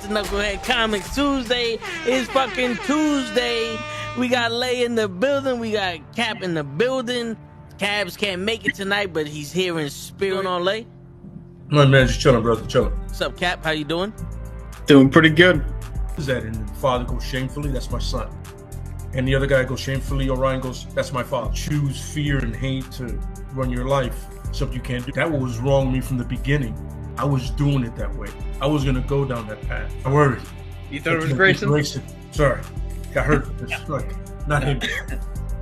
to Knucklehead Comics Tuesday. It's fucking Tuesday. We got Lay in the building. We got Cap in the building. Cabs can't make it tonight, but he's here in spirit. On Lay. No, man, just chilling, brother, chilling. What's up, Cap? How you doing? Doing pretty good. Is that and the father goes shamefully? That's my son. And the other guy goes shamefully. Orion goes, that's my father. Choose fear and hate to run your life. Something you can't do. That was wrong with me from the beginning. I was doing it that way. I was gonna go down that path. I worried. You thought it was Grayson? Sorry, got hurt. Like, not him.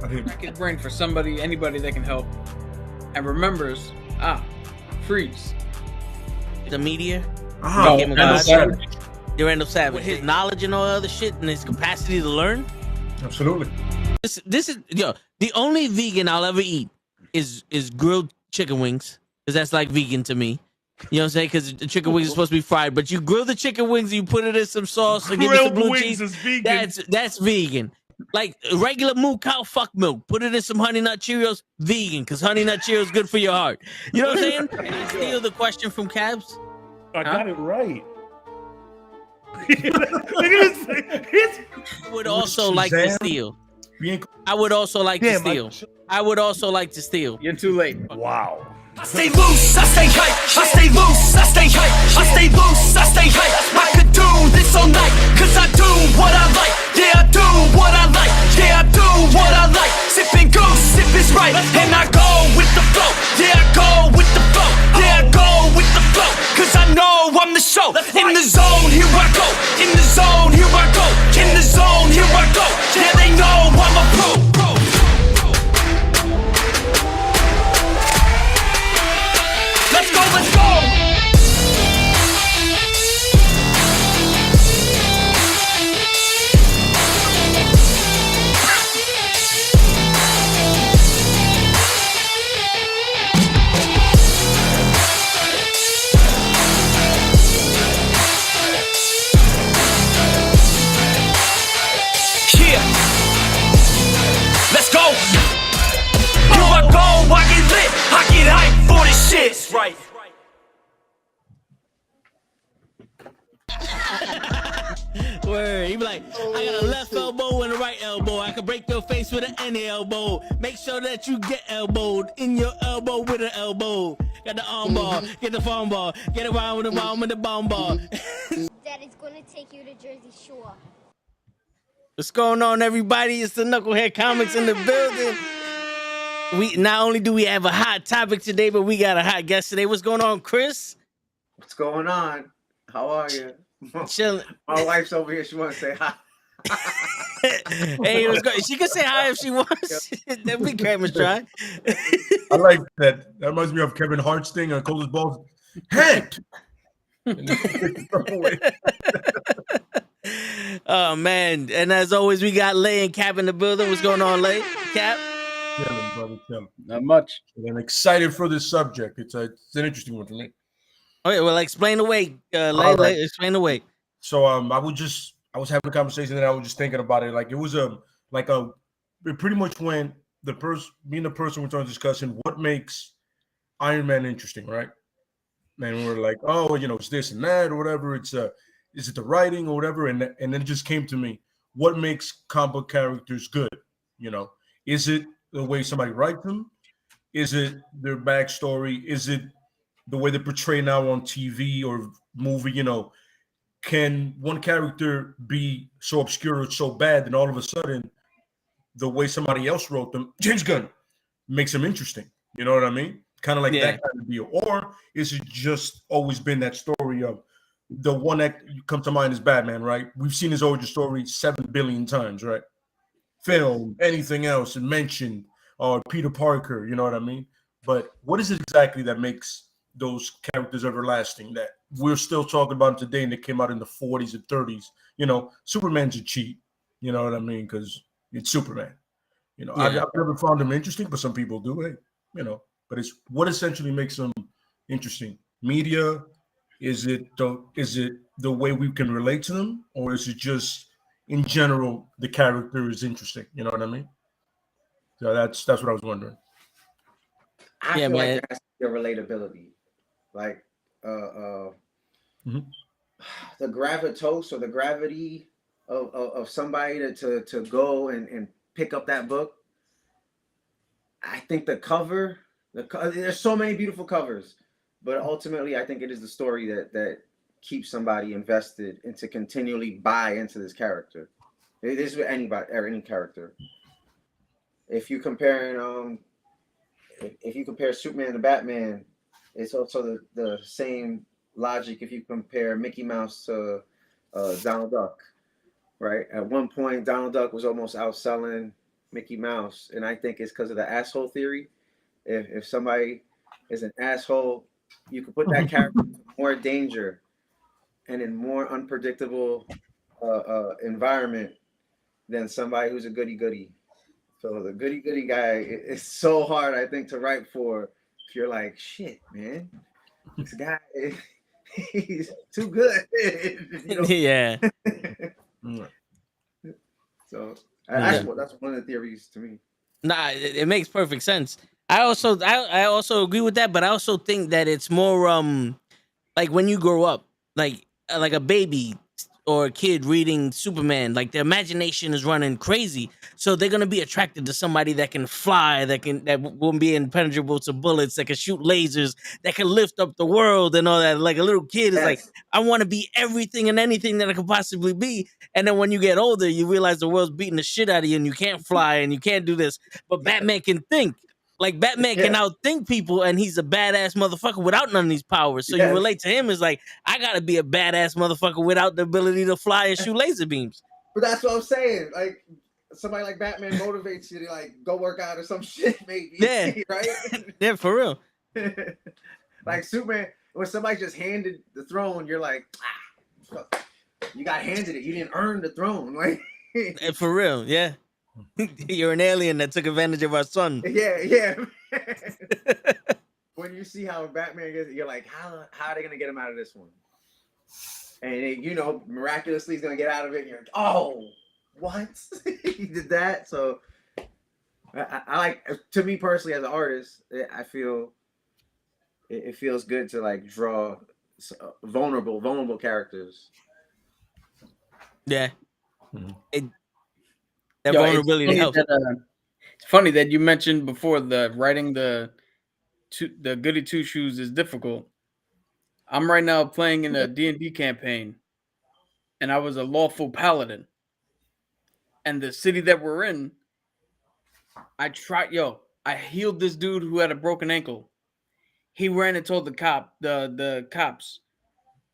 Not him. Crack his brain for somebody, anybody that can help, and remembers. Freeze. The media. No, Randall Savage. Randall Savage. With his knowledge and all other shit and his capacity to learn. Absolutely. This is the only vegan I'll ever eat is grilled chicken wings, because that's like vegan to me. You know what I'm saying? Because the chicken wings are supposed to be fried, but you grill the chicken wings, you put it in some sauce and give it some blue cheese. Is vegan. That's vegan. Like regular moo cow fuck milk, put it in some Honey Nut Cheerios, vegan, because Honey Nut Cheerios good for your heart. You know what I'm saying? Can I steal the question from Cabs? I got it right. I would also like to steal. I would also like to steal. I would also like to steal. You're too late. Wow. I stay loose, I stay hype, I stay loose, I stay hype, I stay loose, I stay hype. I could do this all night, cause I do what I like. Yeah, I do what I like, yeah, I do what I like. Sipping goose, sip is right, and I go with the flow. Yeah, I go with the flow, yeah, I go with the flow. Cause I know I'm the show. In the zone, here I go. In the zone, here I go. In the zone, here I go. Yeah, they know I'm a pro. Let's go, let's go! Yeah! Let's go! Here I go, I get lit, I get hyped for this shit! That's right. Word. He be like, I got a left elbow and a right elbow. I can break your face with an any elbow. Make sure that you get elbowed in your elbow with an elbow. Got the arm ball, get the phone ball, get around with the bomb with the bomb ball. Daddy's gonna take you to Jersey Shore. What's going on, everybody? It's the Knucklehead Comics in the building. We not only do we have a hot topic today, but we got a hot guest today. What's going on, Chris? What's going on? How are you? Chilling. My wife's over here. She wants to say hi. Hey, she can say hi if she wants. That'd be great, Miss Try. I like that. That reminds me of Kevin Hart's thing on Coldest Balls. Head. Oh man! And as always, we got Lay and Cap in the building. What's going on, Lay? Cap? Chilling, brother, chilling. Not much. And I'm excited for this subject. It's an interesting one for me. Okay, well, explain away. All Lay, right. explain away. So I was having a conversation and I was just thinking about it. Like it was it pretty much when me and the person were trying to discussing what makes Iron Man interesting, right? And we're like, oh, it's this and that or whatever. Is it the writing or whatever? And then it just came to me, what makes comic book characters good? Is it the way somebody writes them? Is it their backstory? Is it the way they portray now on TV or movie? Can one character be so obscure or so bad, and all of a sudden, the way somebody else wrote them, James Gunn, makes them interesting? You know what I mean? Kind of like that kind of deal. Or is it just always been that story of the one that comes to mind is Batman, right? We've seen his origin story 7 billion times, right? Film, anything else, and mentioned, or Peter Parker, you know what I mean? But what is it exactly that makes those characters everlasting that we're still talking about today and they came out in the 40s and 30s? Superman's a cheat, you know what I mean? Because it's Superman. I've never found him interesting, but some people do. Hey, but it's what essentially makes them interesting. Media, is it the way we can relate to them, or is it just in general the character is interesting? You know what I mean? So that's what I was wondering. I feel like that's your relatability. Like, the gravitas or the gravity of somebody to go and pick up that book. I think the cover, there's so many beautiful covers, but ultimately I think it is the story that keeps somebody invested and to continually buy into this character. It is with anybody or any character. If you compare Superman to Batman, it's also the same logic if you compare Mickey Mouse to Donald Duck, right? At one point, Donald Duck was almost outselling Mickey Mouse, and I think it's because of the asshole theory. If somebody is an asshole, you can put that character in more danger and in more unpredictable environment than somebody who's a goody-goody. So the goody-goody guy is so hard, I think, to write for. If you're like, shit, man, this guy, he's too good. You know? Yeah. So that's one of the theories to me. Nah, it makes perfect sense. I also agree with that, but I also think that it's more like when you grow up, like a baby or a kid reading Superman, like their imagination is running crazy, so they're gonna be attracted to somebody that can fly, that won't be impenetrable to bullets, that can shoot lasers, that can lift up the world and all that. Like a little kid is like, I want to be everything and anything that I could possibly be. And then when you get older, you realize the world's beating the shit out of you and you can't fly and you can't do this. But Batman can think. Like Batman can outthink people, and he's a badass motherfucker without none of these powers. So you relate to him as like, I gotta be a badass motherfucker without the ability to fly and shoot laser beams. But that's what I'm saying. Like somebody like Batman motivates you to like go work out or some shit, maybe. Yeah, right. Yeah, for real. Like Superman, when somebody just handed the throne, you're like, you got handed it. You didn't earn the throne, like. For real, yeah. You're an alien that took advantage of our son. Yeah. When you see how Batman gets, you're like, how are they gonna get him out of this one? And miraculously he's gonna get out of it. And you're like, oh, what? He did that. So I like, to me personally as an artist, I feel it feels good to like draw vulnerable characters. Yeah. That vulnerability helps. It's funny that you mentioned before the writing the goody two shoes is difficult. I'm right now playing in a D&D campaign, and I was a lawful paladin. And the city that we're in, I healed this dude who had a broken ankle. He ran and told the cops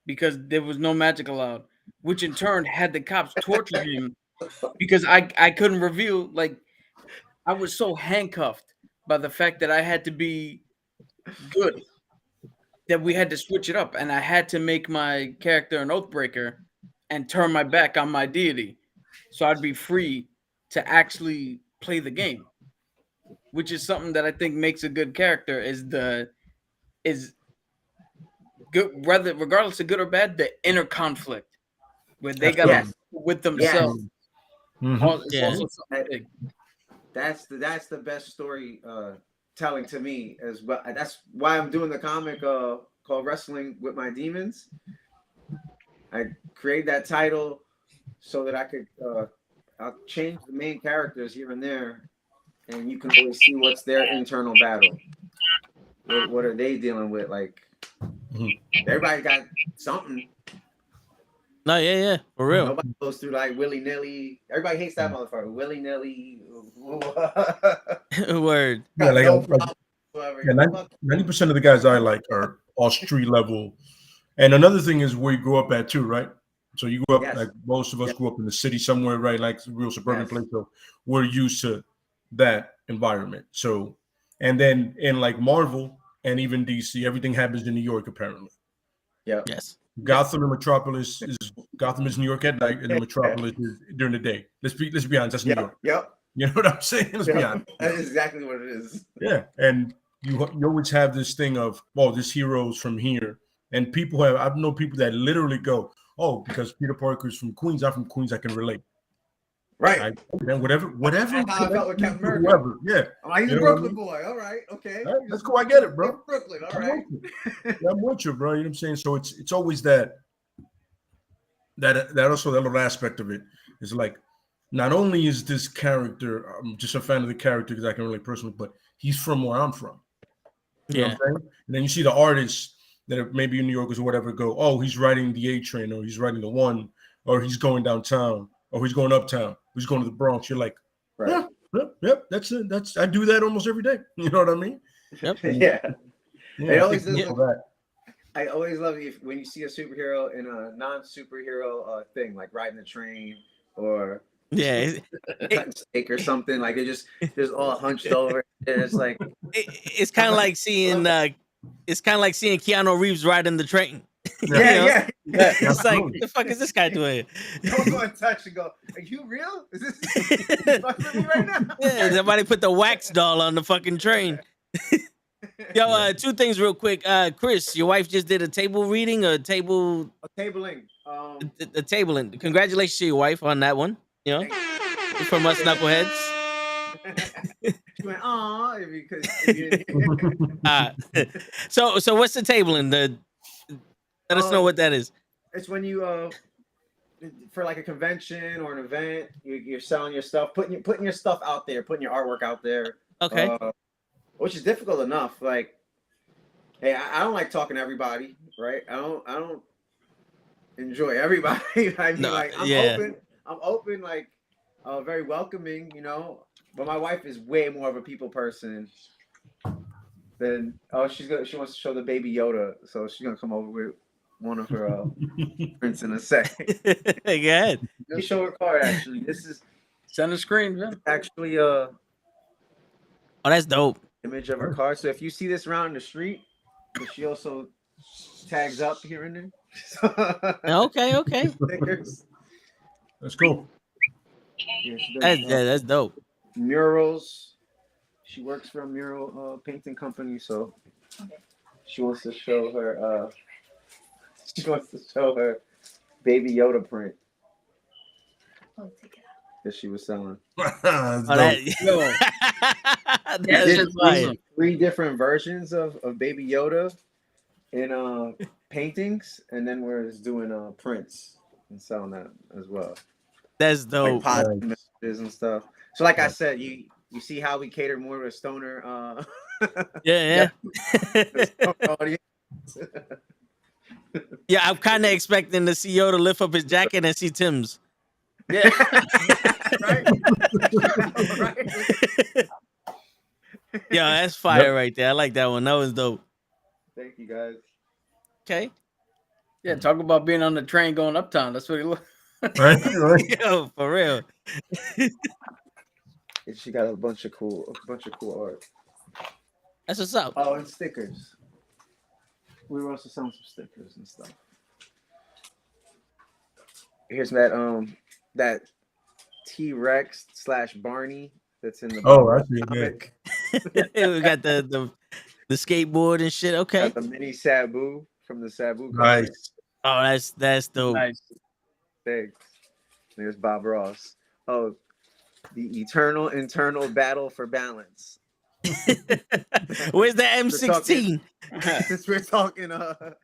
because there was no magic allowed, which in turn had the cops torture him. Because I couldn't reveal, like, I was so handcuffed by the fact that I had to be good that we had to switch it up, and I had to make my character an oathbreaker and turn my back on my deity, so I'd be free to actually play the game, which is something that I think makes a good character is good, regardless of good or bad, the inner conflict where they got with themselves. That's the best story telling to me as well. That's why I'm doing the comic called Wrestling with My Demons. I create that title so that I could I'll change the main characters here and there, and you can always see what's their internal battle. What are they dealing with? Like everybody got something. No, yeah, for real. Nobody goes through like willy-nilly. Everybody hates that motherfucker. Willy-nilly. Word. Yeah, like, 90% of the guys I like are all street level. And another thing is where you grew up at too, right? So you grew up like most of us grew up in the city somewhere, right? Like a real suburban place. So we're used to that environment. So, and then in like Marvel and even DC, everything happens in New York apparently. Yeah. Yes. Gotham and Metropolis Gotham is New York at night, and the Metropolis is during the day. Let's be honest, that's New York. Yep. You know what I'm saying? Let's be honest. That is exactly what it is. Yeah, and you always have this thing of, this hero's from here, and I've known people that literally go, because Peter Parker's from Queens, I'm from Queens, I can relate. Right. Whatever. That's how I felt with Captain America. Whoever, yeah. I'm like, he's a Brooklyn boy. All right, okay. All right, that's cool. I get it, bro. Brooklyn, all right. I'm with you, bro. You know what I'm saying? So it's always that that also that little aspect of it is like, not only is this character, I'm just a fan of the character because I can relate personally, but he's from where I'm from. You know what I'm saying? And then you see the artists that are maybe in New Yorkers or whatever go, oh, he's riding the A train, or he's riding the one, or he's going downtown, or he's going uptown, he's going to the Bronx. You're like, Right. yep, that's it. I do that almost every day. You know what I mean? Yep. Yeah. Yeah, It always I think does that. I always love when you see a superhero in a non-superhero thing, like riding the train or Yeah. cutting steak or something. Like they're all hunched over. And it's like It's kind of like seeing Keanu Reeves riding the train. yeah. It's like, what the fuck is this guy doing? Don't go and touch and go, are you real? Is this fucking with me right now? Yeah, somebody put the wax doll on the fucking train. Yo, two things real quick. Chris, your wife just did a table reading, or table Tabling. the tabling. Congratulations to your wife on that one. You know, from us knuckleheads. She went, aw, because So what's the tabling? Let us know what that is. it's when you for like a convention or an event, you're selling your stuff, putting your stuff out there, putting your artwork out there. Okay. Which is difficult enough. Like, hey, I don't like talking to everybody, right? I don't enjoy everybody. I mean, No, like I'm open, like very welcoming, you know. But my wife is way more of a people person than she wants to show the baby Yoda, so she's gonna come over with one of her prints in a sec. Go ahead. Let me show her card. Actually, this is Send a screen, man. actually Oh, that's dope. image of her card. So if you see this around in the street, she also tags up here and there. Okay. Stickers. That's cool. Yeah, she does, That's dope. murals. She works for a mural painting company, so she wants to show her baby Yoda print that she was selling. There's 3 different versions of Baby Yoda in paintings, and then we're just doing prints and selling that as well. That's dope. Like positive messages and stuff. So, like I said, you see how we cater more to a stoner Yeah. audience. Yeah, I'm kind of expecting to see Yoda lift up his jacket and see Tim's. Yeah. Right? Right? Yo, that's fire right there. I like that one. That was dope. Thank you, guys. Okay. Yeah, talk about being on the train going uptown. That's what he looked. Right? Yo, for real. She got a bunch of cool art. That's what's up. Oh, and stickers. We were also selling some stickers and stuff. Here's that T-Rex / Barney that's in the I see. comic. We got the skateboard and shit. Okay. Got the mini Sabu from the Sabu company. Nice. Oh, that's dope. Nice. Thanks. There's Bob Ross. Oh, the eternal internal battle for balance. Where's the M16? Since we're talking the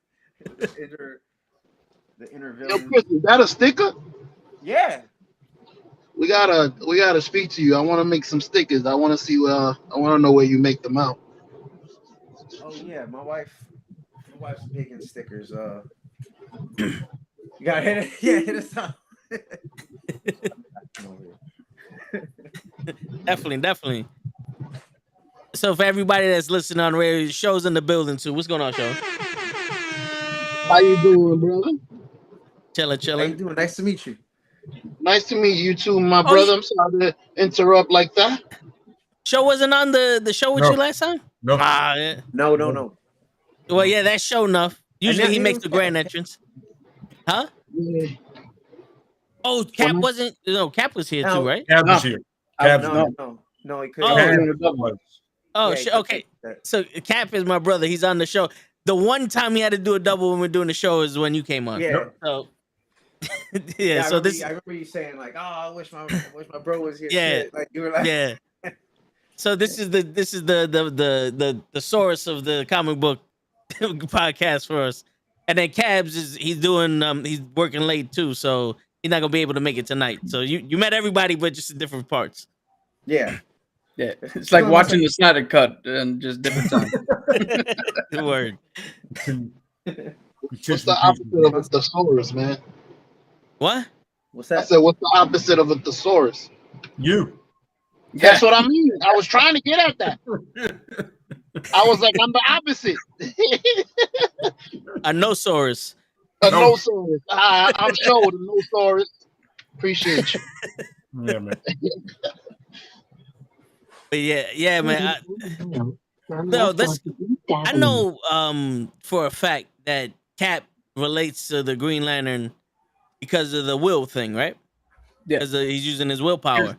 inner Yo, villain. Chris, is that a sticker? Yeah. We gotta speak to you. I want to make some stickers. I want to see I want to know where you make them out. Oh yeah, my wife's big in stickers. You gotta hit it. Yeah, hit us up. Definitely. So for everybody that's listening on radio, show's in the building too. What's going on, show? How you doing, brother? How you Chilling. doing? Nice to meet you. Nice to meet you too, my brother. I'm sorry to interrupt like that. Show wasn't on the show with you last time? No. Yeah. No. Well, yeah, that's show enough. Usually then he he makes was the grand entrance. Huh? Yeah. Oh, Cap wasn't. No, Cap was here No. too, right? Cab is here. Cab's here. No, he couldn't. Oh. Oh, Yeah, he couldn't okay. do that. So Cap is my brother. He's on the show. The one time he had to do a double when we're doing the show is when you came on. Yeah. So I so remember this. I remember you saying like, "Oh, I wish my bro was here." Yeah. Shit. Like you were like, Yeah. So this is the source of the comic book podcast for us. And then Cabs he's working late too, so he's not gonna be able to make it tonight. So you met everybody, but just in different parts. Yeah. Yeah, it's like watching the Snyder Cut and just different time. Word. What's the opposite of a thesaurus, man? What? What's I that? said, what's the opposite of a thesaurus? You. That's what I mean. I was trying to get at that. I was like, I'm the opposite. A nosaurus. A nosaurus. I'm sure the nosaurus. Appreciate you. Yeah, man. But yeah, man. I know for a fact that Cap relates to the Green Lantern because of the will thing, right? Yeah. Because he's using his willpower.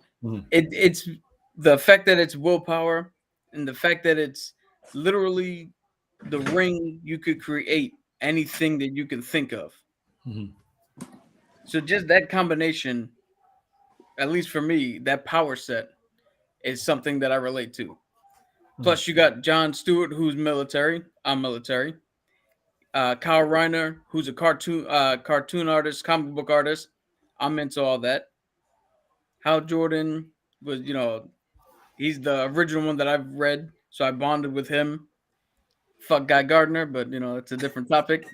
It's the fact that it's willpower and the fact that it's literally the ring you could create anything that you can think of. So just that combination, at least for me, that power set is something that I relate to. Plus, you got John Stewart, who's military. I'm military. Kyle Reiner, who's a cartoon artist, comic book artist. I'm into all that. Hal Jordan was, he's the original one that I've read, so I bonded with him. Fuck Guy Gardner, but it's a different topic.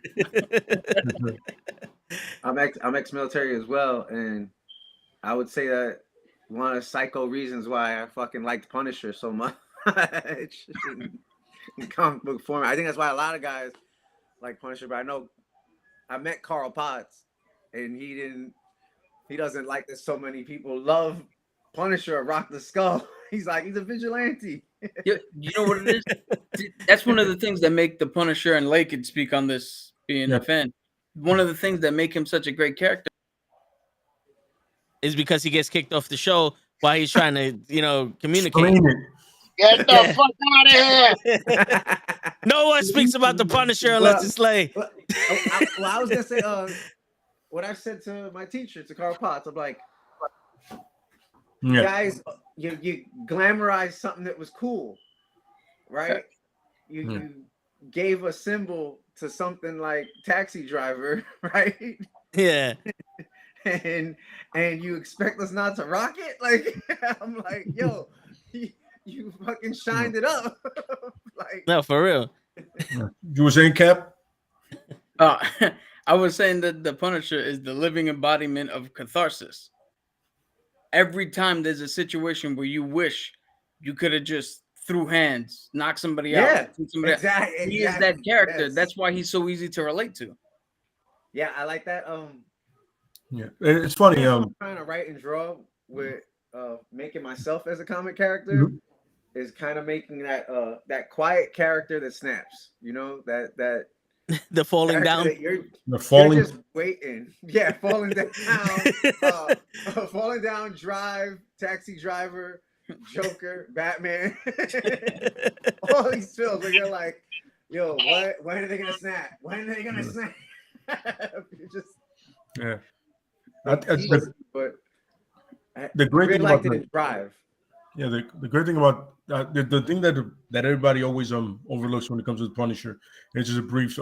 I'm ex-military as well, and I would say that one of the psycho reasons why I fucking liked Punisher so much in comic book form. I think that's why a lot of guys like Punisher, but I know I met Carl Potts, and he doesn't like that so many people love Punisher or Rock the Skull. He's like, he's a vigilante. You know what it is? That's one of the things that make the Punisher, and Lake could speak on this being a fan. One of the things that make him such a great character is because he gets kicked off the show while he's trying to, communicate. Get the fuck out of here! No one speaks about the Punisher unless it's Slay. I was gonna say, what I said to my teacher, to Carl Potts, I'm like, guys, you glamorized something that was cool, right? You gave a symbol to something like Taxi Driver, right? Yeah. and you expect us not to rock it? Like, I'm like, yo, you fucking shined it up. Like, no, for real. You were saying, Cap? I was saying that the Punisher is the living embodiment of catharsis. Every time there's a situation where you wish you could have just threw hands, knocked somebody out. Exactly. He is that character. Yes. That's why he's so easy to relate to. Yeah, I like that. Yeah, it's funny. I'm trying to write and draw with making myself as a comic character is kind of making that quiet character that snaps. That the falling down. You're just waiting. Yeah, falling down. Falling down. Drive, Taxi Driver, Joker, Batman. All these films where you're like, yo, when are they gonna snap? When are they gonna snap? You're just but the great really thing liked about it in Drive. Yeah, the great thing about the thing that everybody always overlooks when it comes to the Punisher, and it's just a brief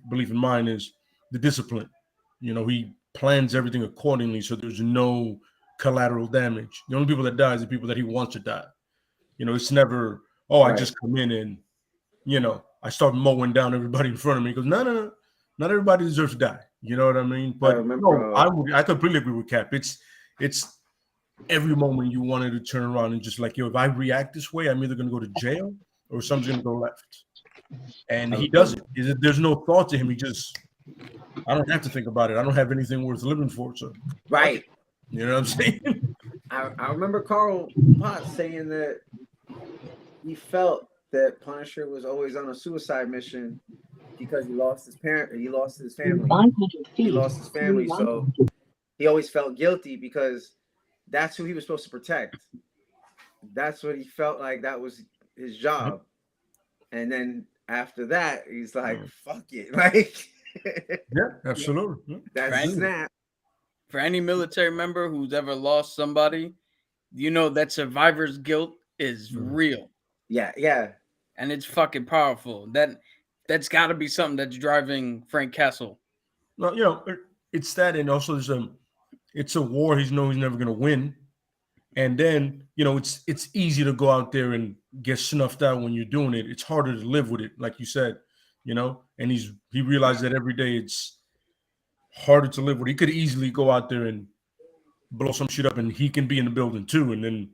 belief in mine, is the discipline. He plans everything accordingly, so there's no collateral damage. The only people that die is the people that he wants to die. It's never, I just come in and I start mowing down everybody in front of me. Because no, not everybody deserves to die. You know what I mean? But I completely agree with Cap. It's every moment you wanted to turn around and just like, if I react this way, I'm either going to go to jail or something's going to go left. And he does it. There's no thought to him. I don't have to think about it. I don't have anything worth living for. So, right. You know what I'm saying? I remember Carl Potts saying that he felt that Punisher was always on a suicide mission because he lost his parent. He lost his family. He lost his family. So he always felt guilty because that's who he was supposed to protect. That's what he felt like that was his job. And then after that, he's like, fuck it. Like, yeah, absolutely. That's snap. For any military member who's ever lost somebody, that survivor's guilt is real. Yeah. And it's fucking powerful. That that's got to be something that's driving Frank Castle. Well, you know, it's that, and also it's a war he's never going to win, and then you know it's easy to go out there and get snuffed out when you're doing it. It's harder to live with it, like you said, you know. And he realized that every day it's harder to live with. He could easily go out there and blow some shit up, and he can be in the building too, and then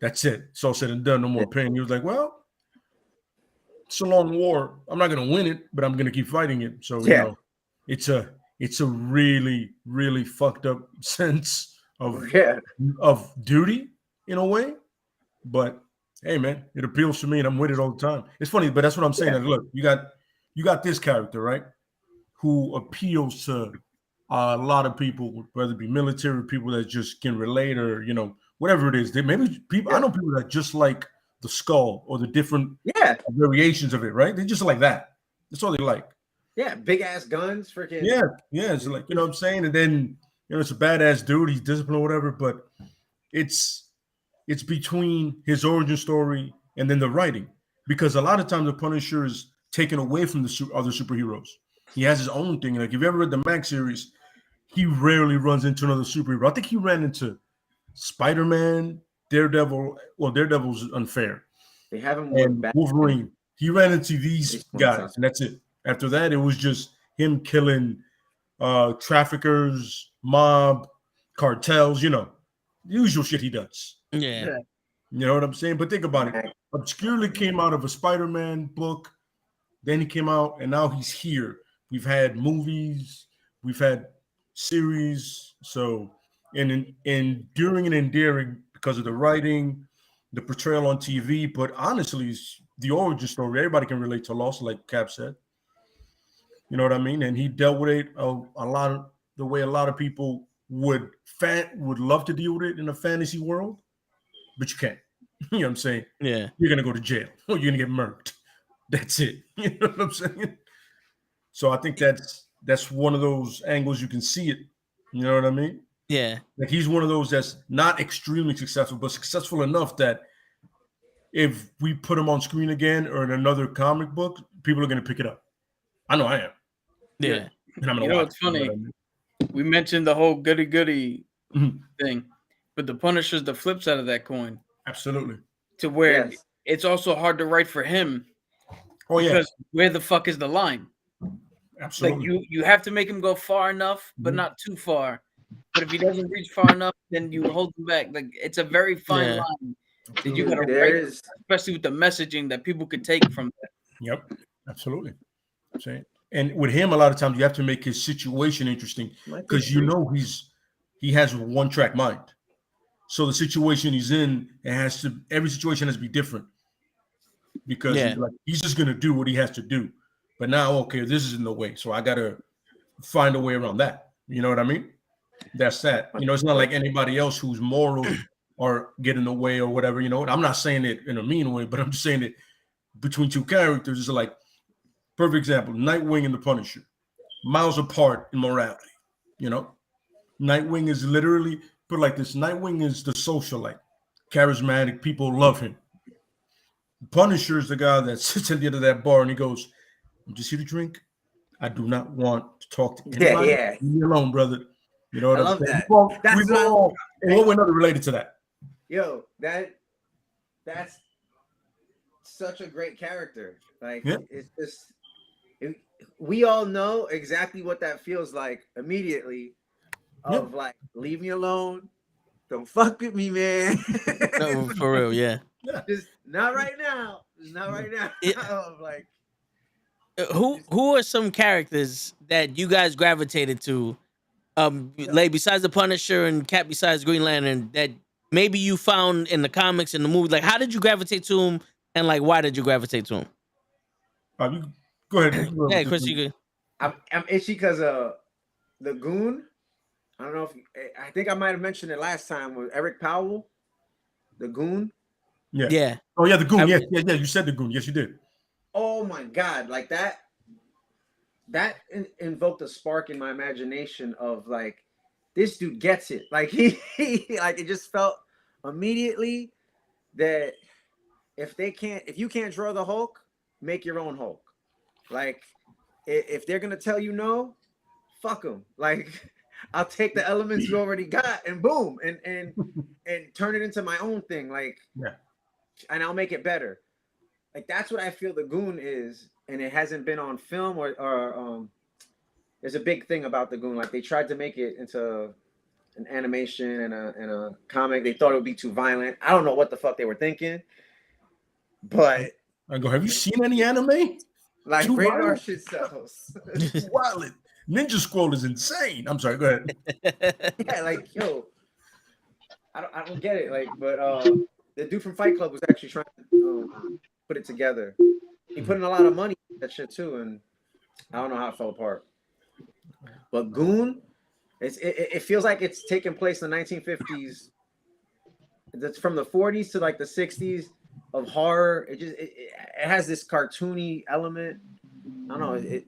that's it. It's all said and done. No more pain. He was like, well, it's a long war. I'm not going to win it, but I'm going to keep fighting it. So you know, it's a really, really fucked up sense of duty in a way. But hey, man, it appeals to me, and I'm with it all the time. It's funny, but that's what I'm saying. Like, look, you got this character, right, who appeals to a lot of people, whether it be military people that just can relate, or you know, whatever it is. Maybe people. I know people that just like the skull or the different variations of it, right? They just like that. That's all they like. Yeah, big ass guns, freaking. Yeah. It's like, you know what I'm saying? And then, you know, it's a badass dude, he's disciplined or whatever, but it's between his origin story and then the writing. Because a lot of times the Punisher is taken away from the other superheroes. He has his own thing. Like if you ever read the Max series, he rarely runs into another superhero. I think he ran into Spider-Man, Daredevil. Well, Daredevil's unfair. They have him and Wolverine. He ran into these guys, and that's it. After that, it was just him killing traffickers, mob, cartels, you know, the usual shit he does. Yeah. You know what I'm saying? But think about it. Obscurely came out of a Spider-Man book. Then he came out, and now he's here. We've had movies. We've had series. So, and enduring and endearing because of the writing, the portrayal on TV. But honestly, it's the origin story. Everybody can relate to loss, like Cap said. You know what I mean? And he dealt with it a lot of the way a lot of people would love to deal with it in a fantasy world, but you can't. You know what I'm saying? Yeah. You're gonna go to jail or you're gonna get murked. That's it. You know what I'm saying? So I think that's one of those angles you can see it. You know what I mean? Yeah. Like he's one of those that's not extremely successful, but successful enough that if we put him on screen again or in another comic book, people are gonna pick it up. I know I am. Yeah. And I'm gonna you know watch what's funny? We mentioned the whole goody thing, but the Punisher's the flip side of that coin. Absolutely. To where it's also hard to write for him. Oh yeah. Because where the fuck is the line? Absolutely. Like you have to make him go far enough, but not too far. But if he doesn't reach far enough, then you hold him back. Like it's a very fine line that you gotta write, especially with the messaging that people could take from that. Yep, absolutely. I'm saying. And with him, a lot of times you have to make his situation interesting because you know he has a one-track mind. So the situation he's in, every situation has to be different because he's just gonna do what he has to do. But now, okay, this is in the way, so I gotta find a way around that. You know what I mean? That's that. You know, it's not like anybody else whose morals are get in the way or whatever. You know, I'm not saying it in a mean way, but I'm just saying it between two characters is like. Perfect example, Nightwing and the Punisher. Miles apart in morality, you know? Nightwing is literally, put like this, Nightwing is the socialite, charismatic, people love him. Punisher is the guy that sits at the end of that bar and he goes, I'm just here to drink. I do not want to talk to anybody. Leave me alone, brother. You know what I'm saying? We've all related to that. Yo, that's such a great character. Like, it's just... we all know exactly what that feels like immediately of like, leave me alone. Don't fuck with me, man. No, for real, yeah. Just not right now. Just not right now. Like, who are some characters that you guys gravitated to? Like besides the Punisher and Cap, besides Green Lantern, that maybe you found in the comics and the movie. Like, how did you gravitate to him, and like, why did you gravitate to him? Go ahead. Yeah, Chris, you good. I'm itchy because the Goon. I don't know if I think I might have mentioned it last time with Eric Powell, the Goon. Yeah. Oh yeah, the Goon. Yeah. You said the Goon. Yes, you did. Oh my God, like that invoked a spark in my imagination of like, this dude gets it. Like he like it just felt immediately that if you can't draw the Hulk, make your own Hulk. Like, if they're gonna tell you no, fuck them. Like, I'll take the elements you already got and boom, and turn it into my own thing. Like, Yeah. And I'll make it better. Like, that's what I feel the Goon is, and it hasn't been on film or there's a big thing about the Goon. Like, they tried to make it into an animation and a comic. They thought it would be too violent. I don't know what the fuck they were thinking, but I go, have you seen any anime? like Too rated R violent? shit sells. Wild. Ninja Scroll is insane. I'm sorry, go ahead. Yeah, like, yo, I don't get it. Like, but the dude from Fight Club was actually trying to put it together. He put in a lot of money in that shit too, and I don't know how it fell apart. But Goon, it feels like it's taking place in the 1950s. That's from the 40s to like the 60s of horror. It has this cartoony element. I don't know.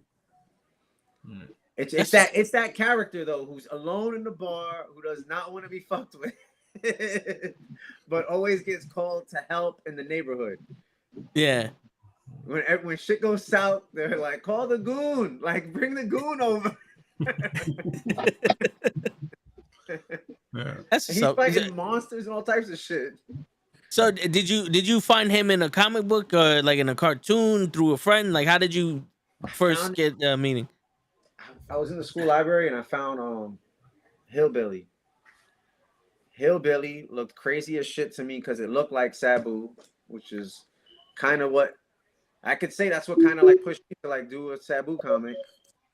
It's that character though who's alone in the bar, who does not want to be fucked with, but always gets called to help in the neighborhood. Yeah. When shit goes south, they're like, call the Goon, like bring the Goon over. Yeah. That's He's so. fighting monsters and all types of shit. So did you find him in a comic book or like in a cartoon through a friend? Like, how did you first get the meaning? I was in the school library and I found Hillbilly. Hillbilly looked crazy as shit to me because it looked like Sabu, which is kind of what I could say. That's what kind of like pushed me to like do a Sabu comic,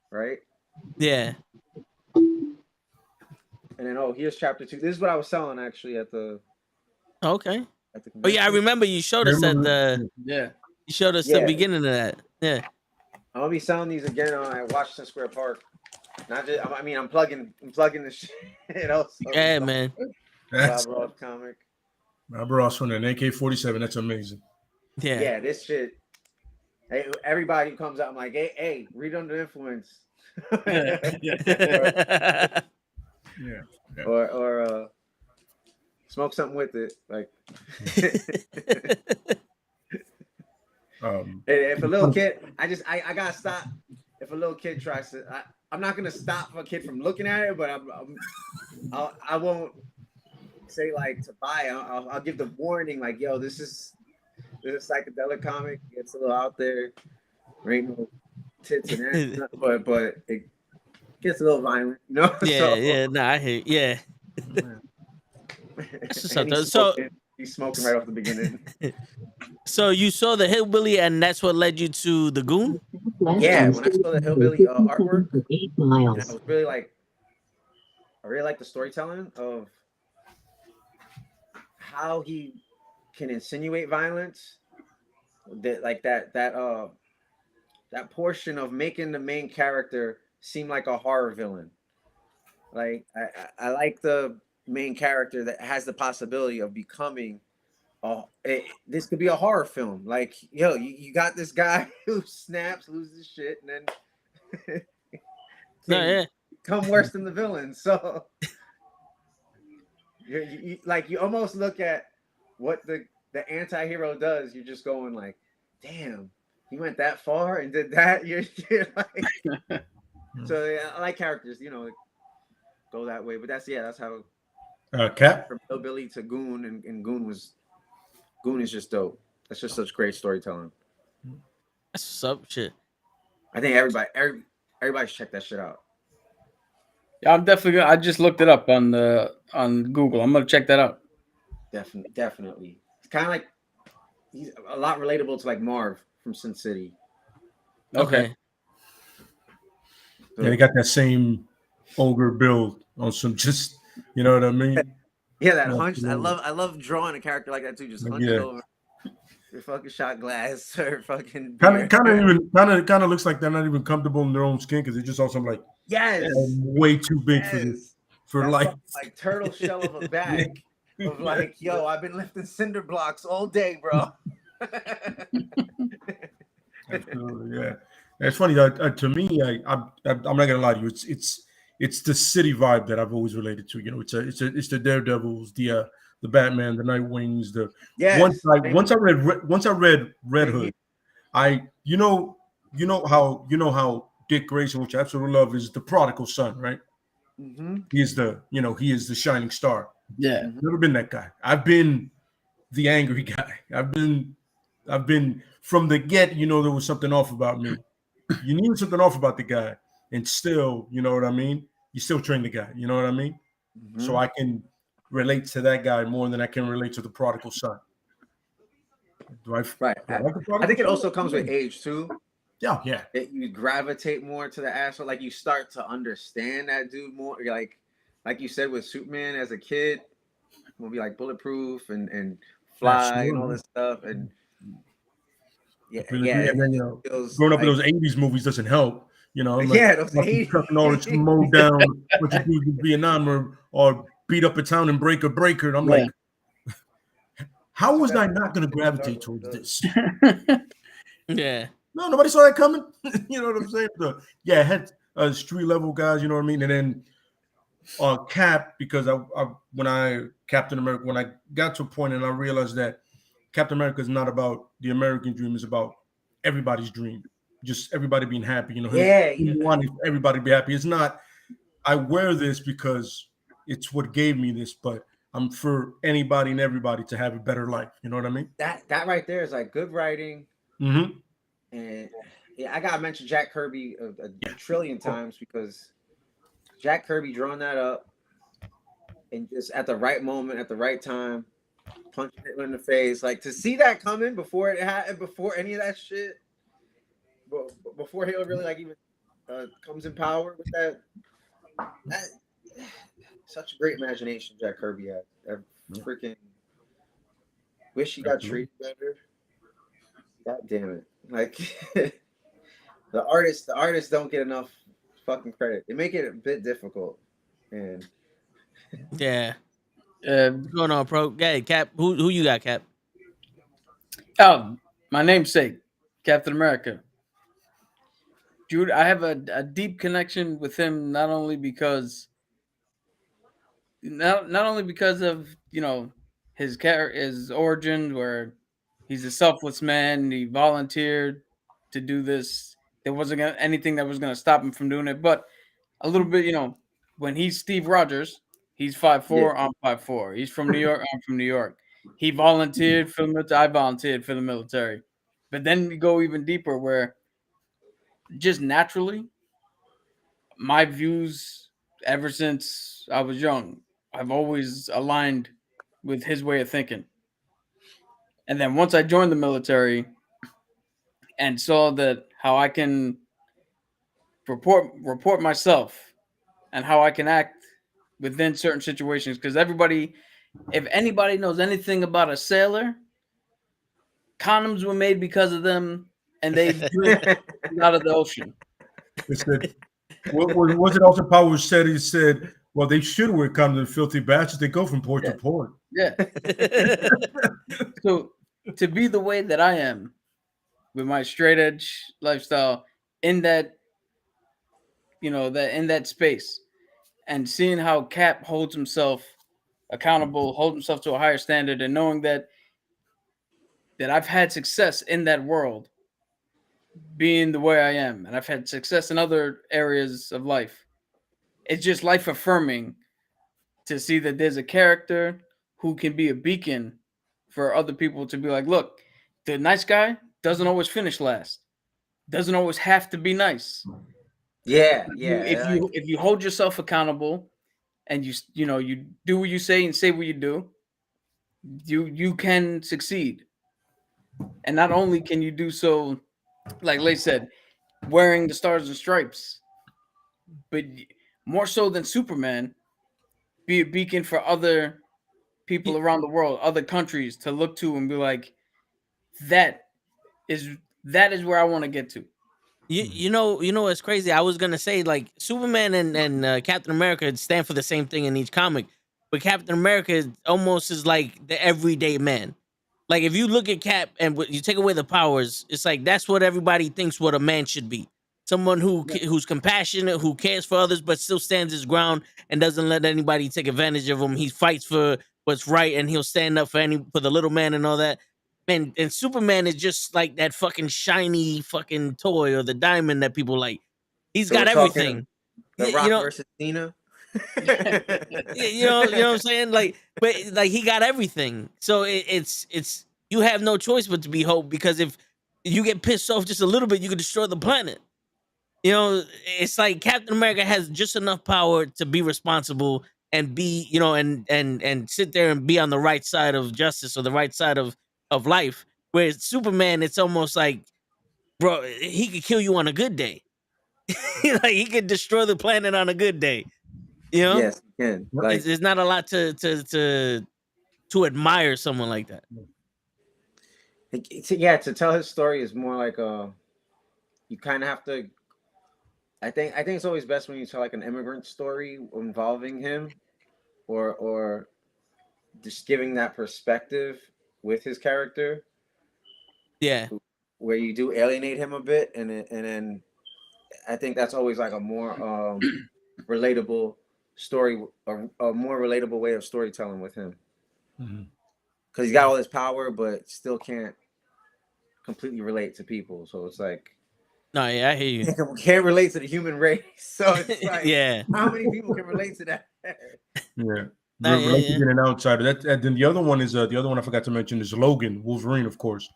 right? Yeah. And then here's chapter 2. This is what I was selling actually at the. Okay. At the Oh yeah, I remember you showed us at the. Yeah. You showed us Yeah. the beginning of that. Yeah. I'm gonna be selling these again at Washington Square Park. Not just, I mean, I'm plugging the shit. Yeah, man. That's Bob Ross comic. Bob Ross from an AK-47. That's amazing. Yeah. Yeah, this shit. Hey, everybody who comes out, I'm like, hey, read Under Influence. Yeah. Or smoke something with it. Like, if a little kid, I gotta stop. If a little kid tries to, I'm not gonna stop a kid from looking at it, but I won't say like to buy. I'll give the warning, like, yo, this is a psychedelic comic. It's a little out there. There ain't no tits and ass, but it gets a little violent, you know? Yeah, yeah. Nah, I hear. Yeah. That's just And something. he's smoking right off the beginning. So you saw the Hillbilly, and that's what led you to the Goon. Yeah, when I saw the Hillbilly artwork, and I was really like, I really like the storytelling of how he can insinuate violence. That portion of making the main character seem like a horror villain. Like I like the main character that has the possibility of becoming this could be a horror film. Like, yo, you got this guy who snaps, loses shit, and then come worse than the villain. So you almost look at what the anti-hero does. You're just going like, damn, he went that far and did that. You're like, so yeah, I like characters, go that way. But that's how Cap. from Hillbilly to Goon, and Goon is just dope. That's just such great storytelling. That's some shit. I think everybody should check that shit out. Yeah, I'm definitely gonna. I just looked it up on Google. I'm gonna check that out. Definitely. It's kind of like he's a lot relatable to like Marv from Sin City. Okay. Yeah, they got that same ogre build on some, just, you know what I mean? Yeah, that hunch. I love drawing a character like that too. Just hunched over, your fucking shot glass or fucking. Kind of looks like they're not even comfortable in their own skin because they just saw something like way too big for life. Like turtle shell of a bag of like, yo, I've been lifting cinder blocks all day, bro. Absolutely, yeah. It's funny to me. I'm not gonna lie to you. It's the city vibe that I've always related to. It's the Daredevils, the Batman, the Nightwings. Once I read Red Hood, how Dick Grayson, which I absolutely love, is the prodigal son, right? Mm-hmm. He is the shining star. Yeah. Mhm. Never been that guy. I've been the angry guy. I've been from the get. There was something off about me. You knew something off about the guy, and still, you know what I mean. You still train the guy. You know what I mean. So Mhm. I can relate to that guy more than I can relate to the prodigal son. Do I? Right. Do I like the I think prodigal it son? also comes with age too. Yeah. You gravitate more to the asshole. Like you start to understand that dude more. You're like you said with Superman as a kid, will be like bulletproof and fly and all Absolutely. this stuff. And Completely yeah, agree. And then, it feels growing up in like those 80s movies doesn't help. I'm like, yeah, those fucking 80s. trucking all this mow down, bunch of dudes in Vietnam or beat up a town and break a breaker. And I'm Yeah. like, how was I not going to gravitate towards this? Yeah. No, nobody saw that coming. You know what I'm saying? It had street level guys, you know what I mean? And then Cap, because Captain America, when I got to a point and I realized that Captain America is not about the American dream, it's about everybody's dream. Just everybody being happy, Yeah, him wanting everybody to be happy. It's not, I wear this because it's what gave me this, but I'm for anybody and everybody to have a better life. You know what I mean? that right there is like good writing. Mm-hmm. And yeah, I gotta mention Jack Kirby a trillion times because Jack Kirby drawing that up and just at the right moment, at the right time, punching it in the face. Like to see that coming before it happened, before any of that shit, before he really like even comes in power with that. That such a great imagination Jack Kirby had. I freaking wish he got treated better. God damn it! Like the artists don't get enough fucking credit. They make it a bit difficult, and Yeah. Uh, What's going on, bro? Hey, Cap. Who you got, Cap? oh, my namesake, Captain America. Dude, I have a deep connection with him not only because of his origin, where he's a selfless man and he volunteered to do this. There wasn't anything that was gonna stop him from doing it, but a little bit, when he's Steve Rogers, he's 5'4", I'm 5'4". He's from New York, I'm from New York. He volunteered for the military, I volunteered for the military. But then we go even deeper where just naturally, my views ever since I was young, I've always aligned with his way of thinking. And then once I joined the military and saw that how I can report myself and how I can act within certain situations, because if anybody knows anything about a sailor, condoms were made because of them, and they drink out of the ocean. It said, what was it? Austin Powers said, he said, well, they should wear condoms, filthy bastards. They go from port to port. Yeah. So to be the way that I am with my straight edge lifestyle in that, in that space, and seeing how Cap holds himself accountable, holds himself to a higher standard, and knowing that I've had success in that world, being the way I am, and I've had success in other areas of life. It's just life affirming to see that there's a character who can be a beacon for other people to be like, look, the nice guy doesn't always finish last, doesn't always have to be nice. yeah. If you hold yourself accountable and you do what you say and say what you do, you can succeed. And not only can you do so, like Lay said, wearing the stars and stripes, but more so than Superman, be a beacon for other people around the world, other countries to look to and be like, that is where I want to get to. You know what's crazy? I was gonna say like Superman and Captain America stand for the same thing in each comic, but Captain America is like the everyday man. Like if you look at Cap and you take away the powers, it's like that's what everybody thinks what a man should be. Someone who's compassionate, who cares for others, but still stands his ground and doesn't let anybody take advantage of him. He fights for what's right, and he'll stand up for the little man and all that. and Superman is just like that fucking shiny fucking toy or the diamond that people like. He's So got we're talking everything. The You Rock know, versus Cena. you know what I'm saying? Like, but like he got everything. So it's you have no choice but to be Hope, because if you get pissed off just a little bit, you could destroy the planet. You know, it's like Captain America has just enough power to be responsible and be, you know, and sit there and be on the right side of justice or the right side of life. Whereas Superman, it's almost like, bro, he could kill you on a good day. Like he could destroy the planet on a good day. You know, Yes, you can. Like, there's not a lot to admire someone like that. yeah, to tell his story is more like you kind of have to. I think it's always best when you tell like an immigrant story involving him, or just giving that perspective with his character, Yeah. where you do alienate him a bit, and then I think that's always like a more relatable story, a more relatable way of storytelling with him, because he's got all this power, but still can't completely relate to people. So it's like, No, yeah, I hear you. can't relate to the human race. So it's like, Yeah. how many people can relate to that? Yeah. Yeah. Being an outsider. That and then the other one is the other one I forgot to mention is Logan, Wolverine, of course.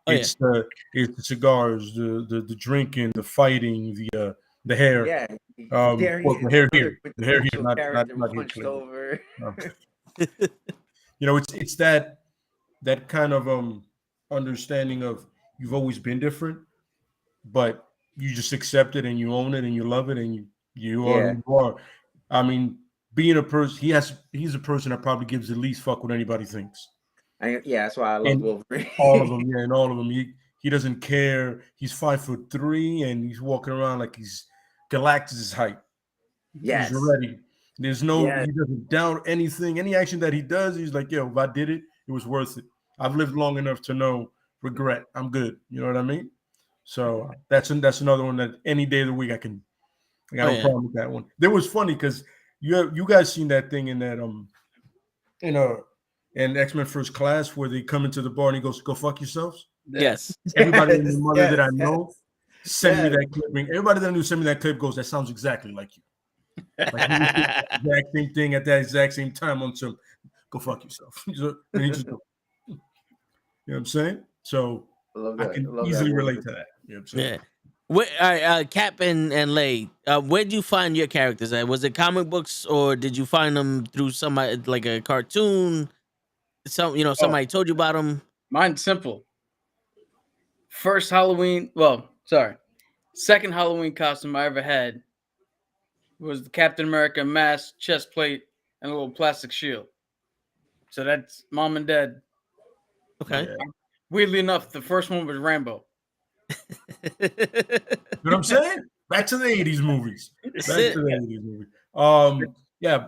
Oh, yeah. It's the cigars, the drinking, the fighting, the hair. Yeah, Well, the hair here, not punched here. over. You know, it's that kind of understanding of you've always been different, but you just accept it and you own it and you love it and you are who you are. I mean, being a person, he's a person that probably gives the least fuck what anybody thinks. Yeah, that's why I love Wolverine. All of them, and all of them. He doesn't care. He's 5'3" and he's walking around like he's Galactus' height. Yes. He's ready. There's no, he doesn't doubt anything. Any action that he does, he's like, yo, if I did it, it was worth it. I've lived long enough to know regret. I'm good. You know what I mean? So that's another one that any day of the week I got no problem with that one. That was funny because you guys seen that thing in that in X-Men First Class where they come into the bar and he goes, "Go fuck yourselves." Yes. Everybody in the mother that I know send me that clip. Everybody that I knew send me that clip goes, "That sounds exactly like you." Like you did the exact same thing at that exact same time on some "Go fuck yourself." And he just go, you know what I'm saying? So I can easily relate to that. You know what I'm saying? Yeah. Where, Cap and Lay, where do you find your characters at? Was it comic books or did you find them through somebody like a cartoon? Somebody told you about them. Mine's simple. Second Halloween costume I ever had was the Captain America mask, chest plate, and a little plastic shield. So that's mom and dad. Okay. Yeah. Weirdly enough, the first one was Rambo. You know what I'm saying? Back to the 80s movies. Yeah,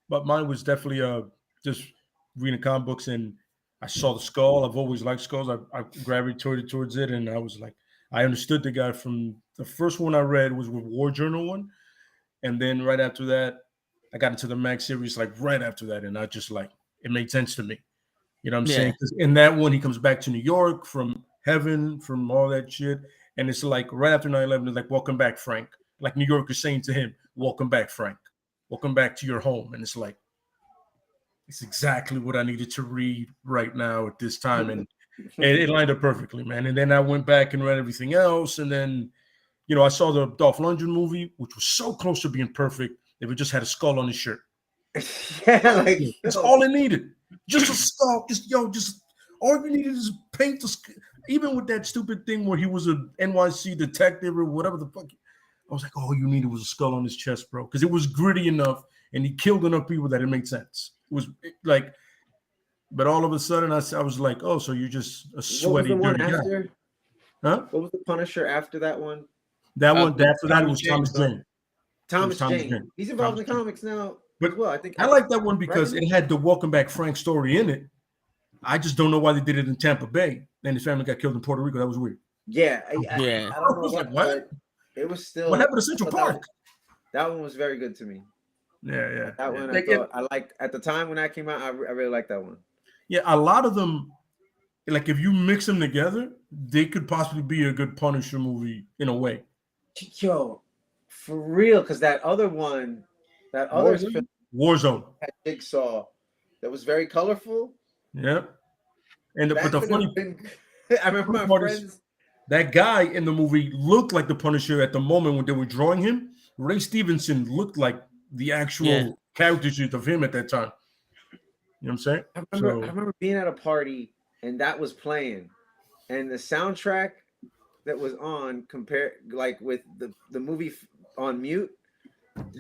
but mine was definitely just reading comic books and I saw the skull. I've always liked skulls. I gravitated towards it and I was like, I understood the guy from the first one I read was with War Journal one. And then right after that, I got into the Max series like right after that. And I just like, it made sense to me. You know what I'm saying? Because in that one, he comes back to New York from heaven, from all that shit. And it's like right after 9/11, it's like, welcome back, Frank. Like New York is saying to him, welcome back, Frank. Welcome back to your home. And it's like, it's exactly what I needed to read right now at this time. And it lined up perfectly, man. And then I went back and read everything else. And then, I saw the Dolph Lundgren movie, which was so close to being perfect. If it just had a skull on his shirt. That's all it needed. Just a skull. Just all you needed is paint the skull. Even with that stupid thing where he was a NYC detective or whatever the fuck. I was like, all you needed was a skull on his chest, bro. Because it was gritty enough and he killed enough people that it made sense. It was like, but all of a sudden I was like, oh, so you're just a sweaty, dirty guy. Huh? What was the Punisher after that one? After that, it was Thomas Jane. Thomas Jane. He's involved in the comics now. But well, I think I like that one because it had the Welcome Back Frank story in it. I just don't know why they did it in Tampa Bay. Then his family got killed in Puerto Rico. That was weird. Yeah. I don't know what. It was still. What happened to Central Park? That one was very good to me. Yeah. That one I liked at the time when that came out. I really liked that one. Yeah, a lot of them. like if you mix them together, they could possibly be a good Punisher movie in a way. Yo, for real, because that other one, that other film Warzone. had Jigsaw that was very colorful. Yeah. And but That the could funny have been. I remember my part is friends. that guy in the movie looked like the Punisher at the moment when they were drawing him. Ray Stevenson looked like the actual character sheet of him at that time. You know what I'm saying? I remember being at a party and that was playing, and the soundtrack that was on compared like with the movie on mute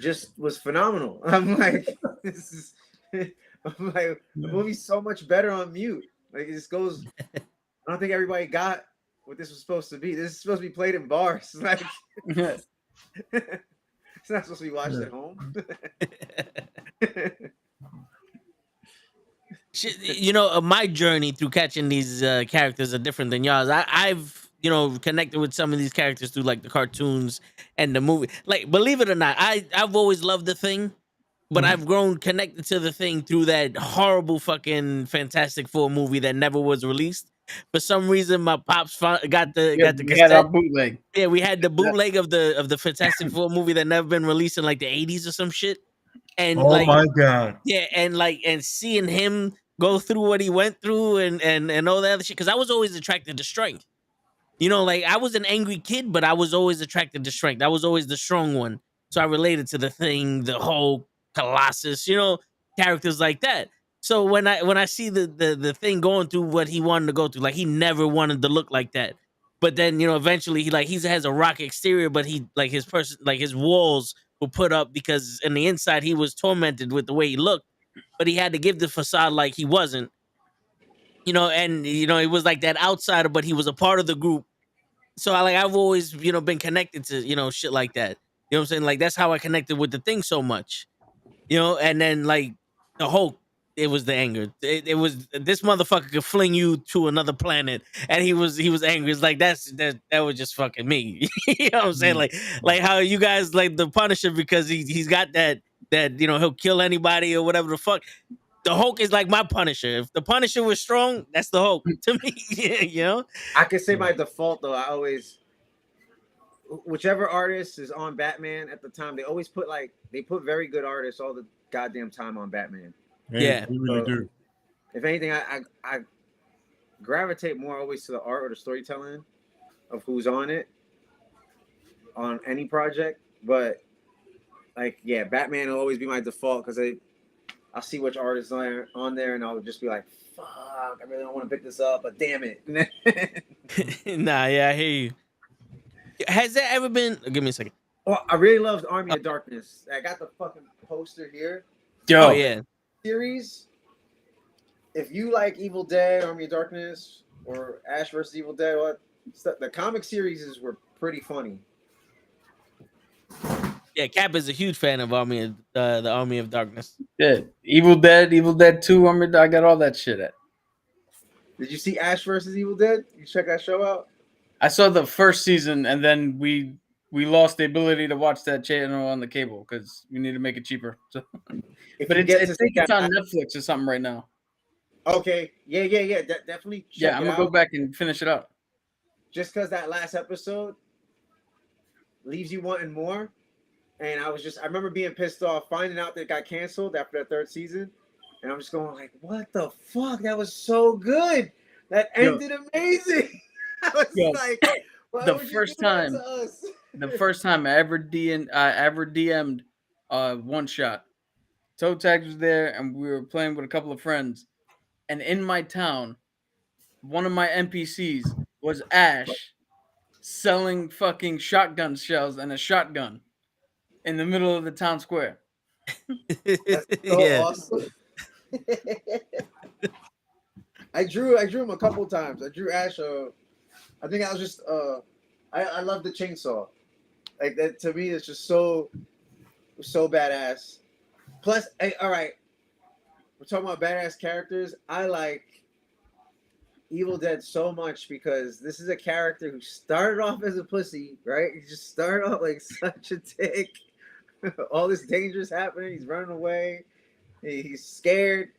just was phenomenal. I'm like, this is. I'm like, the movie's so much better on mute. Like it just goes. I don't think everybody got what this was supposed to be. This is supposed to be played in bars. Like it's not supposed to be watched at home. You know, my journey through catching these characters are different than y'all's. I've connected with some of these characters through like the cartoons and the movie. Like, believe it or not, I've always loved The Thing, but I've grown connected to The Thing through that horrible fucking Fantastic Four movie that never was released. For some reason, my pops got the We had our cassette. bootleg. Yeah, we had the bootleg of the Fantastic Four movie that never been released in like the 80s or some shit. And oh my god. yeah, and seeing him go through what he went through and all that other shit. Because I was always attracted to strength. You know, like I was an angry kid, but I was always attracted to strength. I was always the strong one. So I related to The Thing, the whole Colossus, characters like that. So when I see the Thing going through what he wanted to go through, like he never wanted to look like that. But then, eventually he has a rock exterior, but he like his walls were put up because in the inside he was tormented with the way he looked, but he had to give the facade like he wasn't. And he was like that outsider, but he was a part of the group. So I've always, been connected to, shit like that. You know what I'm saying? Like that's how I connected with The Thing so much. And then like the Hulk, it was the anger. It was this motherfucker could fling you to another planet, and he was angry. It's like that was just fucking me. You know what I'm saying? Like how you guys like the Punisher because he's got that he'll kill anybody or whatever the fuck. The Hulk is like my Punisher. If the Punisher was strong, that's the Hulk to me. Yeah, I could say by default though, I always whichever artist is on Batman at the time, they always put very good artists all the goddamn time on Batman. Yeah, we really do. If anything, I gravitate more always to the art or the storytelling of who's on it on any project. But Batman will always be my default because I'll see which artists on there and I'll just be like, fuck, I really don't want to pick this up, but damn it. Nah, yeah, I hear you. Has there ever been? Give me a second. Oh, I really loved Army of Darkness. I got the fucking poster here. Oh yeah. Series. If you like Evil Dead, Army of Darkness, or Ash vs. Evil Dead, the comic series were pretty funny. Yeah, Cap is a huge fan of the Army of Darkness. Yeah, Evil Dead 2. I got all that shit at. Did you see Ash vs. Evil Dead? You check that show out? I saw the first season, and then we lost the ability to watch that channel on the cable because we need to make it cheaper. So. But it's on Netflix or something right now. Okay, yeah. Definitely. I'm gonna go back and finish it out. Just because that last episode leaves you wanting more, and I remember being pissed off finding out that it got canceled after the third season, and I'm just going like, what the fuck? That was so good. That ended amazing. I was like, the first time I ever DM'd one shot. Toe Tags was there, and we were playing with a couple of friends. And in my town, one of my NPCs was Ash selling fucking shotgun shells and a shotgun in the middle of the town square. That's so awesome. I drew him a couple times. I drew Ash. I think I was just I love the chainsaw. Like that to me, it's just so badass. Plus, hey, all right, we're talking about badass characters. I like Evil Dead so much because this is a character who started off as a pussy, right? He just started off like such a dick. All this dangerous happening. He's running away. He's scared,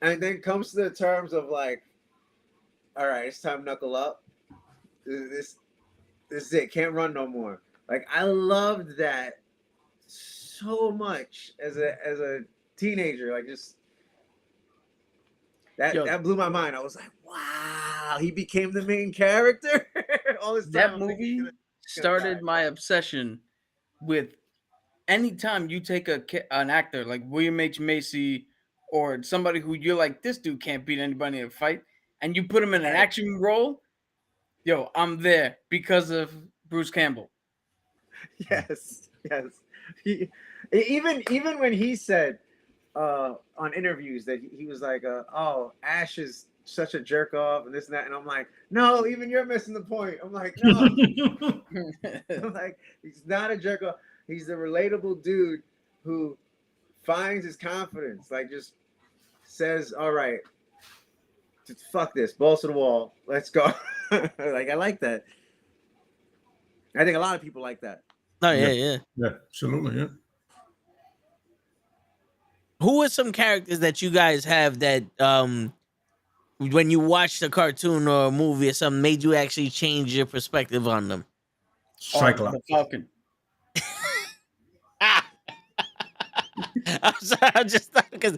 and then comes to the terms of like, all right, it's time to knuckle up. This is it. Can't run no more. Like I loved that so much as a teenager. Like just that blew my mind. I was like, wow, he became the main character. All this time, That I'm thinking movie gonna started die. my obsession with anytime you take an actor like William H. Macy or somebody who you're like, this dude can't beat anybody in a fight, and you put him in an action role, yo, I'm there because of Bruce Campbell. Yes, yes. Even when he said on interviews that he was like, "Oh, Ash is such a jerk off and this and that," and I'm like, "No, even you're missing the point." I'm like, "No," I'm like, "He's not a jerk off. He's a relatable dude who finds his confidence. Like, just says, all right, fuck this, balls to the wall, let's go." Like, I like that. I think a lot of people like that. Oh yeah. Yeah, absolutely. Yeah. Who are some characters that you guys have that when you watched a cartoon or a movie or something made you actually change your perspective on them? Cyclops. The Falcon. I'm sorry, I'm just because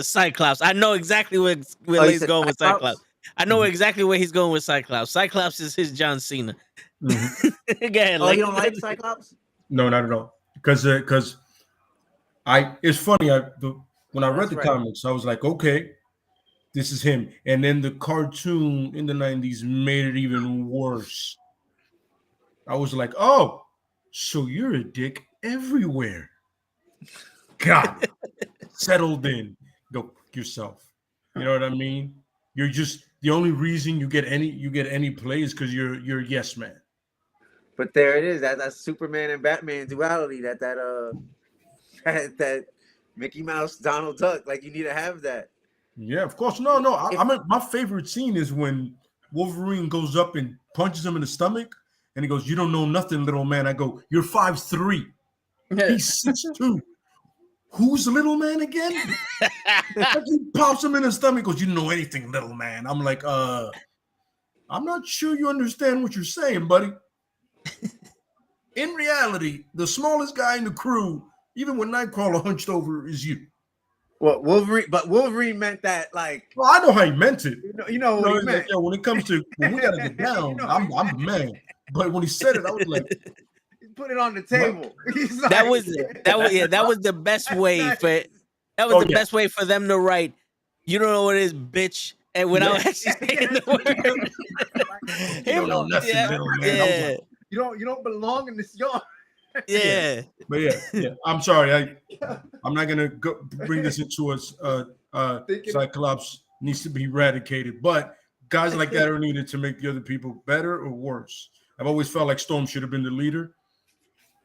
Cyclops. I know exactly where Lay's going with Cyclops. I know exactly where he's going with Cyclops. Cyclops is his John Cena. Again, Oh, you don't like Cyclops? No, not at all. Because it's funny. When I read the comics, I was like, okay, this is him. And then the cartoon in the 90s made it even worse. I was like, oh, so you're a dick everywhere. God, settled in. Go yourself. You know what I mean? You're just the only reason you get any play is because you're a yes man. But there it is. That's Superman and Batman duality. That Mickey Mouse, Donald Duck. Like you need to have that. Yeah, of course. No. I mean, my favorite scene is when Wolverine goes up and punches him in the stomach, and he goes, "You don't know nothing, little man." I go, "You're 5'3". He's 6'2". Who's the little man again? He pops him in the stomach. Goes, "You don't know anything, little man." I'm like, I'm not sure you understand what you're saying, buddy. In reality, the smallest guy in the crew, even when Nightcrawler hunched over, is you. Well, Wolverine meant that like. Well, I know how he meant it. You know what he meant. Like, yeah, when it comes to when we gotta get down, I'm the man. But when he said it, I was like, put it on the table. Like, that was the best way best way for them to write. You don't know what it is, bitch. And without actually saying the word, you don't know nothing, little man. Yeah. You don't belong in this yard. Yeah. But yeah. I'm sorry. I'm not gonna bring this into Cyclops needs to be eradicated. But guys like that are needed to make the other people better or worse. I've always felt like Storm should have been the leader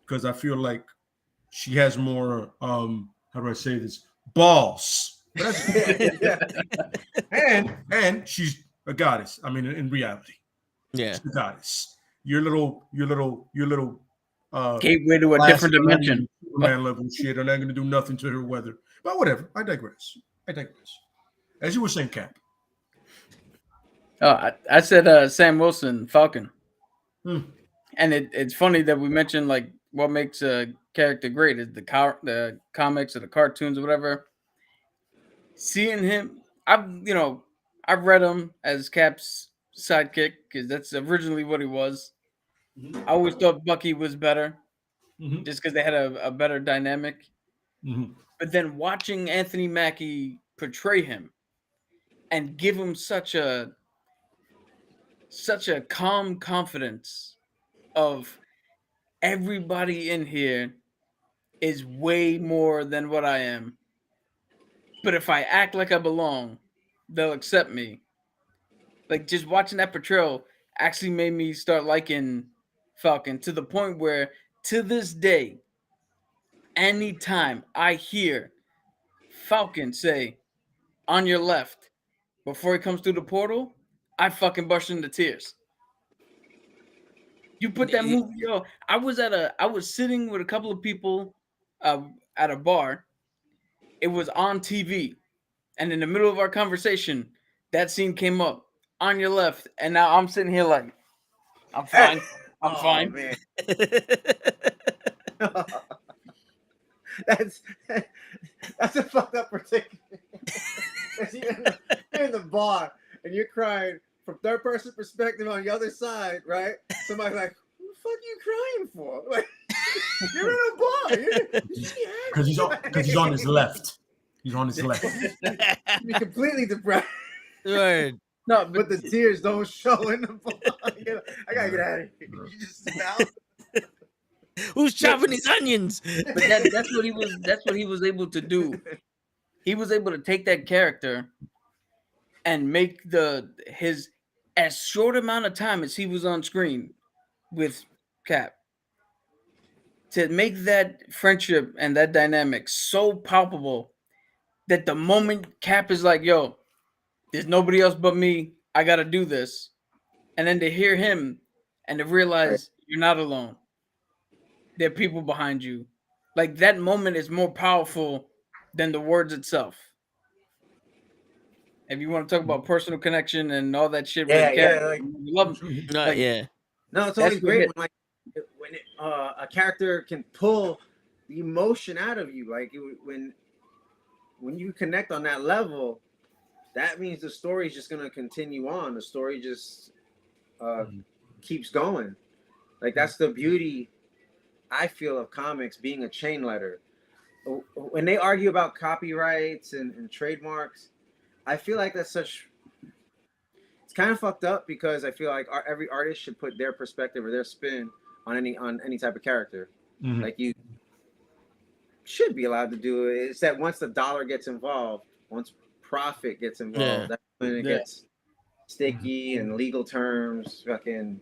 because I feel like she has more how do I say this? Balls. And she's a goddess. I mean, in reality. Yeah. She's a goddess. Your little gateway to a different dimension. Superman level shit are not going to do nothing to her weather. But whatever. I digress. As you were saying, Cap. Oh, I said Sam Wilson, Falcon. Hmm. And it's funny that we mentioned like what makes a character great is the comics or the cartoons or whatever. Seeing him, I've read him as Cap's sidekick because that's originally what he was. Mm-hmm. I always thought Bucky was better, just because they had a better dynamic. Mm-hmm. But then watching Anthony Mackie portray him and give him such a calm confidence of everybody in here is way more than what I am. But if I act like I belong, they'll accept me. Like just watching that portrayal actually made me start liking Falcon to the point where to this day, anytime I hear Falcon say on your left before he comes through the portal, I fucking burst into tears. You put that movie, yo. I was sitting with a couple of people at a bar. It was on TV, and in the middle of our conversation, that scene came up on your left, and now I'm sitting here like, I'm fine. I'm fine. Man. that's a fucked up predicament. You're in the bar and you're crying from third person perspective on the other side, right? Somebody's like, "What the fuck are you crying for?" Like, you're in a bar. Because he's on his left. He's on his left. You're completely depressed. Word. No, But the tears don't show in the bar. I gotta get out of here. You just sit down. Who's chopping these onions? but that's what he was. That's what he was able to do. He was able to take that character and make his as short amount of time as he was on screen with Cap, to make that friendship and that dynamic so palpable that the moment Cap is like, "Yo, there's nobody else but me. I gotta do this," and then to hear him and to realize you're not alone. There are people behind you. Like, that moment is more powerful than the words itself. If you want to talk about personal connection and all that shit, Yeah, with yeah, Cap, like- you love him. Like, Yeah. No, it's That's always what great hit. when a character can pull the emotion out of you. Like when you connect on that level, that means the story is just gonna continue on. The story just keeps going. Like, that's the beauty, I feel, of comics being a chain letter. When they argue about copyrights and trademarks, I feel like that's such. It's kind of fucked up because I feel like every artist should put their perspective or their spin on any type of character. Mhm. Like, you should be allowed to do it. It's that once the dollar gets involved, once profit gets involved, that's when it gets sticky and legal terms. Fucking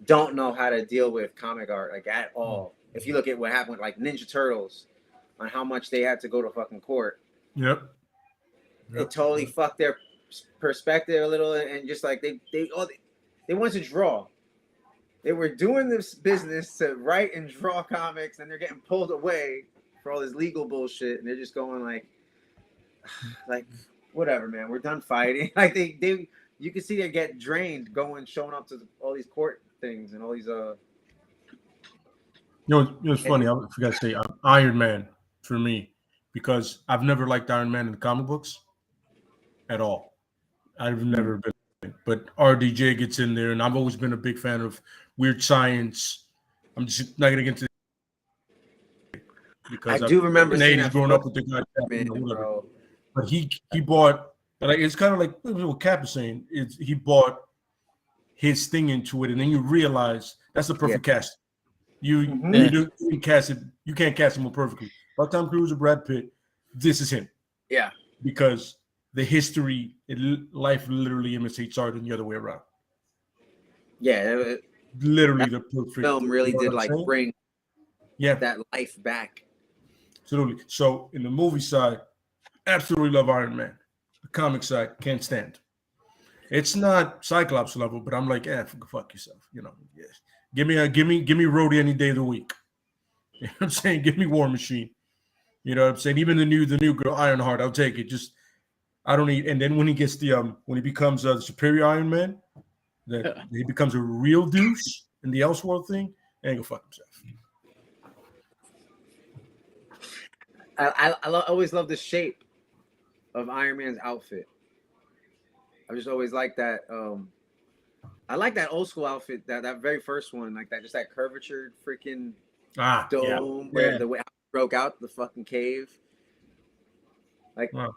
don't know how to deal with comic art, like, at all. If you look at what happened with, like, Ninja Turtles, on how much they had to go to fucking court. Yep. It totally fucked their perspective a little, and just like they wanted to draw. They were doing this business to write and draw comics, and they're getting pulled away for all this legal bullshit, and they're just going like whatever, man. We're done fighting. Like, they you can see they get drained showing up to all these court things and all these You know it's funny. I forgot to say Iron Man for me, because I've never liked Iron Man in the comic books at all. I've never been, but RDJ gets in there, and I've always been a big fan of weird science. I'm just not gonna get into because I do remember in the seeing 80s that growing up with the guy, man, whatever. bro. But he bought, like, it's kind of like what Cap is saying. He bought his thing into it, and then you realize that's the perfect cast. You cast it. You can't cast him more perfectly. Like Tom Cruise or Brad Pitt, this is him. Yeah, because the history, life literally imitates art, and the other way around. yeah. Literally, the perfect Film really did saying? bring that life back. Absolutely. So in the movie side, absolutely love Iron Man. The comic side, can't stand. It's not Cyclops level, but I'm like, fuck yourself. You know, yes. Give me Rhodey any day of the week. You know what I'm saying? Give me War Machine. You know what I'm saying? Even the new girl, Ironheart, I'll take it. Just I don't need. And then when he gets when he becomes the superior Iron Man, that he becomes a real douche in the Elseworld thing, and go fuck himself. I always love the shape of Iron Man's outfit. I just always like that. I like that old school outfit, that very first one, like that, just that curvature freaking dome where the way it broke out the fucking cave. Like, to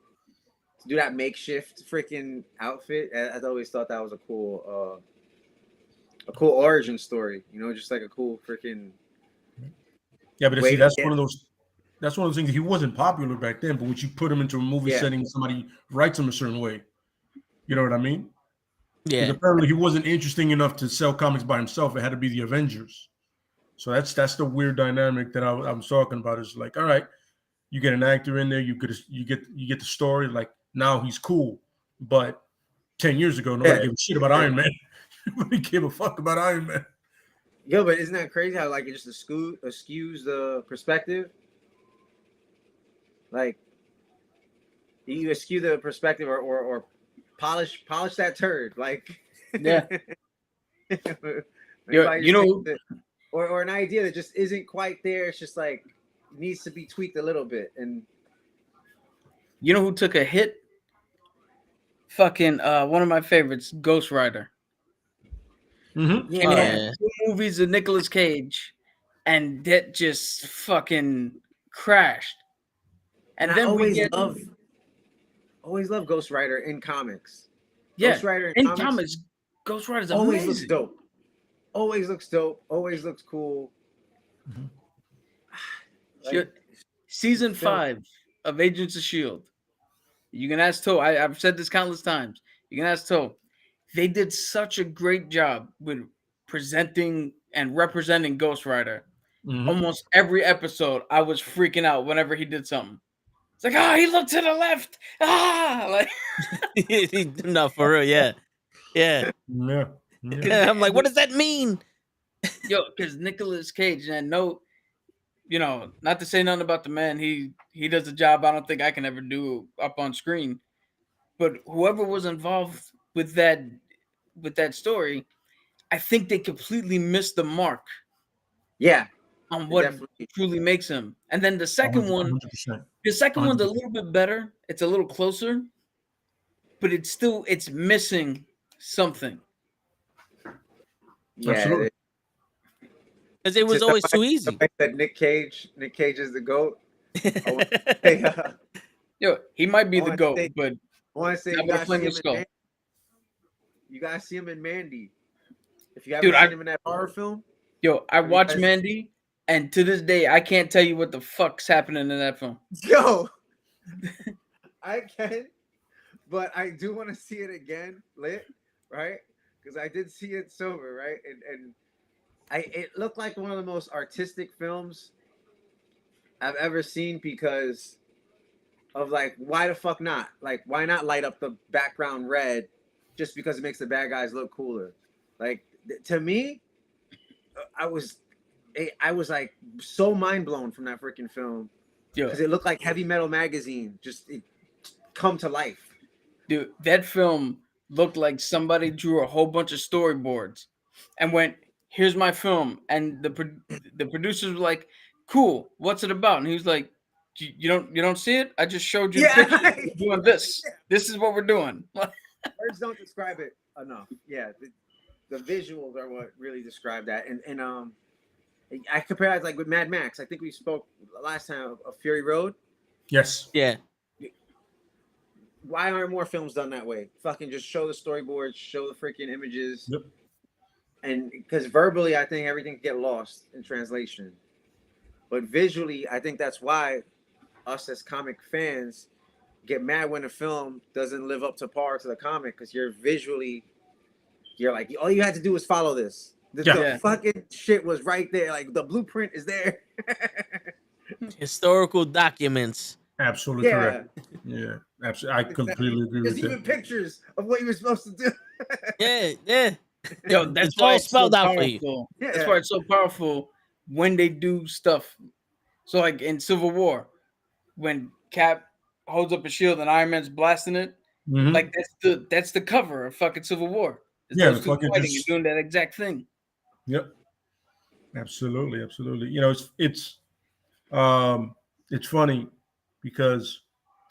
do that makeshift freaking outfit, I always thought that was a cool origin story. You know, just like a cool freaking. Yeah, but see, that's one of those things that he wasn't popular back then. But once you put him into a movie setting, somebody writes him a certain way. You know what I mean? Yeah. Because apparently he wasn't interesting enough to sell comics by himself. It had to be the Avengers. So that's the weird dynamic that I was talking about. Is like, all right, you get an actor in there, you get the story. Like, now he's cool, but 10 years ago, nobody gave a shit about Iron Man. Nobody gave a fuck about Iron Man. Yo, but isn't that crazy how, like, it just skews the perspective? Like, you skew the perspective or polish that turd. Like, Yeah. Everybody you know, or an idea that just isn't quite there. It's just like needs to be tweaked a little bit. And you know who took a hit? Fucking one of my favorites, Ghost Rider. Mm-hmm. Came out yeah. with 2 movies of Nicolas Cage, and that just fucking crashed. And then always love Ghost Rider in comics. Yeah, Ghost Rider in comics, Ghost Rider is always amazing. looks dope. Always looks dope. Always looks cool. Mm-hmm. Season 5 of Agents of S.H.I.E.L.D. You can ask Toe. I've said this countless times. You can ask Toe. They did such a great job with presenting and representing Ghost Rider. Mm-hmm. Almost every episode, I was freaking out whenever he did something. It's like, he looked to the left. Like No, for real, yeah. Yeah. I'm like, what does that mean? Yo, because Nicolas Cage, and no, not to say nothing about the man, he does a job I don't think I can ever do up on screen. But whoever was involved with that story, I think they completely missed the mark. Yeah. On what truly makes him. And then the second 100%. one, the second one's a little bit better. It's a little closer, but it's missing something. Yeah. Because it was always too easy. That Nick Cage is the GOAT. Yo, he might be the GOAT, but I want to say you guys see him in Mandy. If you haven't seen him in that horror film. Yo, I watched Mandy, and to this day, I can't tell you what the fuck's happening in that film. Yo, I can, but I do want to see it again, lit, right? Because I did see it sober, right? And it looked like one of the most artistic films I've ever seen because of like, why the fuck not? Like, why not light up the background red just because it makes the bad guys look cooler? Like, to me, I was like so mind blown from that freaking film because it looked like Heavy Metal Magazine just come to life. Dude, that film looked like somebody drew a whole bunch of storyboards and went, "Here's my film," and the producers were like, "Cool, what's it about?" And he was like, "You don't see it? I just showed you the picture. We're doing this. This is what we're doing." Words don't describe it enough. Yeah. The visuals are what really describe that, and I compare it like with Mad Max. I think we spoke last time of Fury Road. Yes. Yeah. Why aren't more films done that way? Fucking just show the storyboards, show the freaking images, and because verbally, I think everything can get lost in translation, but visually, I think that's why us as comic fans get mad when a film doesn't live up to par to the comic because you're like, all you had to do was follow this. The fucking shit was right there. Like, the blueprint is there. Historical documents. Absolutely correct. Yeah, absolutely. I completely agree with that. There's even pictures of what you were supposed to do. Yeah. Yo, that's it's why all it's spelled so out powerful. for you. Yeah. That's why it's so powerful when they do stuff. So, like in Civil War, when Cap holds up a shield and Iron Man's blasting it, like that's the cover of fucking Civil War. Yeah, those two fighting and doing that exact thing. Yep. Absolutely. You know, it's funny because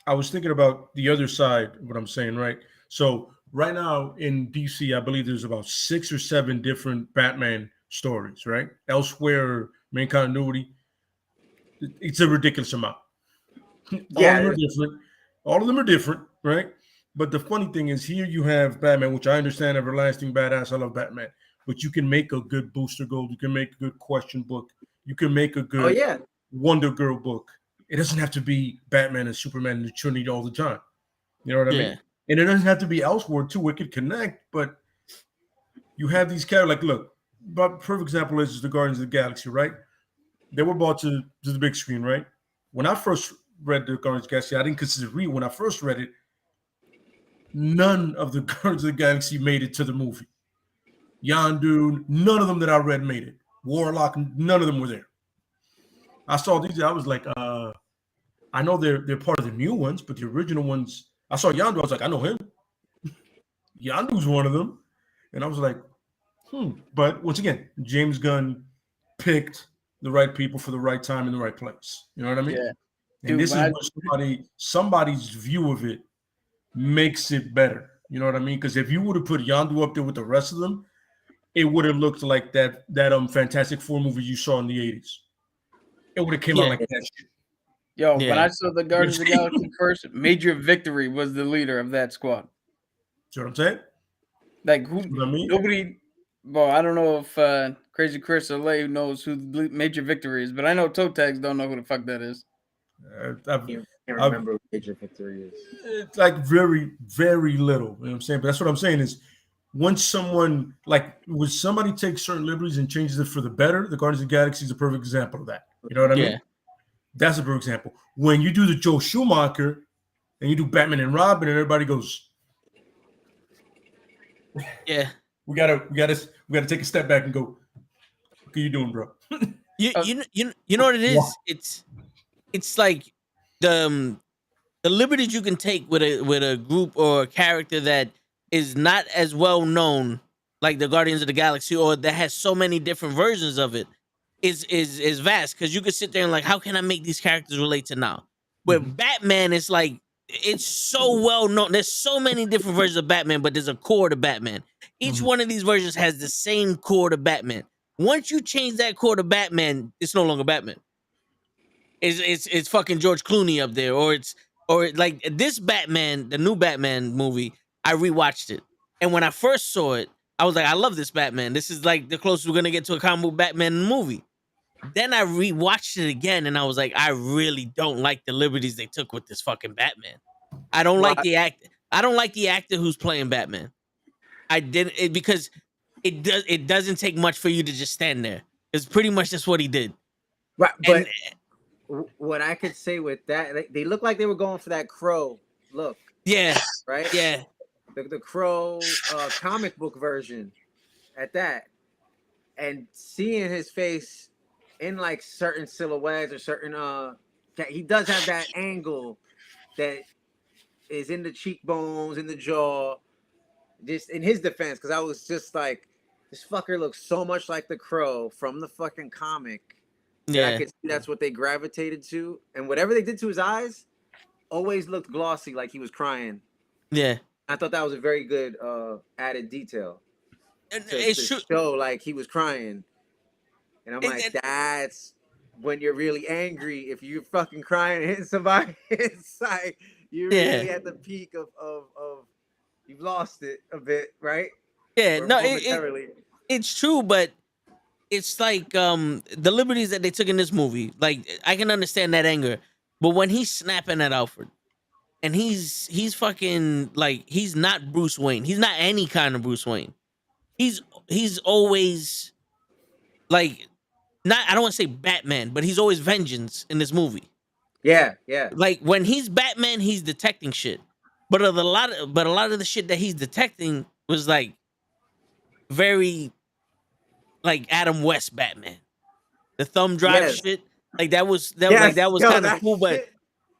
I was thinking about the other side of what I'm saying, right? So right now in DC, I believe there's about 6 or 7 different Batman stories, right? Elsewhere, main continuity, it's a ridiculous amount. All of them are different, right? But the funny thing is, here you have Batman, which I understand, everlasting badass. I love Batman, but you can make a good Booster Gold. You can make a good Question book. You can make a good Wonder Girl book. It doesn't have to be Batman and Superman and the Trinity all the time. You know what I mean? And it doesn't have to be elsewhere too. It could connect, but you have these characters. Like, look, but perfect example is the Guardians of the Galaxy, right? They were brought to the big screen, right? When I first read the Guardians of the Galaxy, I didn't consider it real. When I first read it, none of the Guardians of the Galaxy made it to the movie. Yondu, none of them that I read made it. Warlock, none of them were there. I saw these, I was like, I know they're part of the new ones, but the original ones, I saw Yondu, I was like, I know him. Yondu's one of them. And I was like, But once again, James Gunn picked the right people for the right time in the right place. You know what I mean? Yeah. And Dude, this is where somebody's view of it makes it better. You know what I mean? Because if you would have put Yondu up there with the rest of them, it would have looked like that Fantastic Four movie you saw in the 80s. It would have came out like that shit. Yo, when Yeah. I saw the Guardians of the Galaxy first, Major Victory was the leader of that squad. See what I'm saying? Like who? You know what I mean? Nobody. Well, I don't know if Crazy Chris or Lay knows who Major Victory is, but I know toe tags don't know who the fuck that is. I can't remember what Major Victory is. It's like very, very little. You know what I'm saying? But that's what I'm saying is once someone when somebody takes certain liberties and changes it for the better, the Guardians of the Galaxy is a perfect example of that. You know what I mean? That's a perfect example. When you do the Joe Schumacher and you do Batman and Robin, and everybody goes, Yeah. We gotta take a step back and go, what are you doing, bro? You know what it is? It's like the liberties you can take with a group or a character that is not as well known, like the Guardians of the Galaxy, or that has so many different versions of it, is vast. Because you could sit there and like, how can I make these characters relate to now? Where Batman is like, it's so well known. There's so many different versions of Batman, but there's a core to Batman. Each one of these versions has the same core to Batman. Once you change that core to Batman, it's no longer Batman. It's fucking George Clooney up there, or like this Batman, the new Batman movie. I rewatched it, and when I first saw it, I was like, I love this Batman. This is like the closest we're gonna get to a comic book Batman movie. Then I rewatched it again, and I was like, I really don't like the liberties they took with this fucking Batman. I don't like the act. I don't like the actor who's playing Batman. I didn't because it doesn't take much for you to just stand there. It's pretty much just what he did. Right, but what I could say with that, they look like they were going for that Crow look. Yeah. Right. Yeah. The Crow comic book version, at that, and seeing his face in like certain silhouettes or certain he does have that angle that is in the cheekbones, in the jaw. Just in his defense, because I was just like, this fucker looks so much like the Crow from the fucking comic. Yeah, I could see that's what they gravitated to, and whatever they did to his eyes, always looked glossy, like he was crying. Yeah, I thought that was a very good added detail. To show like he was crying, and I'm like, that's when you're really angry. If you're fucking crying and hitting somebody, it's like you're really at the peak of you've lost it a bit, right? Yeah, no, it's true, but it's like the liberties that they took in this movie. Like, I can understand that anger, but when he's snapping at Alfred, and he's fucking like, he's not Bruce Wayne. He's not any kind of Bruce Wayne. He's always like, not, I don't want to say Batman, but he's always vengeance in this movie. Yeah, yeah. Like when he's Batman, he's detecting shit. But a lot of the shit that he's detecting was like very like Adam West Batman. The thumb drive shit. Like that was kind of cool, but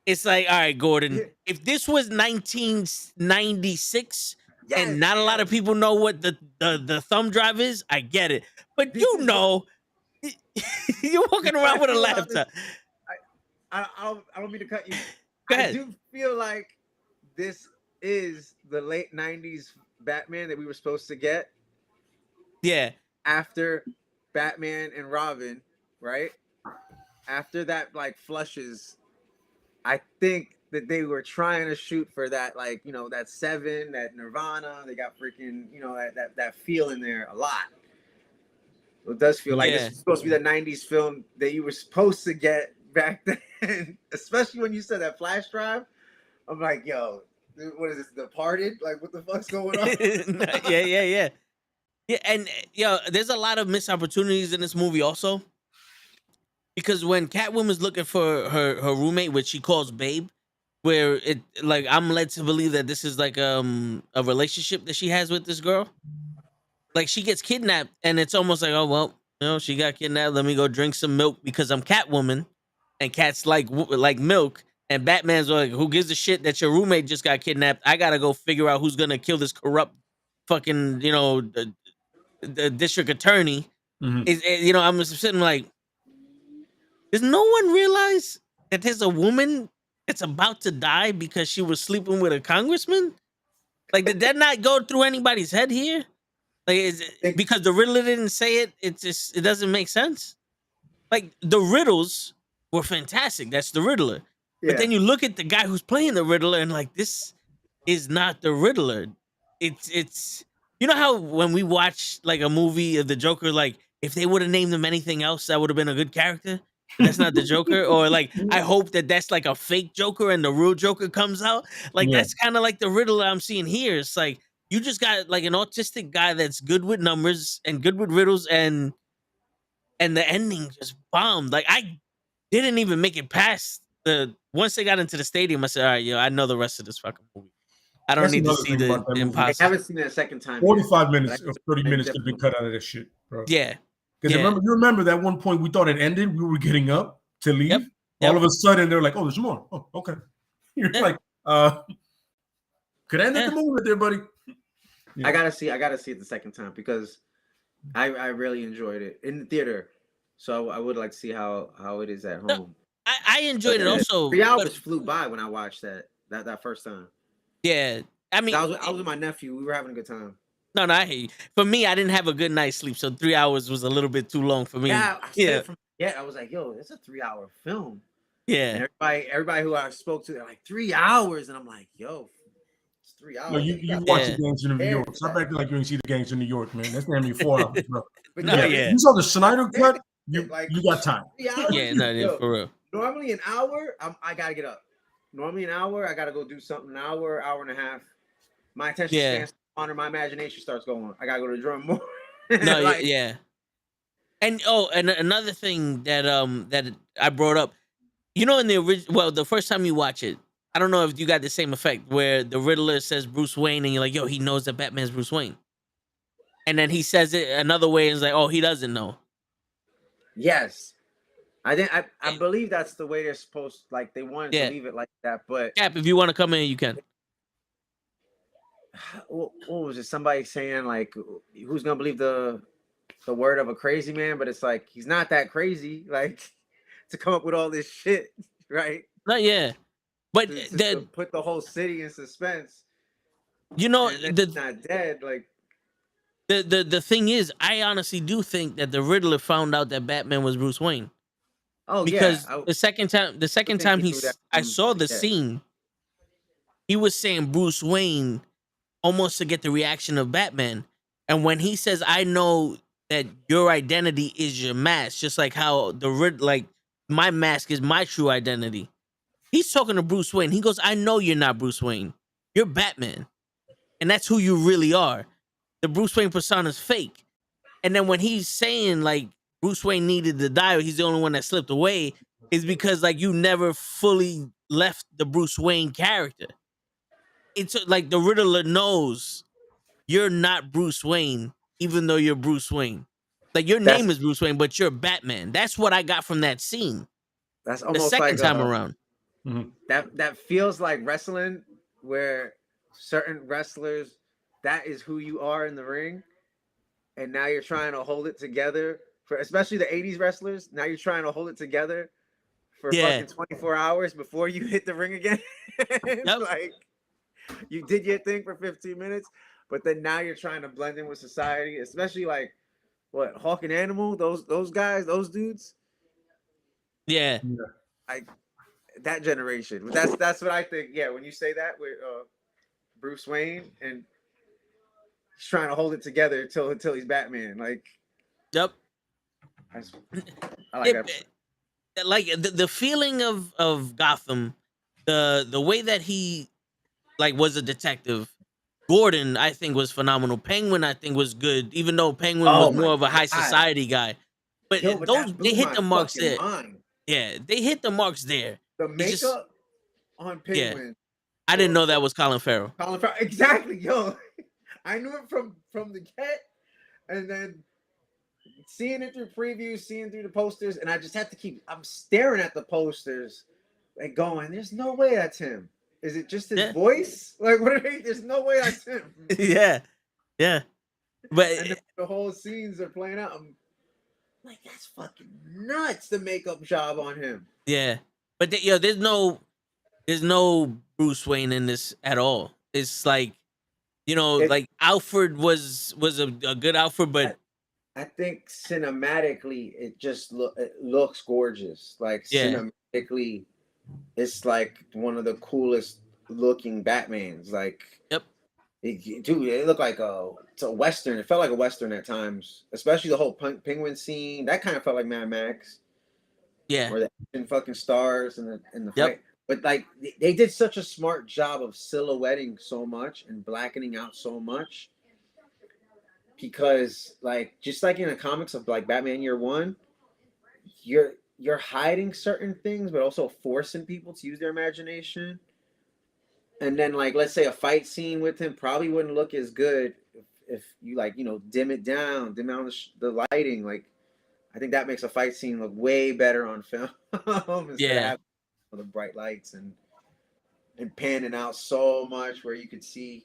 it's like, all right, Gordon, if this was 1996 and not a lot of people know what the thumb drive is, I get it. But you're walking around with a laptop. I don't mean to cut you. Go ahead. I do feel like this is the late 90s Batman that we were supposed to get. Yeah. After Batman and Robin, right? After that, like, flushes, I think that they were trying to shoot for that, like, you know, that Seven, that Nirvana. They got freaking, you know, that feel in there a lot. It does feel like this is supposed to be the 90s film that you were supposed to get back then, especially when you said that flash drive. I'm like, yo, what is this, Departed? Like, what the fuck's going on? Yeah, and there's a lot of missed opportunities in this movie also, because when Catwoman's looking for her roommate, which she calls Babe, where it, like, I'm led to believe that this is like a relationship that she has with this girl. Like, she gets kidnapped, and it's almost like, oh well, you know, she got kidnapped. Let me go drink some milk because I'm Catwoman, and Cat's like milk. And Batman's like, who gives a shit that your roommate just got kidnapped? I gotta go figure out who's gonna kill this corrupt fucking, the district attorney. Mhm. I'm just sitting like, does no one realize that there's a woman that's about to die because she was sleeping with a congressman? Like, did that not go through anybody's head here? Like, is it because the Riddler didn't say it? It doesn't make sense. Like, the riddles were fantastic. That's the Riddler. But then you look at the guy who's playing the Riddler and like, this is not the Riddler. It's you know how when we watch like a movie of the Joker, like if they would have named him anything else, that would have been a good character. But that's not the Joker. Or like, I hope that that's like a fake Joker and the real Joker comes out. Like Yeah. that's kind of like the Riddler I'm seeing here. It's like you just got like an autistic guy that's good with numbers and good with riddles, and the ending just bombed. Like I didn't even make it past once they got into the stadium. I said, all right, I know the rest of this fucking movie. I don't That's need to another see thing the about that movie. I impossible. haven't seen it a second time. 45 yet, minutes but I or 30 think minutes that's could be cut out of this shit, bro. Yeah. Because Yeah. you remember that one point we thought it ended, we were getting up to leave. Yep. All of a sudden they're like, oh, there's more. Oh, okay. You're Yeah. like, could end at the moment there, buddy. Yeah. I gotta see it the second time because I really enjoyed it in the theater. So I would like to see how it is at home. I enjoyed it also. 3 hours flew by when I watched that first time. Yeah. I mean, I was with my nephew. We were having a good time. no, I hear you. For me, I didn't have a good night's sleep, so 3 hours was a little bit too long for me. Yeah, I was like, yo, it's a 3-hour film. Yeah. And everybody who I spoke to, they're like 3 hours, and I'm like, yo, it's 3 hours. No, you watch the Gangster in New York. Stop acting like you didn't see the Gangster in New York, man. That's damn near 4 hours, bro. But No, yeah. You saw the Snyder cut. You got time. 3 hours? Yeah, no, for real. Normally an hour, I gotta get up. Normally an hour, I gotta go do something. An hour and a half. My attention span on, my imagination starts going. I gotta go to the drum more. No, Like, yeah. And another thing that that I brought up, in the original, the first time you watch it, I don't know if you got the same effect where the Riddler says Bruce Wayne and you're like, yo, he knows that Batman's Bruce Wayne. And then he says it another way and it's like, oh, he doesn't know. Yes. I believe that's the way they're supposed, like they wanted to leave it like that, but Cap, if you want to come in, you can. What was it? Somebody saying like, who's gonna believe the word of a crazy man? But it's like he's not that crazy, like to come up with all this shit, right? Not yeah, but to put the whole city in suspense. He's not dead. Like the thing is, I honestly do think that the Riddler found out that Batman was Bruce Wayne. Oh, because yeah. the second time I saw the scene, he was saying Bruce Wayne almost to get the reaction of Batman. And when he says, I know that your identity is your mask, just like how my mask is my true identity. He's talking to Bruce Wayne. He goes, I know you're not Bruce Wayne. You're Batman. And that's who you really are. The Bruce Wayne persona is fake. And then when he's saying like Bruce Wayne needed to die, or he's the only one that slipped away, is because like you never fully left the Bruce Wayne character. It's like the Riddler knows you're not Bruce Wayne, even though you're Bruce Wayne. Like your name is Bruce Wayne, but you're Batman. That's what I got from that scene. That's almost the second like time around. That feels like wrestling, where certain wrestlers, that is who you are in the ring, and now you're trying to hold it together. For especially the 80s wrestlers, now you're trying to hold it together for fucking 24 hours before you hit the ring again. It's like you did your thing for 15 minutes, but then now you're trying to blend in with society, especially like what Hawk and Animal, those guys, those dudes. Yeah. Like that generation. That's what I think. Yeah, when you say that with Bruce Wayne and he's trying to hold it together until he's Batman. Like, yep. I like that. Like the feeling of Gotham, the way that he like was a detective. Gordon, I think, was phenomenal. Penguin, I think, was good, even though Penguin was more of a high society guy. But they hit the marks there. Yeah, they hit the marks there. The makeup on Penguin. Yeah. I didn't know that was Colin Farrell. Exactly, yo. I knew it from the get, and then seeing it through previews, seeing through the posters, and I just have to I'm staring at the posters and going, there's no way that's him. Is it just his voice? Like, what are they? There's no way that's him. Yeah. Yeah, but And the whole scenes are playing out. I'm like, that's fucking nuts. The makeup job on him. yeah, but there's no Bruce Wayne in this at all. It's like It, like Alfred was a good Alfred, but I think cinematically, it looks gorgeous. Like yeah, cinematically, it's like one of the coolest looking Batmans. Like, yep, dude, it looked like it's a western. It felt like a western at times, especially the whole penguin scene. That kind of felt like Mad Max, yeah, where the action fucking stars and the yep, fight. But like they did such a smart job of silhouetting so much and blackening out so much, because like just like in the comics of like Batman Year One, you're hiding certain things, but also forcing people to use their imagination. And then like let's say a fight scene with him probably wouldn't look as good if you like dim down the lighting. Like I think that makes a fight scene look way better on film instead of yeah. having the bright lights and panning out so much where you could see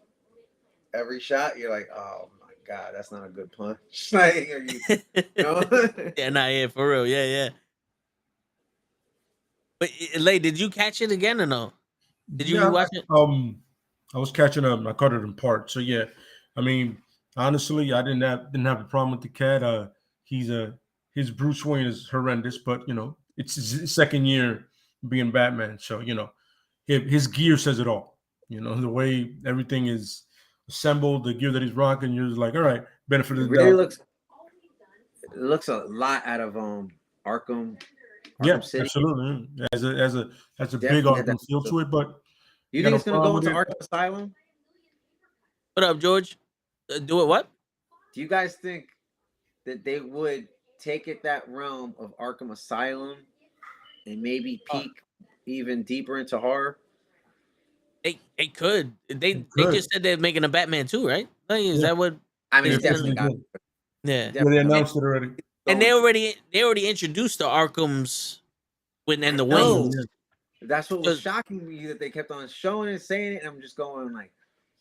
every shot. You're like, oh my god, that's not a good punch. Like, are you know? Yeah, nah, yeah, for real, yeah, yeah. But Lay, did you catch it again or no? Did you Yeah, rewatch it? I was catching up. I caught it in part. So yeah, I mean, honestly, I didn't have a problem with the cat. He's his Bruce Wayne is horrendous, but it's his second year being Batman, so his gear says it all. The way everything is assembled, the gear that he's rocking, you're just like, all right, benefit It of the really doubt. looks a lot out of Arkham Yeah, City. absolutely. As a big Definitely had that Arkham feel to it, but You got think no it's gonna go problem into with it. Arkham Asylum? What up, George? Do it what? Do you guys think that they would take it that realm of Arkham Asylum and maybe peek even deeper into horror? They could. They Could. just said they're making a Batman too, right? Like, is Yeah. that what? I mean, They it's definitely got. did. Yeah. Yeah, they announced it already. And they already introduced the Arkhams and the No, Waynes. that's what was Because- shocking me, that they kept on showing it, saying it, and I'm just going like,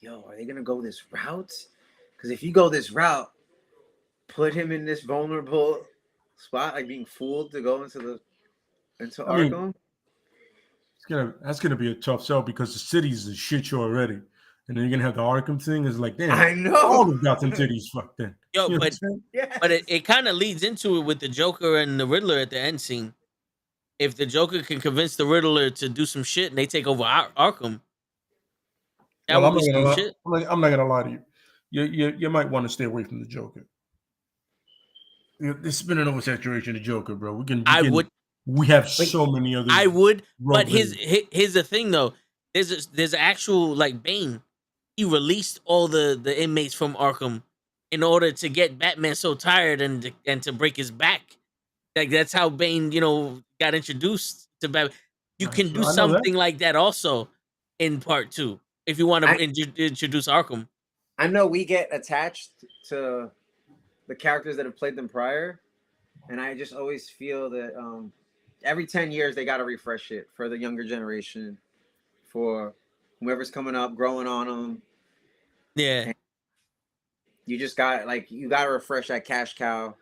"Yo, are they gonna go this route? Because if you go this route, put him in this vulnerable spot, like being fooled to go into I mean, Arkham." That's gonna be a tough sell because the city's a shit show already, and then you're gonna have the Arkham thing. It's like, damn, I know. all the Gotham cities fucked in. Yo, You know what but I'm saying? Yes. but it kind of leads into it with the Joker and the Riddler at the end scene. If the Joker can convince the Riddler to do some shit and they take over Arkham, that Well, would be some shit. I'm not gonna lie to you. You might want to stay away from the Joker. There's been an oversaturation of Joker, bro. We have so many other. I would, rogue but here's villains. the thing though. There's actual like Bane. He released all the inmates from Arkham in order to get Batman so tired and to break his back. Like that's how Bane, got introduced to Batman. You can do I know that. something like that also in part 2 if you want to introduce Arkham. I know we get attached to the characters that have played them prior, and I just always feel that every 10 years they got to refresh it for the younger generation, for whoever's coming up, growing on them. Yeah. And you just got to refresh that cash cow.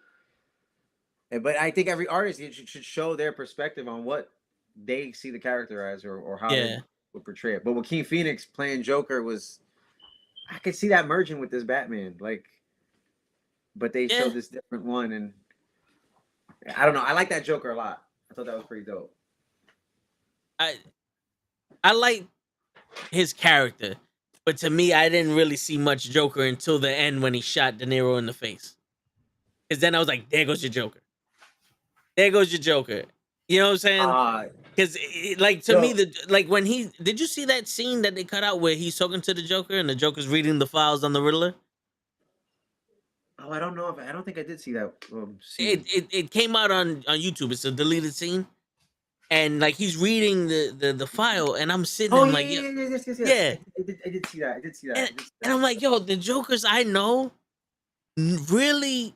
But I think every artist should show their perspective on what they see the character as, or how they would portray it. But Joaquin Phoenix playing Joker I could see that merging with this Batman. But they showed this different one, and I don't know. I like that Joker a lot. I thought that was pretty dope. I like his character, but to me, I didn't really see much Joker until the end when he shot De Niro in the face. Because then I was like, there goes your Joker. There goes your Joker. You know what I'm saying? Because to me, when did you see that scene that they cut out where he's talking to the Joker and the Joker's reading the files on the Riddler? Oh, I don't know I don't think I did see that scene. It came out on YouTube. It's a deleted scene. And he's reading the file, and I'm sitting there like, yes. yeah. I did see that. And I'm like, yo, the Jokers I know really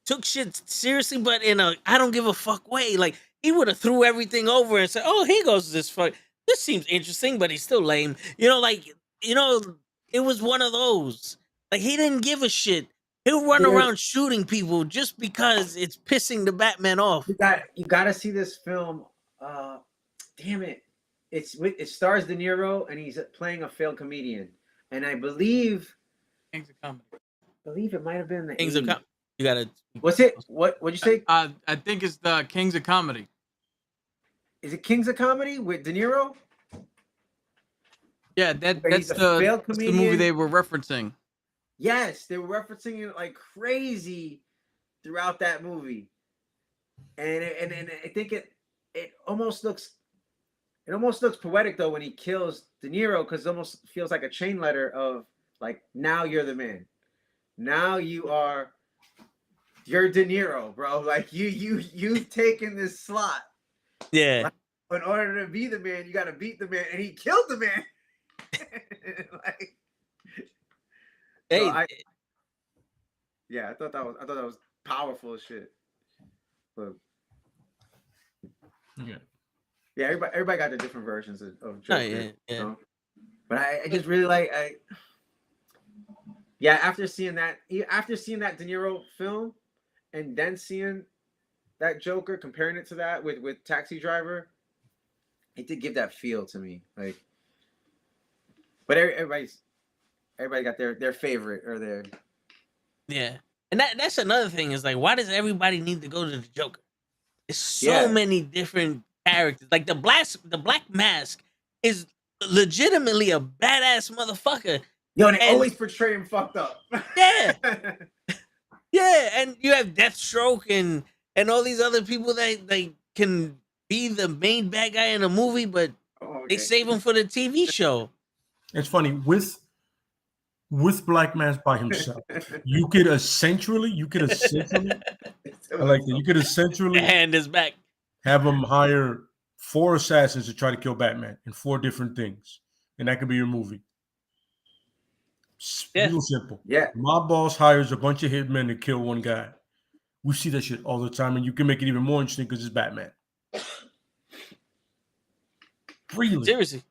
took shit seriously, but in a I don't give a fuck way. Like he would have threw everything over and said, "Oh, here goes this fuck. This seems interesting, but he's still lame." It was one of those. Like he didn't give a shit. He'll run Dude. around shooting people just because it's pissing the Batman off. You gotta see this film. Damn it. It stars De Niro and he's playing a failed comedian. And I believe Kings of Comedy. it might have been the Kings of 80s. You gotta. What's it? What'd you say? I think it's the Kings of Comedy. Is it Kings of Comedy with De Niro? Yeah, But that's he's a the failed movie comedian. they were referencing. Yes, they were referencing it like crazy throughout that movie, and I think it almost looks poetic though when he kills De Niro, because it almost feels like a chain letter of like, now you're the man, now you're De Niro, bro. Like you've taken this slot. Yeah. Like, in order to be the man, you got to beat the man, and he killed the man. Like. Hey, So I thought that was powerful as shit. But yeah, everybody got their different versions of Joker. yeah. You know? But I just really like after seeing that De Niro film and then seeing that Joker, comparing it to that with Taxi Driver, it did give that feel to me. Like, but everybody got their favorite or their. Yeah. And that's another thing, is like, why does everybody need to go to the Joker? There's so many different characters. Like the Black Mask is legitimately a badass motherfucker. Yo, and they always portray him fucked up. Yeah. Yeah, and you have Deathstroke and all these other people that they can be the main bad guy in a movie, but they save him for the TV show. It's funny with Black Mask by himself, you could essentially I like that. You could essentially hand his back, have him hire 4 assassins to try to kill Batman in 4 different things, and that could be your movie. Real simple. Yeah. My boss hires a bunch of hitmen to kill one guy. We see that shit all the time, and you can make it even more interesting because it's Batman. Really? Seriously.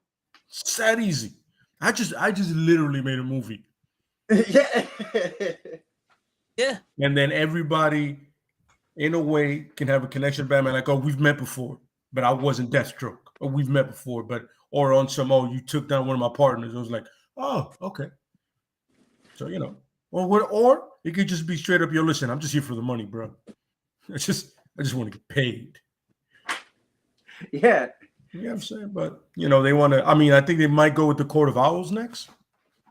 It's that easy. I just literally made a movie. Yeah. Yeah. And then everybody, in a way, can have a connection to Batman. Like, oh, we've met before, but I wasn't Deathstroke. Or we've met before, or on some, oh, you took down one of my partners. I was like, oh, okay. So, or it could just be straight up, yo, listen, I'm just here for the money, bro. I just want to get paid. Yeah. You know what I'm saying? But, they want to, I think they might go with the Court of Owls next,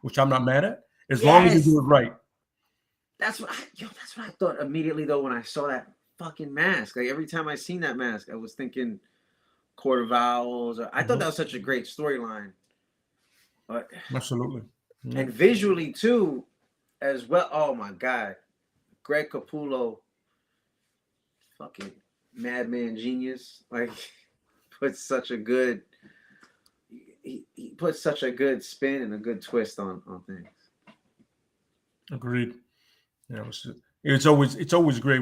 which I'm not mad at, as long as they do it right. That's what I thought immediately, though, when I saw that fucking mask. Like, every time I seen that mask, I was thinking Court of Owls. I thought that was such a great storyline. But absolutely. Yeah. And visually, too, as well. Oh, my God. Greg Capullo, fucking madman genius. Like, puts such a good... He puts such a good spin and a good twist on things. Agreed. It's always great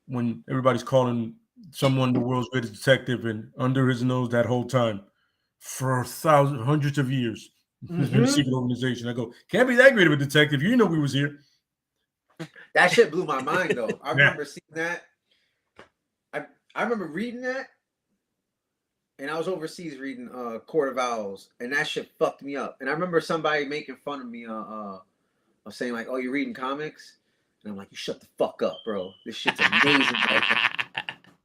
when everybody's calling someone the world's greatest detective, and under his nose that whole time for hundreds of years there's been a secret organization. I go, can't be that great of a detective. You know we was here. That shit blew my mind though. I remember seeing that. I remember reading that, and I was overseas reading Court of Owls, and that shit fucked me up. And I remember somebody making fun of me of saying like, oh, you're reading comics? And I'm like, you shut the fuck up, bro. This shit's amazing.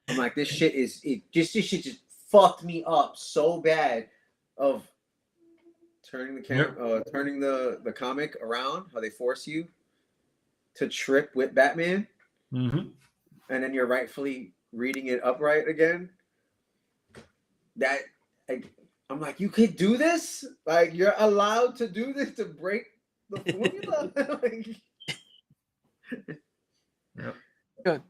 I'm like, this shit just fucked me up so bad of turning the camera, turning the comic around, how they force you to trip with Batman. Mm-hmm. And then you're rightfully reading it upright again. I'm like, you could do this? Like, you're allowed to do this to break the formula? Yeah.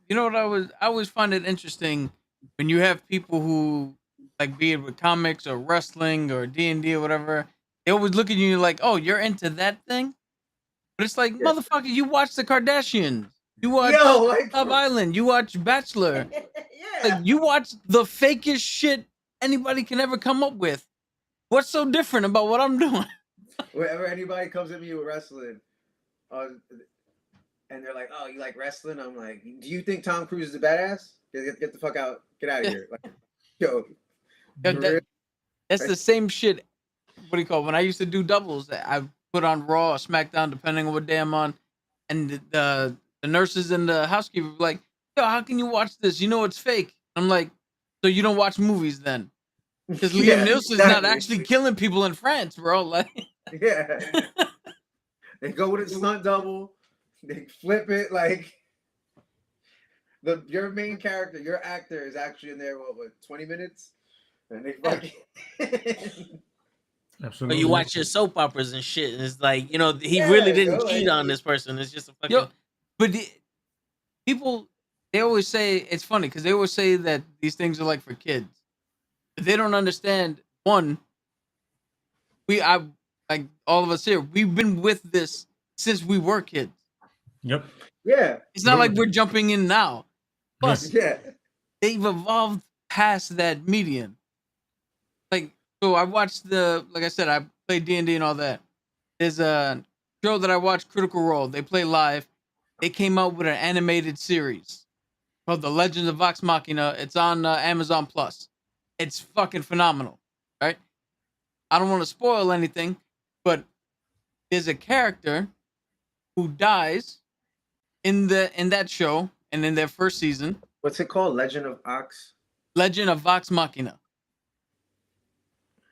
You know what I always find it interesting when you have people who, like, be it with comics or wrestling or D&D or whatever, they always look at you like, oh, you're into that thing? But it's like, motherfucker, you watch the Kardashians. You watch Love Island. You watch Bachelor. Like, you watch the fakest shit anybody can ever come up with. What's so different about what I'm doing? whenever anybody comes at me with wrestling, and they're like, "Oh, you like wrestling?" I'm like, "Do you think Tom Cruise is a badass? Get the fuck out! Get out of here!" Like, yo, Yo, for real? that's the same shit. What do you call it? When I used to do doubles? I put on Raw or SmackDown, depending on what day I'm on, and the nurses and the housekeeper were like, "Yo, how can you watch this? You know it's fake." I'm like, "So you don't watch movies then?" Because Liam Yeah, Nielsen's exactly. not actually killing people in France, bro. Like, Yeah, they go with a stunt double, they flip it like your main character, your actor is actually in there. What 20 minutes? And they fucking. Or Absolutely. you watch your soap operas and shit, and it's like, you know, he Yeah, really didn't yo, cheat like, on this person. It's just a fucking. yo, but people, they always say it's funny because they always say that these things are like for kids. But they don't understand. One, I like all of us here. We've been with this since we were kids. Yep. yeah, It's not like we're jumping in now. Plus, yeah. they've evolved past that median. Like, so I watched like I said, I played D&D and all that. There's a show that I watched, Critical Role. They play live. They came out with an animated series called The Legend of Vox Machina. It's on Amazon Plus. It's fucking phenomenal, right? I don't want to spoil anything, but there's a character who dies in that show and in their first season. What's it called? Legend of Ox. Legend of Vox Machina.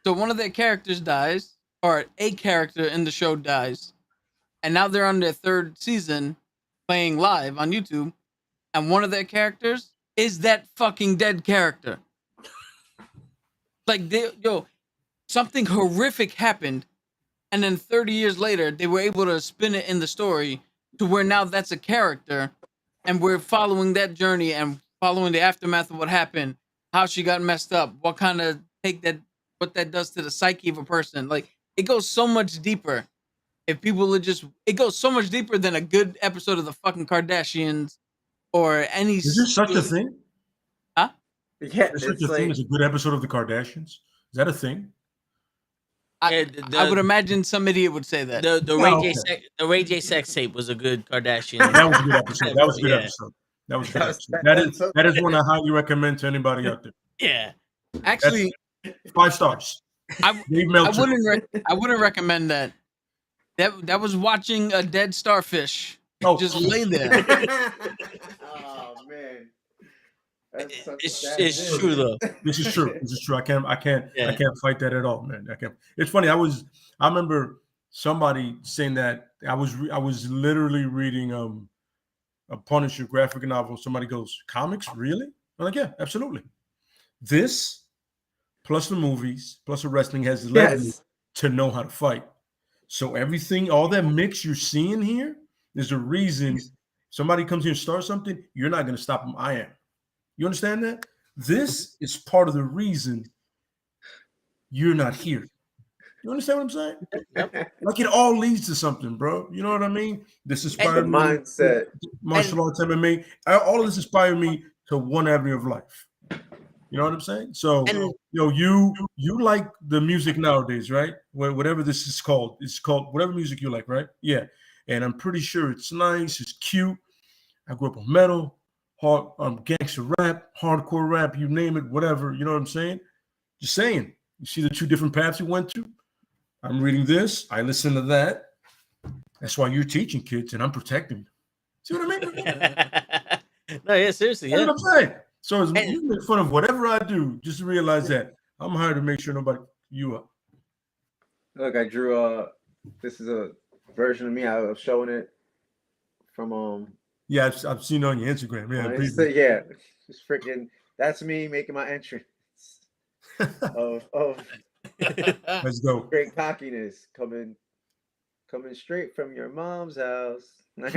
So one of their characters dies, or a character in the show dies, and now they're on their third season playing live on YouTube, and one of their characters is that fucking dead character. Like, something horrific happened, and then 30 years later, they were able to spin it in the story to where now that's a character, and we're following that journey and following the aftermath of what happened, how she got messed up, what that does to the psyche of a person. Like, it goes so much deeper. If people are it goes so much deeper than a good episode of the fucking Kardashians or any. Is there such a thing? Huh? Yeah, Is there it's such a thing like as a good episode of the Kardashians? Is that a thing? I would imagine some idiot would say that. The Well, Ray J sex tape was a good Kardashian. That was a good episode. That was a good Yeah. episode. That was a good That was- episode. that- That is one I highly recommend to anybody out there. Yeah. Actually, 5 stars. Dave Meltzer. I wouldn't recommend that. That was watching a dead starfish Oh. just lay there. Oh man. That's such a It's bad it's thing. true though. This is true. This is true. I can't Yeah. fight that at all, man. I can't. It's funny. I remember somebody saying that I was literally reading a Punisher graphic novel. Somebody goes, "Comics, really?" I'm like, "Yeah, absolutely." This plus the movies plus the wrestling has led me Yes. to know how to fight. So everything, all that mix you're seeing here is a reason somebody comes here and starts something, you're not going to stop them. I am. You understand that? This is part of the reason you're not here. You understand what I'm saying? Like, it all leads to something, bro. You know what I mean? This The inspired me. mindset. Martial arts, MMA. All of this inspired me to one avenue of life. You know what I'm saying? So, And- you like the music nowadays, right? Whatever this is called, it's called whatever music you like, right? Yeah. And I'm pretty sure it's nice, it's cute. I grew up on metal, gangster rap, hardcore rap, you name it, whatever. You know what I'm saying? Just saying. You see the 2 different paths you went to? I'm reading this. I listen to that. That's why you're teaching kids, and I'm protecting them. See what I mean? No, yeah, seriously, That's yeah. what I'm saying. So as you make fun of whatever I do, just realize that I'm hired to make sure nobody you up. Look, I drew this is a version of me. I was showing it from Yeah, I've seen it on your Instagram. Yeah, people. yeah, just freaking that's me making my entrance of Let's go. great cockiness coming straight from your mom's house. Like,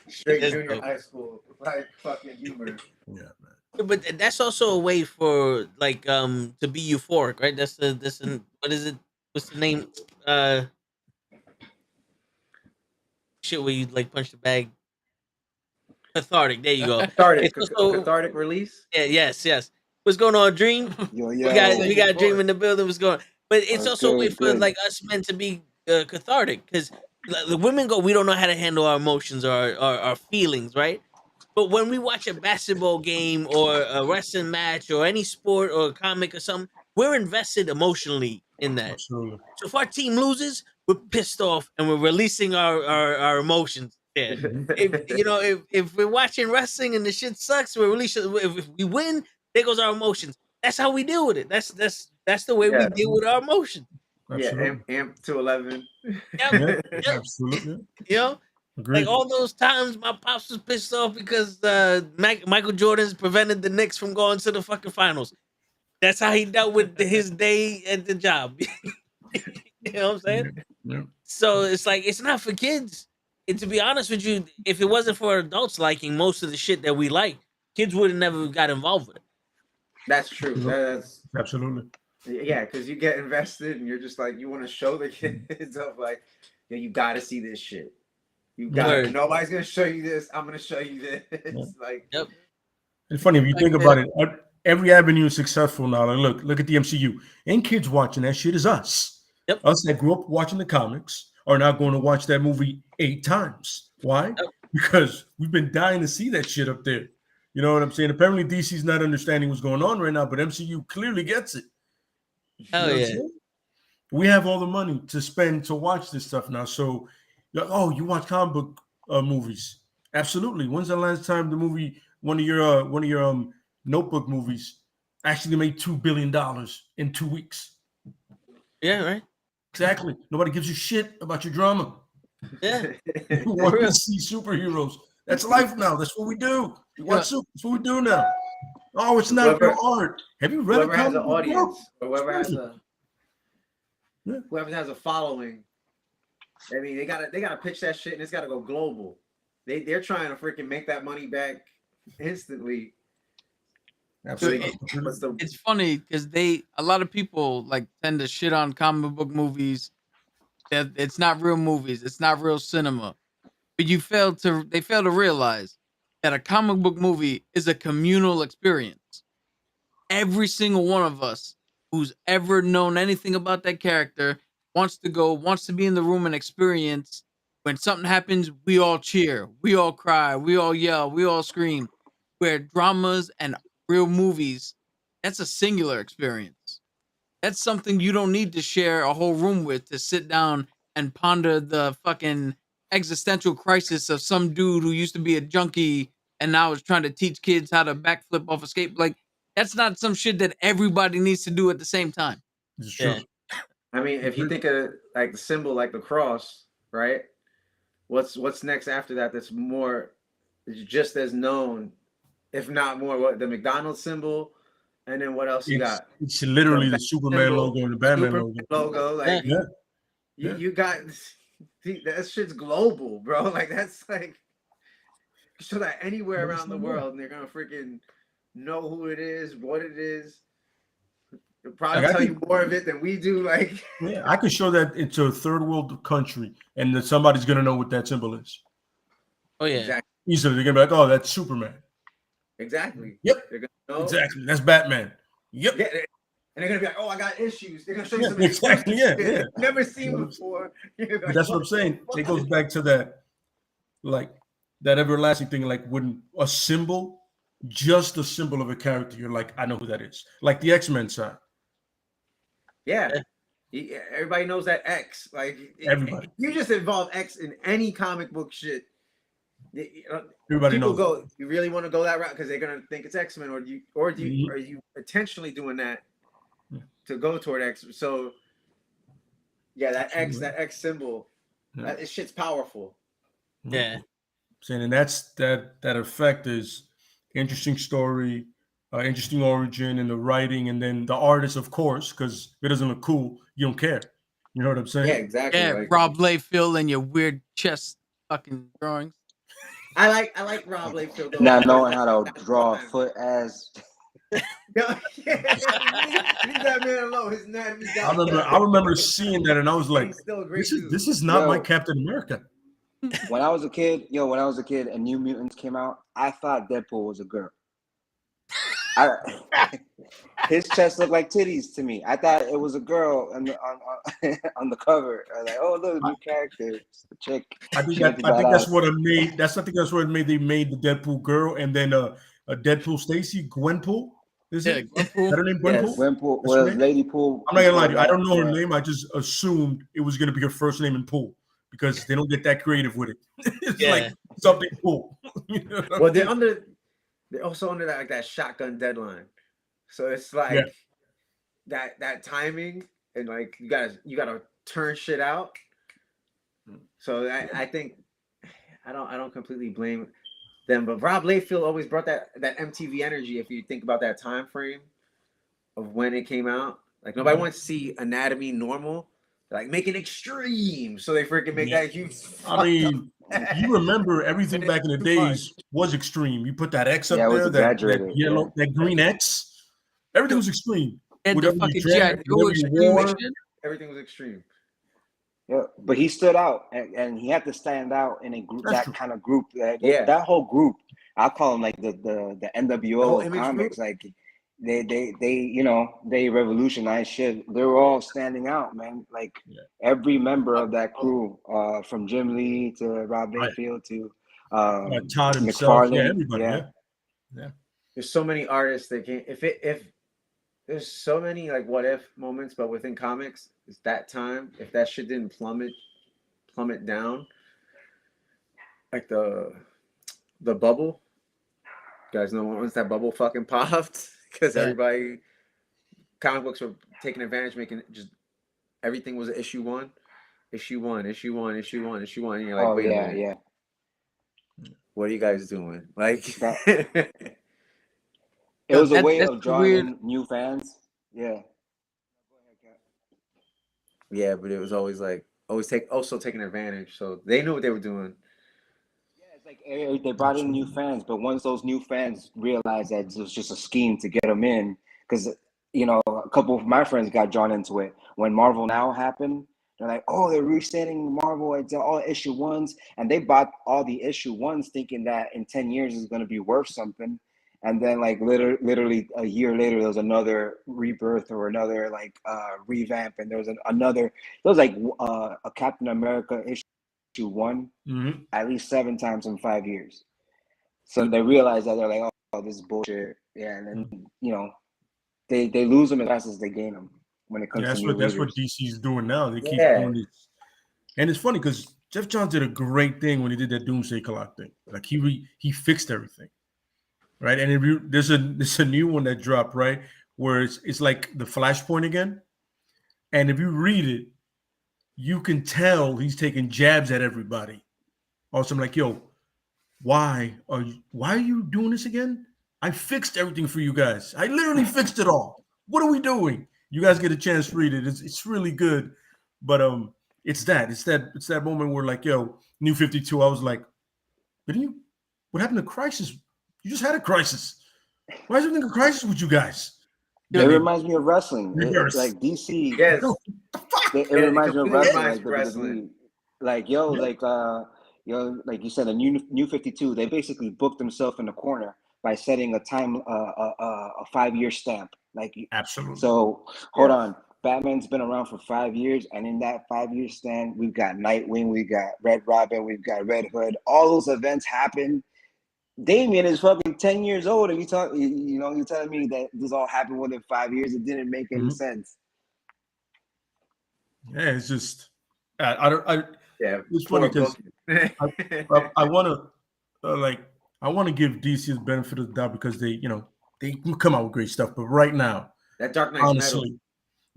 straight That's junior dope. high school, like fucking humor. Yeah, man. But that's also a way for like to be euphoric, right? What is it? What's the name? Shit where you like punch the bag. Cathartic. There you go. Cathartic, It's also- cathartic release. Yeah, yes. What's going on, Dream? Yo, We yo. got Dream in the building. What's going on? But it's That's also a way good, for good. like us men to be cathartic because the women go, we don't know how to handle our emotions or our feelings, right? But when we watch a basketball game or a wrestling match or any sport or a comic or something, we're invested emotionally in that. Absolutely. So if our team loses, we're pissed off and we're releasing our emotions. Yeah. If we're watching wrestling and the shit sucks, we're releasing. If we win, there goes our emotions. That's how we deal with it. That's the way we Yeah. deal with our emotions. Yeah, Absolutely. amp to 11. Yep. Yeah, Yep. absolutely. You know, Agreed. like all those times my pops was pissed off because Michael Jordan's prevented the Knicks from going to the fucking finals. That's how he dealt with his day at the job. You know what I'm saying? Yeah. So it's like it's not for kids. And to be honest with you, if it wasn't for adults liking most of the shit that we like, kids would have never got involved with it. That's true. That's Absolutely. yeah, because you get invested and you're just like you want to show the kids of like, yeah, you got to see this shit. You got Word. nobody's gonna show you this. I'm gonna show you this. Like, Yep. It's funny if you think about it. Every avenue is successful now. Like, look at the MCU. And kids watching that shit is us. Yep. Us that grew up watching the comics are now going to watch that movie 8 times. Why? Yep. Because we've been dying to see that shit up there. You know what I'm saying? Apparently DC's not understanding what's going on right now, but MCU clearly gets it. Hell what I'm yeah. saying? We have all the money to spend to watch this stuff now. So, oh, you watch comic book movies? Absolutely. When's the last time the movie, one of your Notebook movies, actually made $2 billion in 2 weeks? Yeah, right. Exactly. Nobody gives a shit about your drama. Yeah. You want to see superheroes. That's life now. That's what we do. You watch super. That's what we do now. Oh, it's not your art. Have you read whoever has an comic book audience book? or whoever has Yeah. whoever has a following, I mean, they gotta pitch that shit and it's gotta go global. They're trying to freaking make that money back instantly. Absolutely. It's funny because a lot of people like tend to shit on comic book movies. That it's not real movies. It's not real cinema. But they fail to realize that a comic book movie is a communal experience. Every single one of us who's ever known anything about that character wants to be in the room and experience. When something happens, we all cheer, we all cry, we all yell, we all scream. Where dramas and real movies, that's a singular experience. That's something you don't need to share a whole room with to sit down and ponder the fucking existential crisis of some dude who used to be a junkie and now is trying to teach kids how to backflip off a skate. Like, that's not some shit that everybody needs to do at the same time. It's true. Yeah. I mean, if you think of like the symbol, like the cross, right? What's next after that? That's more, just as known, if not more. What, the McDonald's symbol, and then what else you got? It's literally the Superman symbol, logo and the Batman Superman logo. Like, Yeah. you got that shit's global, bro. Like that's like show that anywhere around the world, and they're gonna freaking know who it is, what it is. They'll probably tell you more of it than we do. Like, yeah, I could show that into a third world country, and then somebody's gonna know what that symbol is. Oh yeah. Exactly. Easily, they're gonna be like, "Oh, that's Superman." Exactly. Yep. They're gonna know. Exactly. That's Batman. Yep. Yeah. And they're gonna be like, "Oh, I got issues." They're gonna show you some exactly. Yeah. shit never seen before. Like, That's what I'm saying. It goes back to that, like that everlasting thing. Like when a symbol, just a symbol of a character, you're like, I know who that is. Like the X-Men sign. Yeah. Everybody knows that X. Like everybody. You just involve X in any comic book shit. Everybody people knows. Go. You really want to go that route because they're gonna think it's X-Men, or are you intentionally doing that to go toward X? So yeah, that X symbol, that shit's powerful. Yeah. Saying, and that's that effect is interesting story, interesting origin, and the writing, and then the artist, of course, because if it doesn't look cool, you don't care. You know what I'm saying? Yeah, exactly. Yeah, like, Rob Liefeld and your weird chest fucking drawings. I like Rob Liefeld. Not knowing how to draw a foot as. Leave that man alone. His anatomy. I remember seeing that, and I was like, "This is not my Captain America." When I was a kid, and New Mutants came out, I thought Deadpool was a girl. His chest looked like titties to me. I thought it was a girl on the cover. I was like, oh look, new character, it's the chick. I think She looked that's badass. what it made. I think that's what it made. They made the Deadpool girl, and then a Deadpool Stacy, Gwenpool. Is Yeah, it? Is Gwenpool. that her name? Yes. Gwenpool. Gwenpool That's her was name? Lady Pool. I'm not gonna lie to you. before I don't know that, her yeah. name. I just assumed it was gonna be her first name in Pool because they don't get that creative with it. It's Yeah. like something Pool. You know what I Well, mean? they're also under that like that shotgun deadline. So it's like that timing and like you gotta turn shit out. So I think I don't completely blame them, but Rob Liefeld always brought that MTV energy. If you think about that time frame of when it came out, like nobody wants to see Anatomy normal. Like make it extreme, so they freaking make that huge. I mean, you remember everything back in the days was extreme. You put that X up Yeah, it was there, that exaggerated. yellow, that green X. Everything was extreme. And the Whatever you fucking drank, G.I. Joe whatever you extreme wore. and shit. Everything was extreme. Yeah, but he stood out, and he had to stand out in a group, That's that true. kind of group. Yeah. That whole group, I call them like the NWO whole of image comics. group? Like they revolutionized shit. They were all standing out, man. Like every member of that crew, from Jim Lee to Rob Liefeld to Todd himself, McFarlane. everybody, yeah. There's so many artists that can if there's so many like what if moments, but within comics, it's that time. If that shit didn't plummet down, like the bubble. You guys know once that bubble fucking popped, because everybody comic books were taking advantage, making just everything was issue one. And you're like, wait a minute. What are you guys doing? Like it was a way that's of drawing in new fans. Yeah. Yeah, but it was always like taking advantage. So they knew what they were doing. Yeah, it's like they brought in new fans, but once those new fans realized that it was just a scheme to get them in, because a couple of my friends got drawn into it when Marvel Now happened. They're like, oh, they're restating Marvel. It's all issue ones, and they bought all the issue ones, thinking that in 10 years is going to be worth something. And then, like literally a year later, there was another rebirth or another like revamp, and there was a Captain America issue one at least 7 times in 5 years. So they realized that they're like, oh, this is bullshit. Yeah, and then they lose them as fast as they gain them when it comes to new that's what readers. DC is doing now. They keep doing this, and it's funny because Jeff Johns did a great thing when he did that Doomsday Clock thing. Like he fixed everything. Right, and there's a new one that dropped, right, where it's like the Flashpoint again, and if you read it, you can tell he's taking jabs at everybody. Also, I'm like, yo, why are you doing this again? I fixed everything for you guys. I literally fixed it all. What are we doing? You guys get a chance to read it. It's really good, but it's that moment where like, yo, New 52. I was like, what happened to Crisis? You just had a crisis. Why is everything a crisis with you guys? It reminds me of wrestling. It's like DC. Yes. It reminds me of wrestling. Like wrestling. Like like you said, a new 52. They basically booked themselves in the corner by setting a 5-year stamp. Like absolutely. So hold on. Batman's been around for 5 years, and in that 5-year span, we've got Nightwing, we've got Red Robin, we've got Red Hood. All those events happen. Damien is fucking 10 years old, and you're telling me that this all happened within 5 years. It didn't make any sense. Yeah, it's just it's funny because I want to give DC the benefit of the doubt because they come out with great stuff, but right now, that Dark Knight's honestly,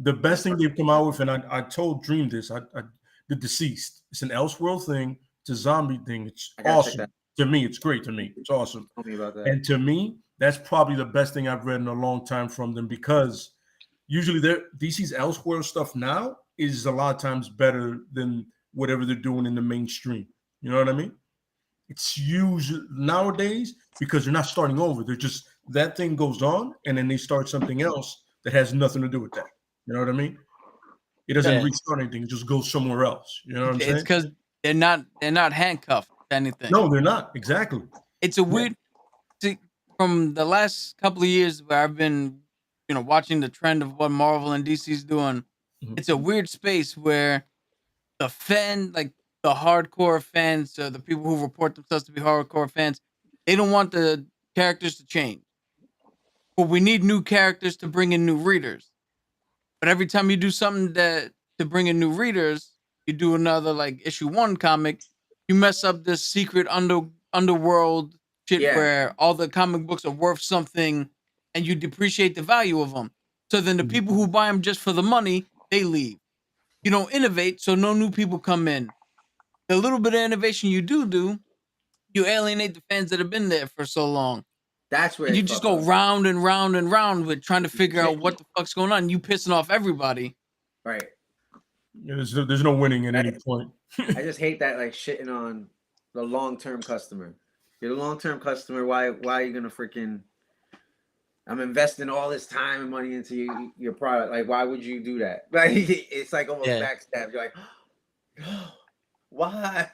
the best thing they've come out with, and I told Dream this, the Deceased. It's an Elseworld thing. It's a zombie thing. It's awesome. To me, it's great. To me, it's awesome. Tell me about that. And to me, that's probably the best thing I've read in a long time from them because usually DC's Elseworld stuff now is a lot of times better than whatever they're doing in the mainstream. You know what I mean? It's usually nowadays because they're not starting over. They're just that thing goes on and then they start something else that has nothing to do with that. You know what I mean? It doesn't restart anything. It just goes somewhere else. You know what I'm saying? It's because they're not handcuffed to anything. No, they're not. Exactly. It's a weird. See, from the last couple of years where I've been, watching the trend of what Marvel and DC's doing, it's a weird space where like the hardcore fans, the people who report themselves to be hardcore fans, they don't want the characters to change. But we need new characters to bring in new readers. But every time you do something to bring in new readers, you do another like issue 1 comic, you mess up this secret underworld shit where all the comic books are worth something and you depreciate the value of them. So then the people who buy them just for the money, they leave. You don't innovate, so no new people come in. The little bit of innovation you do, you alienate the fans that have been there for so long. That's where And you just go round and round and round with trying to figure out what the fuck's going on. You pissing off everybody. Right. Yeah, there's no winning at any point. I just hate that, like, shitting on the long-term customer. You're the long-term customer. Why are you gonna freaking? I'm investing all this time and money into your product. Like, why would you do that? Like, it's like almost backstab. You're like, oh, why?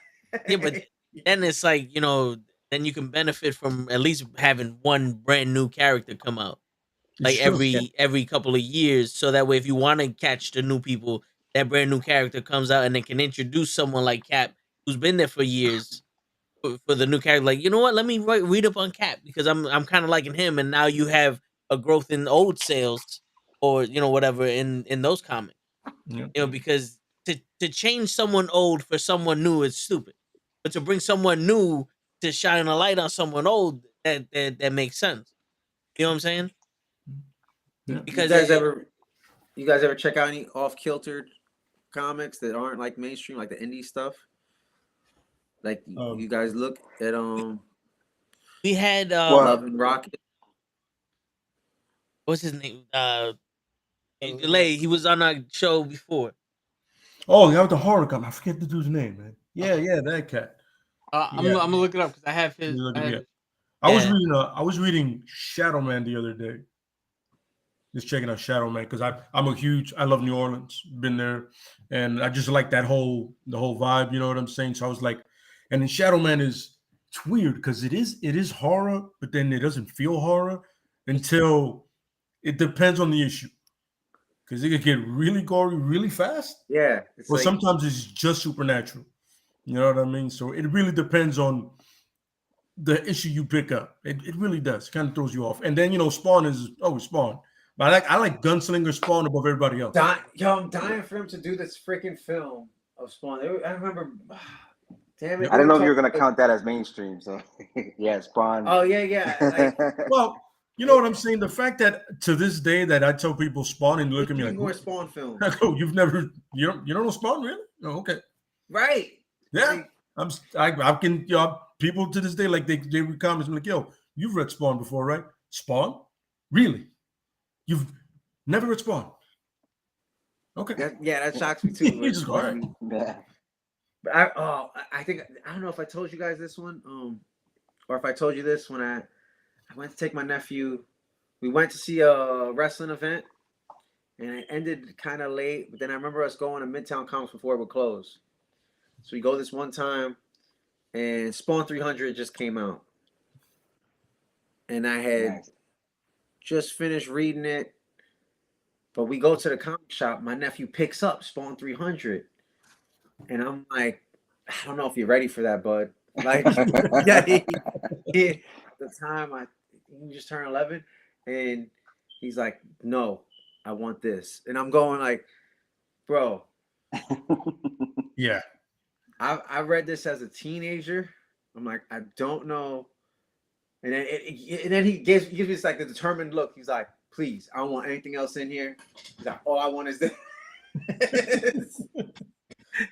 Yeah, but then it's like, then you can benefit from at least having one brand new character come out, like every couple of years, so that way if you want to catch the new people, that brand new character comes out and they can introduce someone like Cap who's been there for years for the new character. Like, you know what? Let me read up on Cap because I'm kind of liking him, and now you have a growth in old sales or whatever in those comics. Because to change someone old for someone new is stupid, but to bring someone new to shine a light on someone old, that makes sense. You know what I'm saying? Yeah. Because you guys ever check out any off-kiltered comics that aren't like mainstream, like the indie stuff? Like you guys look at we had Love and Rocket. What's his name? Delay. He was on our show before. Oh, yeah, with the horror comic. I forget the dude's name, man. Yeah, that cat. I'm gonna look it up because I have his. I was reading Shadow Man the other day. Just checking out Shadow Man because I love New Orleans, been there, and I just like the whole vibe. You know what I'm saying? So I was like, and then Shadow Man it's weird because it is horror, but then it doesn't feel horror until it depends on the issue. Because it could get really gory really fast. Yeah. Or sometimes it's just supernatural. You know what I mean? So it really depends on the issue you pick up. It really does. It kind of throws you off. And then, Spawn is always Spawn. But I like Gunslinger Spawn above everybody else. I'm dying for him to do this freaking film of Spawn. I remember. Damn it. I don't know if you're going to count that as mainstream. So, yeah, Spawn. Oh, yeah. Well, you know what I'm saying? The fact that to this day that I tell people Spawn and look at me like more Spawn films. I go, you don't know Spawn, really? Oh, okay. Right. Yeah. I can people to this day like they read comments like, yo, you've read Spawn before, right? Spawn? Really? You've never read Spawn? Okay. That shocks me too. You just go, all right. Yeah. But I think I don't know if I told you guys this one, or if I told you this when I went to take my nephew. We went to see a wrestling event, and it ended kind of late. But then I remember us going to Midtown Comics before it would close. So we go this one time, and Spawn 300 just came out, and I had just finished reading it. But we go to the comic shop. My nephew picks up Spawn 300, and I'm like, I don't know if you're ready for that, bud. Like, the time he just turned 11, and he's like, no, I want this. And I'm going like, bro. Yeah. I read this as a teenager. I'm like, I don't know. And then he gives me this like the determined look. He's like, please, I don't want anything else in here. He's like, all I want is this.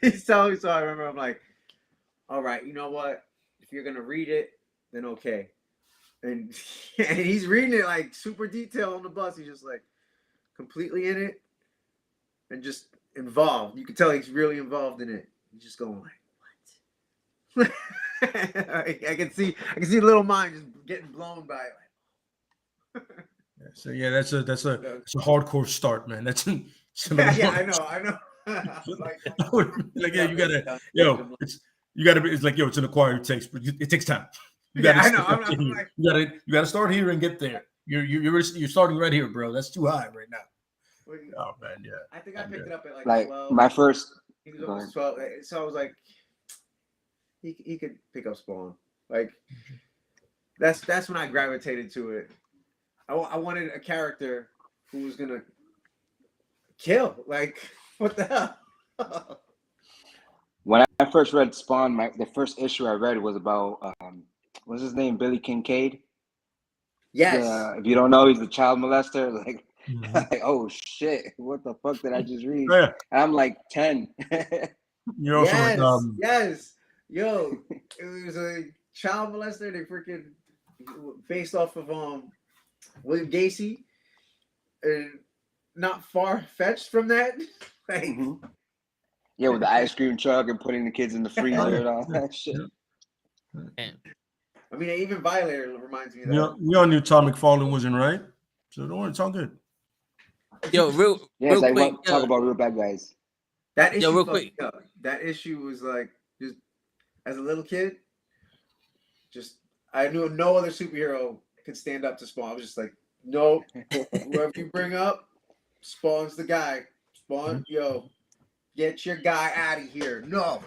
He's telling me, so I remember I'm like, all right, you know what? If you're gonna read it, then okay. And he's reading it like super detailed on the bus. He's just like completely in it and just involved. You can tell he's really involved in it. He's just going like, what? I can see little mind just getting blown by it. So yeah, that's a hardcore start, man. That's I know. Like, yeah, you gotta, it's like, it's an acquired taste, but it takes time. You gotta I know. start I'm here. like, You gotta start here and get there. You're starting right here, bro. That's too high right now. Oh man, yeah. I think I picked it up at like Like 12. my first. He was Go almost ahead. 12. So I was like, he could pick up Spawn. Like that's when I gravitated to it. I wanted a character who was gonna kill. Like, what the hell? When I first read Spawn, the first issue I read was about what's his name, Billy Kincaid. Yes. If you don't know, he's the child molester. Like, Mhm. like, oh shit, what the fuck did I just read? Oh, yeah. And I'm like 10. You're also Yes. like Yes. Yo, it was a child molester. They freaking based off of William Gacy. And not far fetched from that. Like, Mhm. Yeah, with the ice cream truck and putting the kids in the freezer and all that shit. I mean, even Violator reminds me of we that. all knew Tom McFarlane wasn't right, so don't worry, it's all good. Yo, real Yeah, it's like quick. talk about real bad guys. That issue, real fucked quick. me up. That issue was like, just as a little kid, just I knew no other superhero could stand up to Spawn. I was just like, no, whoever you bring up, Spawn's the guy. Spawn, yo, get your guy out of here. No.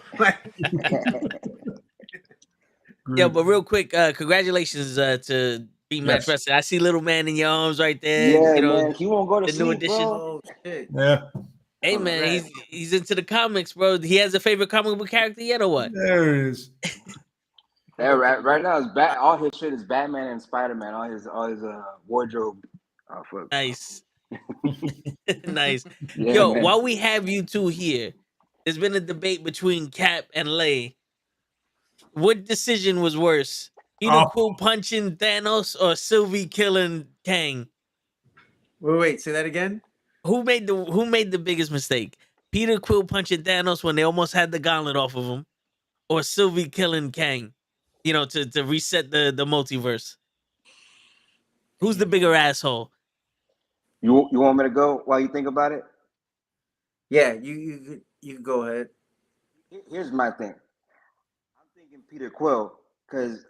Yo, but real quick, congratulations to B Match Yes. Wrestling. I see little man in your arms right there. Yeah, you know, man, he won't go to the new sleep, edition. bro. Oh shit. Yeah, Hey man, he's into the comics, bro. He has a favorite comic book character yet, or what? there it is. Yeah, right now it's all his shit is Batman and Spider-Man. All his wardrobe. Oh fuck. Nice, nice. Yeah, Yo, man. while we have you two here, there's been a debate between Cap and Lay. What decision was worse? Peter Quill punching Thanos or Sylvie killing Kang? Wait, say that again. Who made the biggest mistake? Peter Quill punching Thanos when they almost had the gauntlet off of him, or Sylvie killing Kang? You know, to reset the multiverse. Who's the bigger asshole? You want me to go while you think about it? Yeah, you can go ahead. Here's my thing. I'm thinking Peter Quill because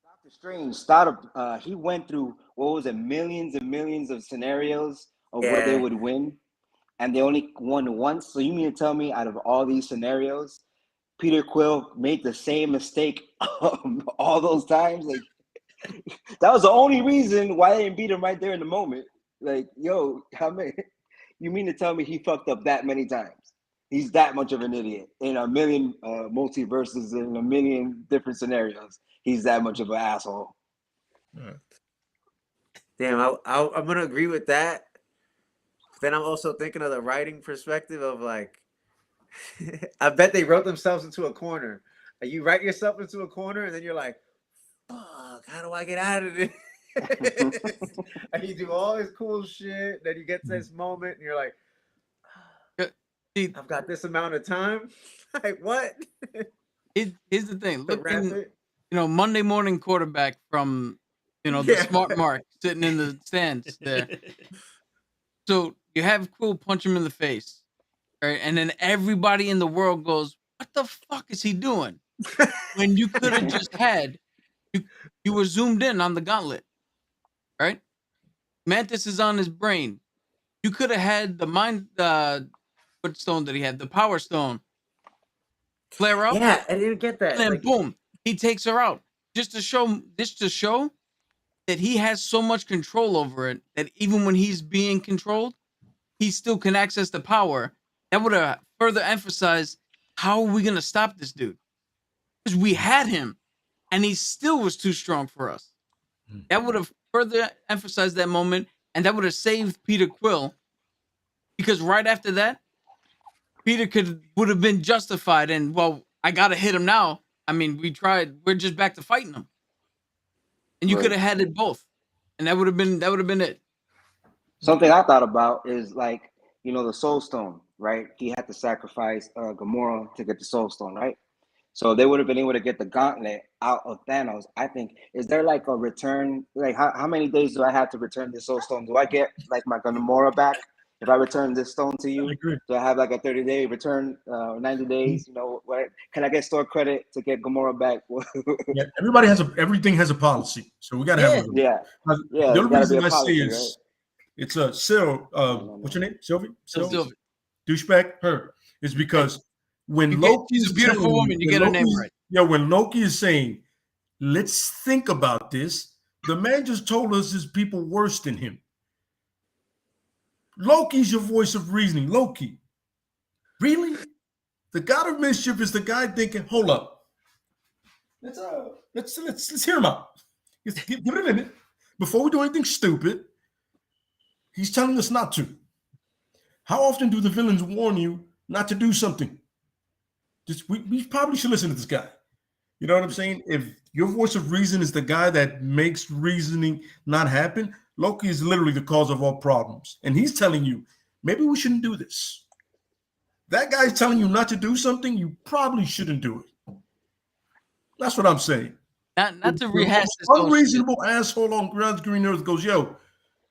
Doctor Strange started. He went through what was it, millions and millions of scenarios of where they would win, and they only won once. So you mean to tell me, out of all these scenarios, Peter Quill made the same mistake all those times? Like, that was the only reason why they didn't beat him right there in the moment. Like, yo, you mean to tell me he fucked up that many times? He's that much of an idiot in a million multiverses, in a million different scenarios. He's that much of an asshole. Damn, I'm gonna agree with that. Then I'm also thinking of the writing perspective of like, I bet they wrote themselves into a corner. Like, you write yourself into a corner, and then you're like, "Fuck, how do I get out of this?" And you do all this cool shit. Then you get to this moment, and you're like, "I've got this amount of time." Like, what? Here's the thing. Look, Wrap in, it. Monday morning quarterback from, the smart mark sitting in the stands there. So you have Quill punch him in the face, right? And then everybody in the world goes, "What the fuck is he doing?" When you could have just had, you were zoomed in on the gauntlet, right? Mantis is on his brain. You could have had the mind, what stone did he have? The power stone. Flare up. Yeah, I didn't get that. And then Like, boom, he takes her out. Just to show that he has so much control over it that even when he's being controlled, he still can access the power. That would have further emphasized, how are we gonna stop this dude? Because we had him, and he still was too strong for us. That would have further emphasized that moment, and that would have saved Peter Quill. Because right after that, Peter would have been justified, and well, I gotta hit him now. I mean, we tried. We're just back to fighting him, and you could have had it both, and that would have been it. Something I thought about is like, the Soul Stone, right? He had to sacrifice Gamora to get the Soul Stone, right? So they would have been able to get the gauntlet out of Thanos. I think, is there like a return? Like, how many days do I have to return the Soul Stone? Do I get like my Gamora back If I return this stone to I you, agree. do I have like a 30-day return, 90 days? You know, what can I get store credit to get Gamora back? Yeah, everything has a policy, so we gotta have Yeah. a yeah, yeah. The It's only got to be reason a I see policy, right? is it's a Sil. No. What's your name? Sylvie. Sylvie. Douchebag. Her is because when She's a beautiful woman. You get her name right. Yeah, when Loki is saying, "Let's think about this," the man just told us there's people worse than him. Loki's your voice of reasoning. Loki, really? The God of Mischief is the guy thinking, "Hold up, let's hear him out. Give it a minute before we do anything stupid." He's telling us not to. How often do the villains warn you not to do something? We probably should listen to this guy. You know what I'm saying? If your voice of reason is the guy that makes reasoning not happen, Loki is literally the cause of all problems. And he's telling you, maybe we shouldn't do this. That guy's telling you not to do something, you probably shouldn't do it. That's what I'm saying. Not to rehash this unreasonable asshole on Ground's Green Earth goes, yo,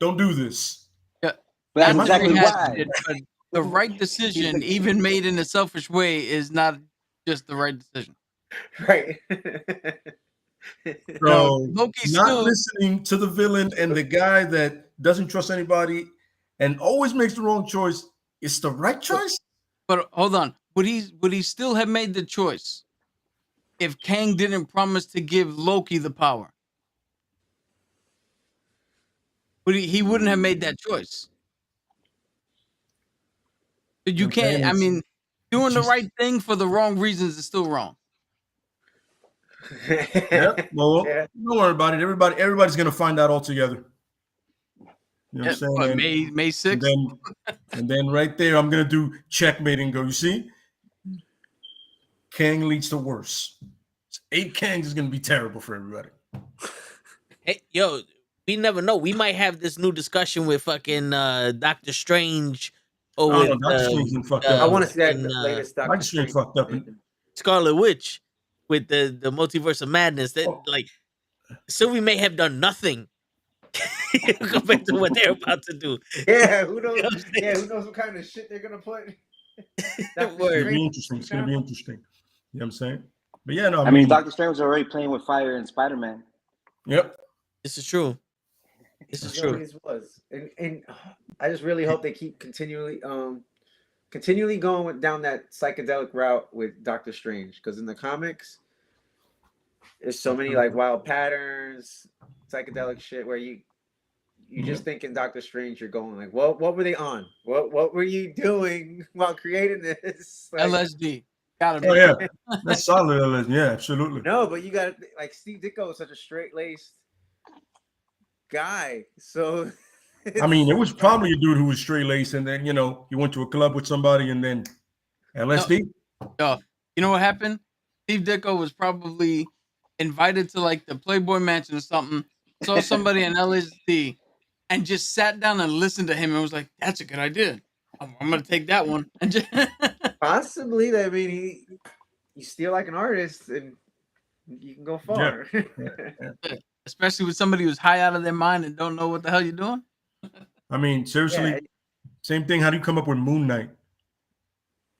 don't do this. Yeah. But that's exactly why. But the right decision, even made in a selfish way, is not just the right decision. Right. So Loki's not still listening to the villain and the guy that doesn't trust anybody and always makes the wrong choice, it's the right choice. But hold on, would he still have made the choice if Kang didn't promise to give Loki the power? But he wouldn't have made that choice. But you can't. I mean, doing the right thing for the wrong reasons is still wrong. Yep. Well, don't worry about it. Everybody's gonna find out all together. You know what I'm saying? What, May 6th? And then right there, I'm gonna do checkmate and go. You see, Kang leads to worse. 8 Kangs is gonna be terrible for everybody. Hey, yo, we never know. We might have this new discussion with fucking Doctor Strange or with Doctor Strange fucked up. I want to see that latest Doctor Strange fucked up. Scarlet Witch with the multiverse of madness. That like Sylvie may have done nothing compared to what they're about to do. Yeah, who knows? Who knows what kind of shit they're gonna put? It's gonna be interesting. It's gonna be interesting. You know what I'm saying? But yeah, no. I mean, Doctor Strange was already playing with fire in Spider-Man. Yep. This is true. This is true. Was. And I just really hope they keep continually going down that psychedelic route with Doctor Strange, because in the comics, there's so many like wild patterns, psychedelic shit where you just think in Doctor Strange you're going like, what were they on? What were you doing while creating this? Like, LSD. Gotta be. Oh yeah, that's solid LSD. Yeah, absolutely. No, but you got like Steve Ditko is such a straight-laced guy, so I mean, it was probably a dude who was straight-laced, and then you went to a club with somebody, and then LSD. No, you know what happened? Steve Ditko was probably invited to like the Playboy Mansion or something, saw somebody in LSD, and just sat down and listened to him and was like, "That's a good idea. I'm gonna take that one." And just possibly, I mean, you steal like an artist, and you can go far. Yeah. Especially with somebody who's high out of their mind and don't know what the hell you're doing. I mean, seriously, same thing. How do you come up with Moon Knight?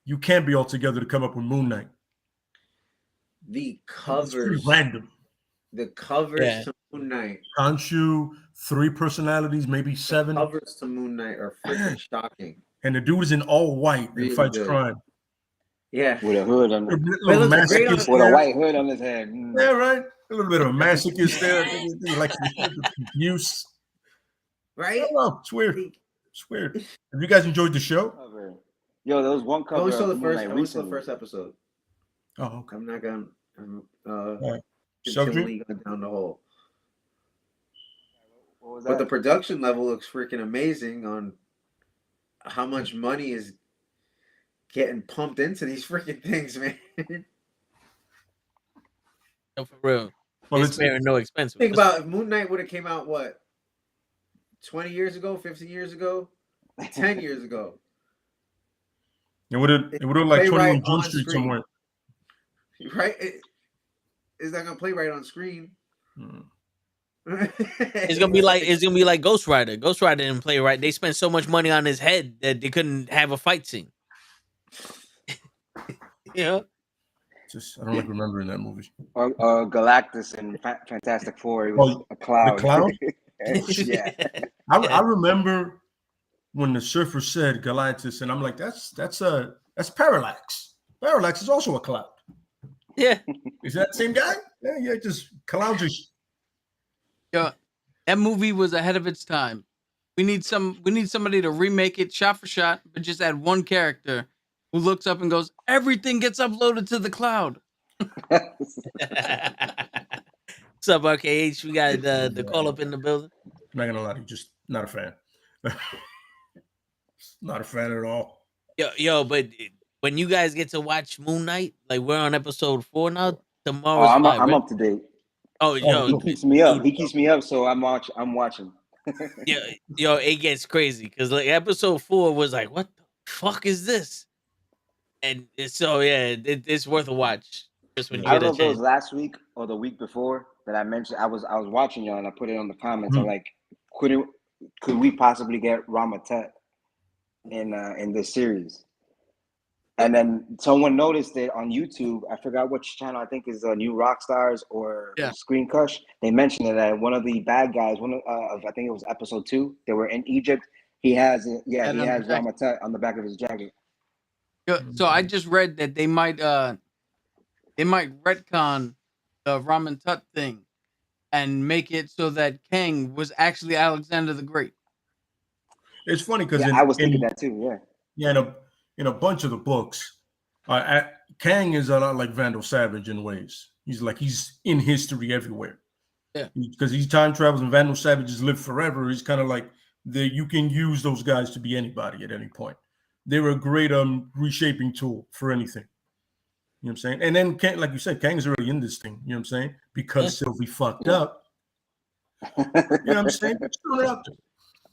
You can't be all together to come up with Moon Knight. The covers, pretty random. The covers to Moon Knight. Khonshu, 3 personalities, maybe 7. The covers to Moon Knight are freaking shocking. And the dude is in all white and fights crime. Yeah, with a hood on with a white hood on his head. Yeah, right. A little bit of a masochist there. Like abuse. Right? I don't know. It's weird. It's weird. Have you guys enjoyed the show? Yo, there was one cover. I saw the first episode. Oh, okay. I'm not gonna So continually go down the hole. What was that? But the production level looks freaking amazing on how much money is getting pumped into these freaking things, man. No, for real. Well, it's sparing no expense. Think about if Moon Knight would have came out 20 years ago, 15 years ago, 10 years ago. It would have like 21 Jump Street somewhere. Right? It's not gonna play right on screen. It's gonna be like Ghost Rider. Ghost Rider didn't play right. They spent so much money on his head that they couldn't have a fight scene. You know? Just I don't like remembering that movie. Galactus and Fantastic Four. It was a cloud. The cloud? Yeah. I remember when the surfer said Galactus, and I'm like, that's Parallax. Parallax is also a cloud. Yeah. Is that the same guy? Yeah, just clouds are. Yeah, that movie was ahead of its time. We need somebody to remake it shot for shot, but just add one character who looks up and goes, "Everything gets uploaded to the cloud." What's up, RKH? We got the call up in the building. I'm not gonna lie to you, just not a fan. Not a fan at all. Yo, but when you guys get to watch Moon Knight, like we're on episode 4 now. Oh, Tomorrow's I'm 5, right? up to date. Oh, yo, He keeps me up. He keeps me up, so I'm watching. yo, it gets crazy because like episode 4 was like, what the fuck is this? And so yeah, it's worth a watch. Just when you I get don't know a if it was chance. last week or the week before that I mentioned. I was watching y'all and I put it on the comments. I'm like, could we possibly get Ramatet in this series? And then someone noticed it on YouTube. I forgot which channel. I think is New Rockstars or Screen Cush. They mentioned it that one of the bad guys, I think it was episode 2. They were in Egypt. He has Ramatet on the back of his jacket. So I just read that they might retcon the Ramen Tut thing and make it so that Kang was actually Alexander the Great. It's funny because I was thinking that too. Yeah. In a bunch of the books, Kang is a lot like Vandal Savage in ways. He's in history everywhere. Yeah. Because he time travels and Vandal Savages live forever. He's kind of like you can use those guys to be anybody at any point. They're a great reshaping tool for anything. You know what I'm saying? And then Kang, like you said, Kang is already in this thing. You know what I'm saying? Because Sylvie fucked up. You know what I'm saying? Just throwing it out there.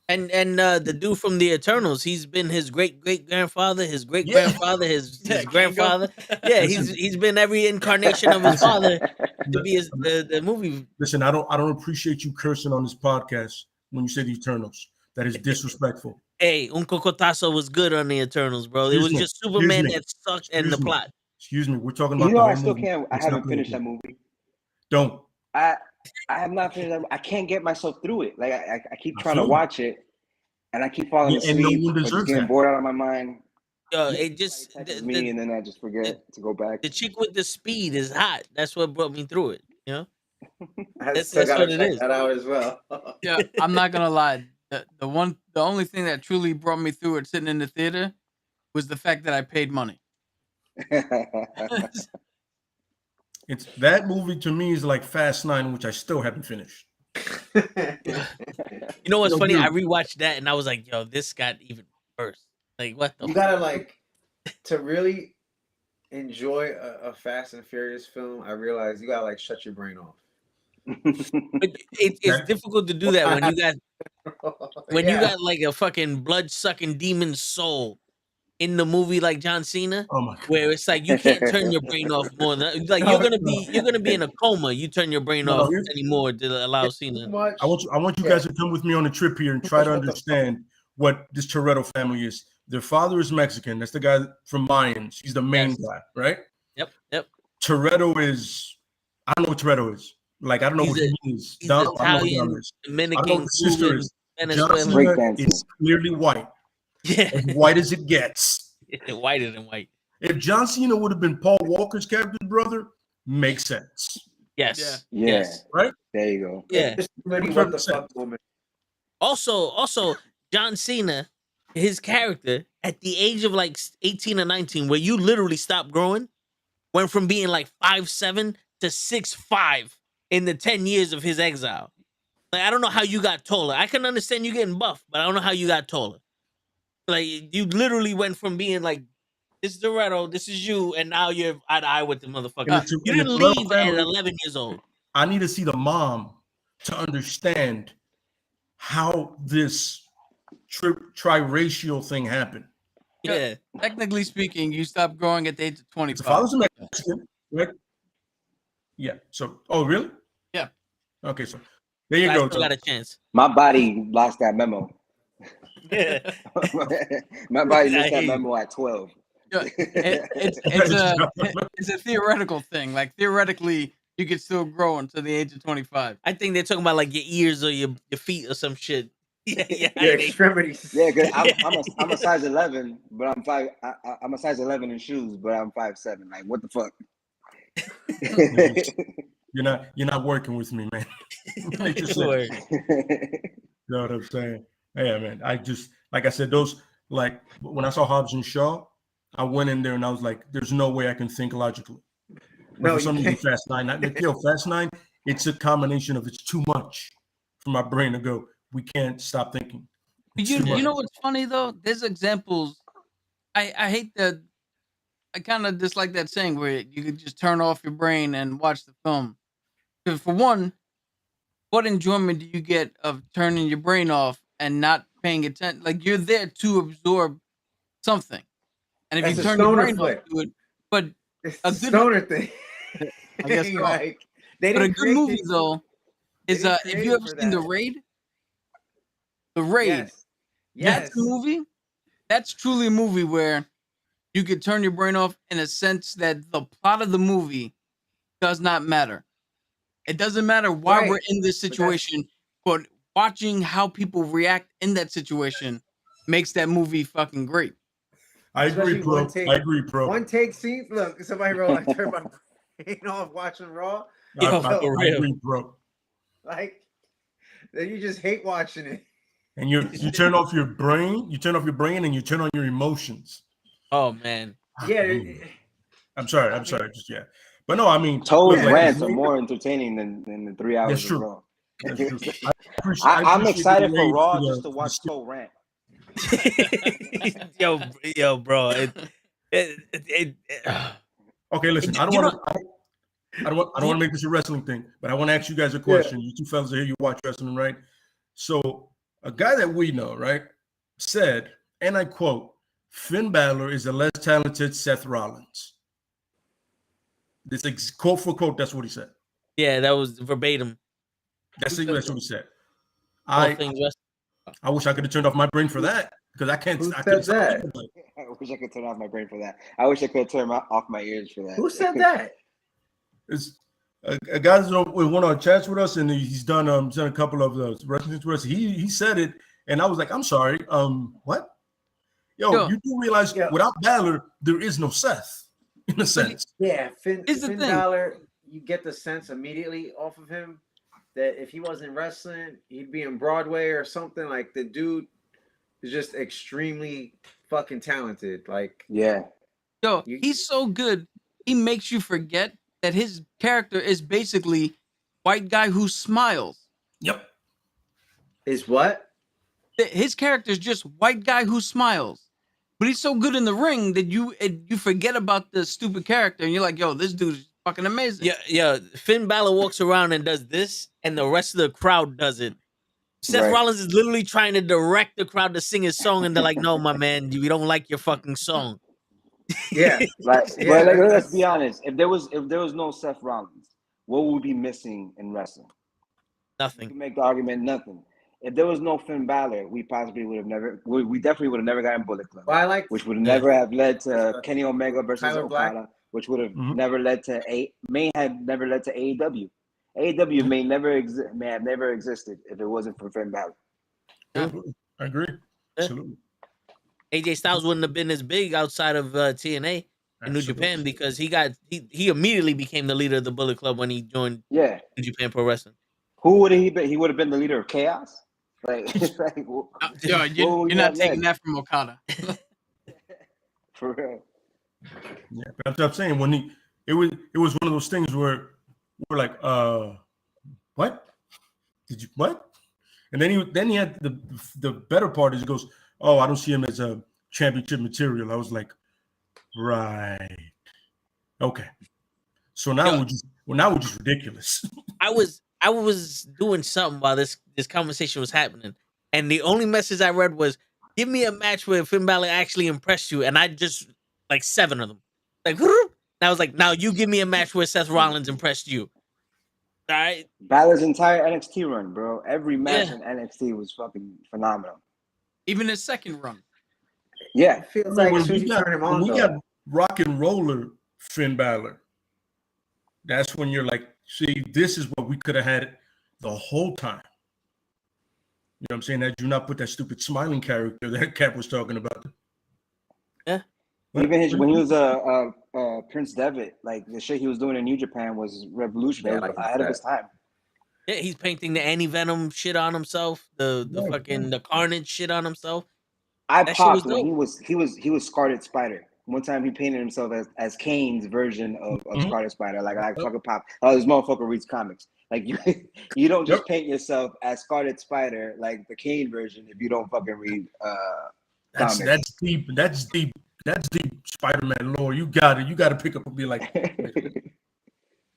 And the dude from the Eternals, he's been his great grandfather, his great grandfather, his grandfather. Yeah, he's been every incarnation of his father to be the movie. Listen, I don't appreciate you cursing on this podcast when you say the Eternals. That is disrespectful. Hey, Un Cocotazo was good on the Eternals, bro. It was just Superman that sucked in the plot. Excuse me, we're talking about. I still can't. I haven't finished that movie. Don't. I have not finished that. I can't get myself through it. Like I keep trying to watch it, and I keep falling asleep. And no one deserves just getting that. bored out of my mind. It just me, and then I just forget to go back. The chick with the speed is hot. That's what brought me through it. You know, that's what it is. That out as well. Yeah, I'm not gonna lie. The only thing that truly brought me through it sitting in the theater was the fact that I paid money. It's that movie to me is like Fast 9, which I still haven't finished. You know what's funny? I rewatched that and I was like, "Yo, this got even worse." Like, what the? You gotta like to really enjoy a Fast and Furious film. I realize you gotta like shut your brain off. But it's difficult to do that when you got like a fucking blood sucking demon soul in the movie like John Cena, where it's like you can't turn your brain off more than like you're gonna be in a coma. You turn your brain off anymore to allow Cena. I want you guys to come with me on a trip here and try to understand what this Toretto family is. Their father is Mexican. That's the guy from Mayans. He's the main guy, right? Yep. Toretto is. I don't know what Toretto is. Like I don't know what he is. He's Italian, Dominican, his sister is. Venezuelan. Is clearly white. Yeah, as white as it gets. Whiter than white. If John Cena would have been Paul Walker's character's brother, makes sense. Yes. Yeah. Yes. Right? There you go. Yeah. What the fuck, woman? Also, John Cena, his character at the age of like 18 or 19, where you literally stopped growing, went from being like 5'7" to 6'5" in the 10 years of his exile. Like, I don't know how you got taller. I can understand you getting buff, but I don't know how you got taller. Like, you literally went from being like, this is Toretto, this is you, and now you're eye to eye with the motherfucker. You didn't leave at 11 years old. I need to see the mom to understand how this triracial thing happened. Yeah. Technically speaking, you stopped growing at the age of 25. The father's a Mexican, right? Yeah. So, oh, really? Yeah. Okay, so There you I go, still got a chance. My body lost that memo. Yeah. My body missed I that hear you. memo at 12. It's a theoretical thing. Like theoretically, you could still grow until the age of 25. I think they're talking about like your ears or your feet or some shit. Yeah, Your height. extremities. Yeah, cause I'm a size 11, but I'm five. I'm a size 11 in shoes, but I'm 5'7". Like what the fuck? You're not working with me, man. Make yourself. Word. You know what I'm saying? Yeah, man. I just, like I said, those, like, when I saw Hobbs and Shaw, I went in there and I was like, there's no way I can think logically. But No, for you some reason, can't. Fast Nine, Fast Nine, it's a combination of it's too much for my brain to go. We can't stop thinking. It's too You much. know what's funny though? There's examples. I hate that. I kind of dislike that saying where you could just turn off your brain and watch the film. Because for one, what enjoyment do you get of turning your brain off and not paying attention? Like you're there to absorb something, and if That's you a turn your stoner brain off flick. to it, but It's a the good stoner thing. I guess so. Like they But a didn't good create movie it. though They is didn't if create you it ever for seen The that. Raid, The Raid, Yes. that's a movie. That's truly a movie where you could turn your brain off in a sense that the plot of the movie does not matter. It doesn't matter why we're Right. in this But that's situation, but watching how people react in that situation makes that movie fucking great. I agree, especially one bro. take. I agree, bro. One take scenes. Look, somebody wrote, I turned my brain off watching Raw. I Yo, So, for I real. agree, bro. like, then you just hate watching it. And you turn off your brain, and you turn on your emotions. Oh man. Yeah. I'm sorry. I mean- Just But no, I mean, Toad's look, like, rants are more entertaining than the 3 hours That's of true. Raw. That's true. I I'm appreciate excited the for rage Raw to just the- to watch Toad rant. yo, bro. It Okay, listen. I don't You want to. I don't want to make this a wrestling thing, but I want to ask you guys a question. You two fellas are here. You watch wrestling, right? So a guy that we know, right, said, and I quote, Finn Balor is a less talented Seth Rollins. This quote for quote, that's what he said. yeah, that was verbatim. That's what he said. All things wrestling. I wish I could have turned off my brain for that because I can't. Who I said couldn't stop that? thinking about it. I wish I could turn off my brain for that. I wish I could turn off my ears for that. Who said that? It's a guy's with one of our chats with us, and he's done a couple of those wrestling to us. He said it, and I was like, I'm sorry. What? Yo, you do realize without Balor, there is no Seth in a sense. Yeah, Finn Here's the thing. Balor, you get the sense immediately off of him that if he wasn't wrestling, he'd be in Broadway or something. Like the dude is just extremely fucking talented. Like, yeah. Yo, he's so good. He makes you forget that his character is basically white guy who smiles. Yep. Is what? His character is just white guy who smiles. But he's so good in the ring that you forget about the stupid character and you're like, yo, this dude is fucking amazing. Yeah. Finn Balor walks around and does this, and the rest of the crowd does it. Seth Rollins is literally trying to direct the crowd to sing his song, and they're like, "No, my man, we don't like your fucking song." Yeah, but let's be honest. If there was no Seth Rollins, what would we be missing in wrestling? Nothing. You can make the argument nothing. If there was no Finn Balor, we possibly would have never. We definitely would have never gotten Bullet Club. Well, which would never have led to Kenny Omega versus Tyler Black. Okada, which would have never led to may have never led to AEW. AEW may have never existed if it wasn't for Finn Balor. I agree. Absolutely. AJ Styles wouldn't have been as big outside of TNA in New Japan because he immediately became the leader of the Bullet Club when he joined New Japan Pro Wrestling. Who would he be? He would have been the leader of Chaos. You're not taking that from Okada. For real. Yeah, but I'm saying when it was one of those things where we're like, what? Did you what? And then he had the better part is he goes, oh, I don't see him as a championship material. I was like, right, okay. So now we're just ridiculous. I was doing something while this conversation was happening, and the only message I read was, "Give me a match where Finn Balor actually impressed you," and I just like 7 of them. Like, and I was like, "Now you give me a match where Seth Rollins impressed you." All right. Balor's entire NXT run, bro. Every match Yeah. in NXT was fucking phenomenal. Even his second run. Yeah. It feels like as soon as you turn him when on, we though. got rock and roller Finn Balor, that's when you're like, see, this is what we could have had the whole time. You know what I'm saying? That do not put that stupid smiling character that Cap was talking about. Yeah. Even when he was Prince Devitt, like the shit he was doing in New Japan was revolutionary. Yeah, It was ahead of his time. Yeah, he's painting the anti-venom shit on himself, the fucking the carnage shit on himself. I That shit was popped when dope. he was Scarlet Spider. One time he painted himself as Kane's version of Scarlet Spider. Like I fucking popped. Oh, this motherfucker reads comics. Like you don't just paint yourself as Scarlet Spider like the Kane version if you don't fucking read comics. That's deep. That's deep. That's deep Spider-Man lore. You got it. You got to pick up and be like,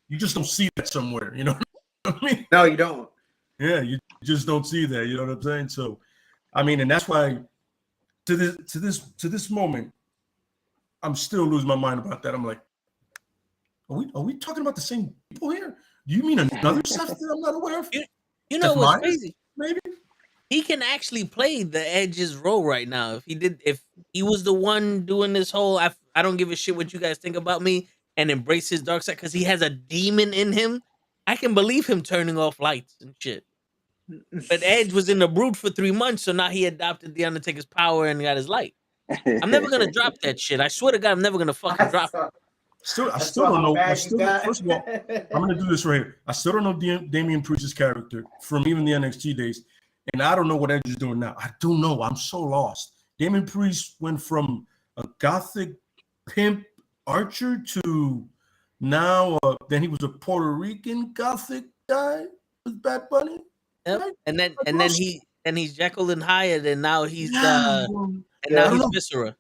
you just don't see that somewhere. You know what I mean? No, you don't. Yeah, you just don't see that. You know what I'm saying? So, I mean, and that's why to this moment, I'm still losing my mind about that. I'm like, are we talking about the same people here? Do you mean another Seth that I'm not aware of? You know what's crazy? Maybe he can actually play the Edge's role right now. If he was the one doing this whole, I don't give a shit what you guys think about me, and embrace his dark side because he has a demon in him. I can believe him turning off lights and shit. But Edge was in the Brood for 3 months, so now he adopted the Undertaker's power and got his light. I'm never gonna drop that shit. I swear to God, I'm never gonna fucking drop it. I still don't know. First of all, I'm gonna do this right here. I still don't know Damian Priest's character from even the NXT days, and I don't know what Edge is doing now. I don't know. I'm so lost. Damian Priest went from a gothic pimp archer to now. Then he was a Puerto Rican gothic guy with Bad Bunny. Yep. Right? And then he's Jekyll and Hyde, and now he's Viscera.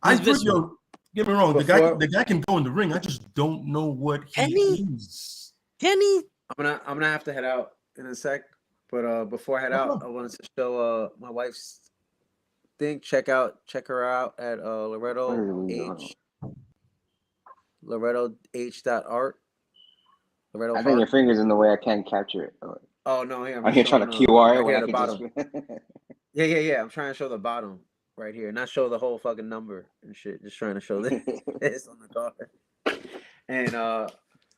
He's Viscera. Get me wrong. The guy can go in the ring. I just don't know what he is. Kenny. I'm gonna have to head out in a sec, but before I head out, I wanted to show my wife's thing. Check her out at LorettoH.art. I think your finger's in the way. I can't capture it. Oh no, yeah, I'm here trying to QR it right at the bottom. Yeah. I'm trying to show the bottom right here, not show the whole fucking number and shit. Just trying to show this on the card. And I'm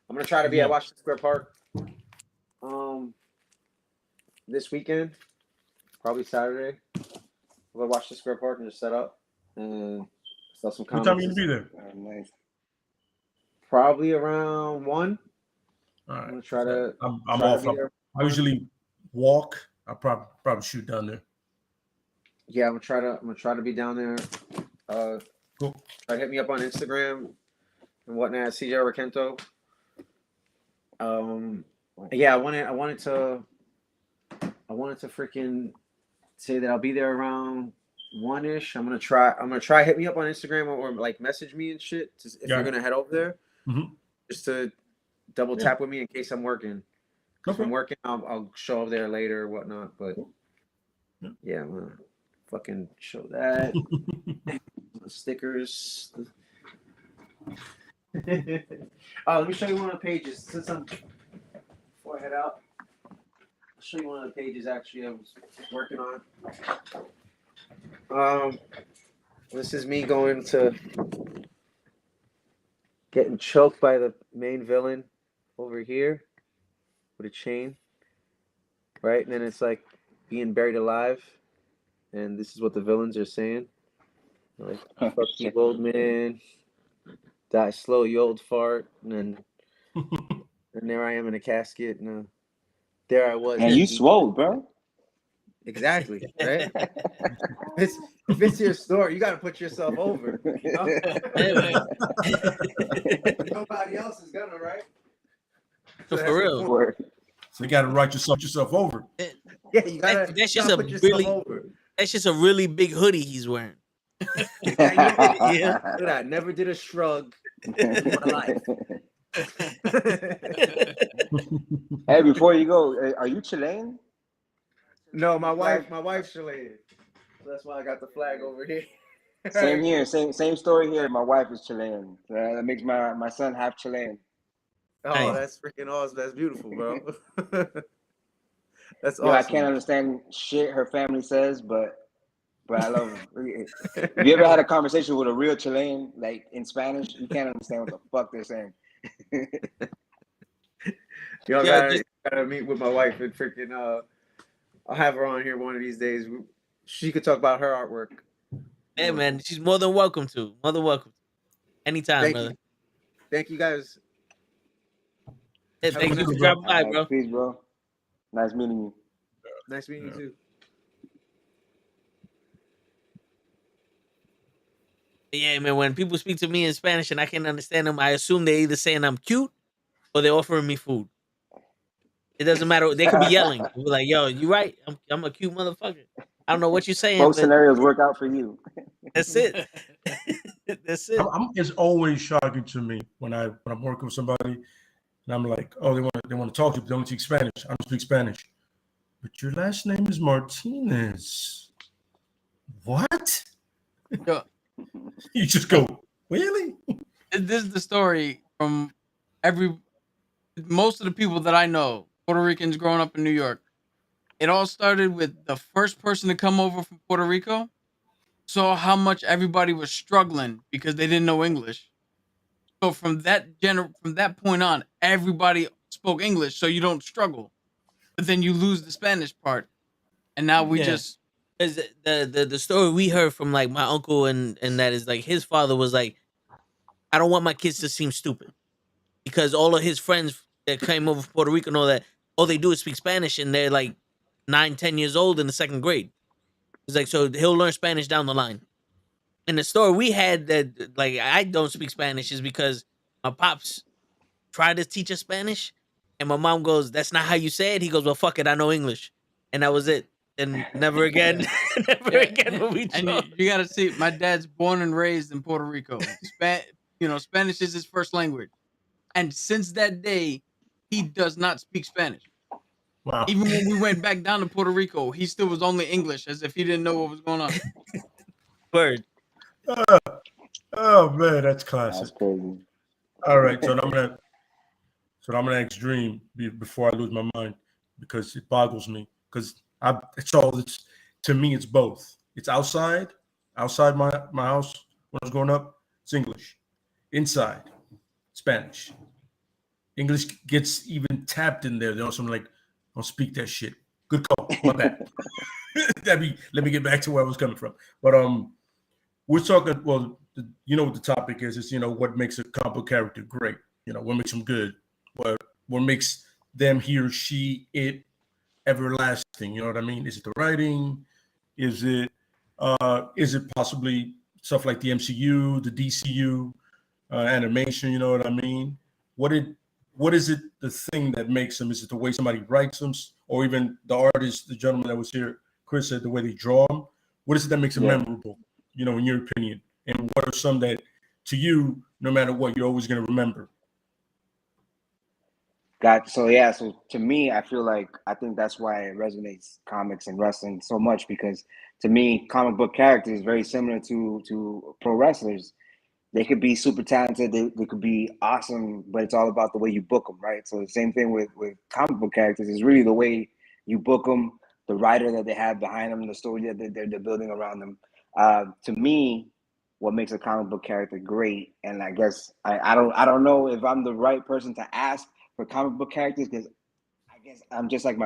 gonna try to be at Washington Square Park this weekend, probably Saturday. We'll watch the Square Park and just set up and sell some comics. What time are you gonna be there? Nice. Probably around 1. All right. I'm gonna try to. I'm off. I usually walk. I probably shoot down there. Yeah, I'm gonna try to be down there. Cool. Try to hit me up on Instagram and whatnot. CJ Rakento. Yeah, I wanted to freaking say that I'll be there around 1-ish. I'm gonna try hit me up on Instagram or like message me and shit if you're gonna head over there. Mm-hmm. Just to double tap with me in case I'm working. If I'm working, I'll show up there later or whatnot. But yeah, I'm gonna fucking show that. Stickers. Let me show you one of the pages. Before I head out, I'll show you one of the pages actually I was working on. This is me going to getting choked by the main villain over here with a chain, right? And then it's like being buried alive, and this is what the villains are saying, like "fuck you, old man, die slow, you old fart," and there I am in a casket, and there I was. And you swole, bro. Exactly, right? If it's your story, you got to put yourself over. You know? Nobody else is gonna, right? So for real. So you got to write yourself over. Yeah, you gotta. That's just put yourself over. That's just a really big hoodie he's wearing. Yeah. Look at that. Never did a shrug in my life. Hey, before you go, are you Chilean? No, my wife's Chilean. That's why I got the flag over here. Same here. Same story here. My wife is Chilean. That makes my son half Chilean. Oh, Nice. that's freaking awesome. That's beautiful, bro. That's Yo, I can't awesome. understand shit her family says, but I love them. If you ever had a conversation with a real Chilean, like in Spanish, you can't understand what the fuck they're saying. Y'all Yo, gotta meet with my wife and freaking I'll have her on here one of these days. She could talk about her artwork. hey man, she's more than welcome to. More than welcome. Anytime, Thank brother. you. Thank you guys. Hey, Have a thank good you for night. dropping by, All right, bro. peace, bro. Nice meeting you. Nice meeting you too. Yeah, man. When people speak to me in Spanish and I can't understand them, I assume they're either saying I'm cute or they're offering me food. It doesn't matter. They could be yelling. They'll be like, "Yo, you right? I'm a cute motherfucker." I don't know what you're saying, Both but scenarios work out for you. that's it. That's it. It's always shocking to me when I'm working with somebody and I'm like, oh, they want to talk to you, but they don't speak Spanish. I don't speak Spanish. But your last name is Martinez. What? Yo, You just go, really? this is the story from most of the people that I know, Puerto Ricans growing up in New York. It all started with the first person to come over from Puerto Rico saw how much everybody was struggling because they didn't know English. So from that point on, everybody spoke English, so you don't struggle. But then you lose the Spanish part, and now we Yeah. just Because the story we heard from like my uncle and that is like his father was like, I don't want my kids to seem stupid because all of his friends that came over from Puerto Rico and all they do is speak Spanish and they're like 9, 10 years old in the second grade. It's like so he'll learn Spanish down the line. And the story we had that like I don't speak Spanish is because my pops tried to teach us Spanish, and my mom goes, "That's not how you say it." He goes, "Well, fuck it, I know English," and that was it. And never again, never again will we and talk. you got to see, my dad's born and raised in Puerto Rico. Spanish is his first language, and since that day, he does not speak Spanish. Wow. Even when we went back down to Puerto Rico, he still was only English, as if he didn't know what was going on. Word. Oh man, that's classic. That's crazy. All right, so I'm gonna ask Dream before I lose my mind because it boggles me because it's to me it's both. It's outside my house when I was growing up, it's English. Inside, Spanish. English gets even tapped in there. They're also like, don't speak that shit. Good call. My bad. Let me get back to where I was coming from. But we're talking. Well, you know what the topic is? It's what makes a comic book character great. What makes them good. What makes them, he or she, it everlasting. You know what I mean? Is it the writing? Is it possibly stuff like the MCU, the DCU, animation? You know what I mean? What is it? The thing that makes them? Is it the way somebody writes them, or even the artist, the gentleman that was here, Chris, said the way they draw them? What is it that makes them memorable? In your opinion, and what are some that, to you, no matter what, you're always going to remember? So to me, I think that's why it resonates comics and wrestling so much, because to me, comic book characters is very similar to pro wrestlers. They could be super talented, they could be awesome, but it's all about the way you book them, right? So the same thing with comic book characters is really the way you book them, the writer that they have behind them, the story that they're building around them. To me, what makes a comic book character great, and I guess I don't know if I'm the right person to ask for comic book characters, because I guess I'm just like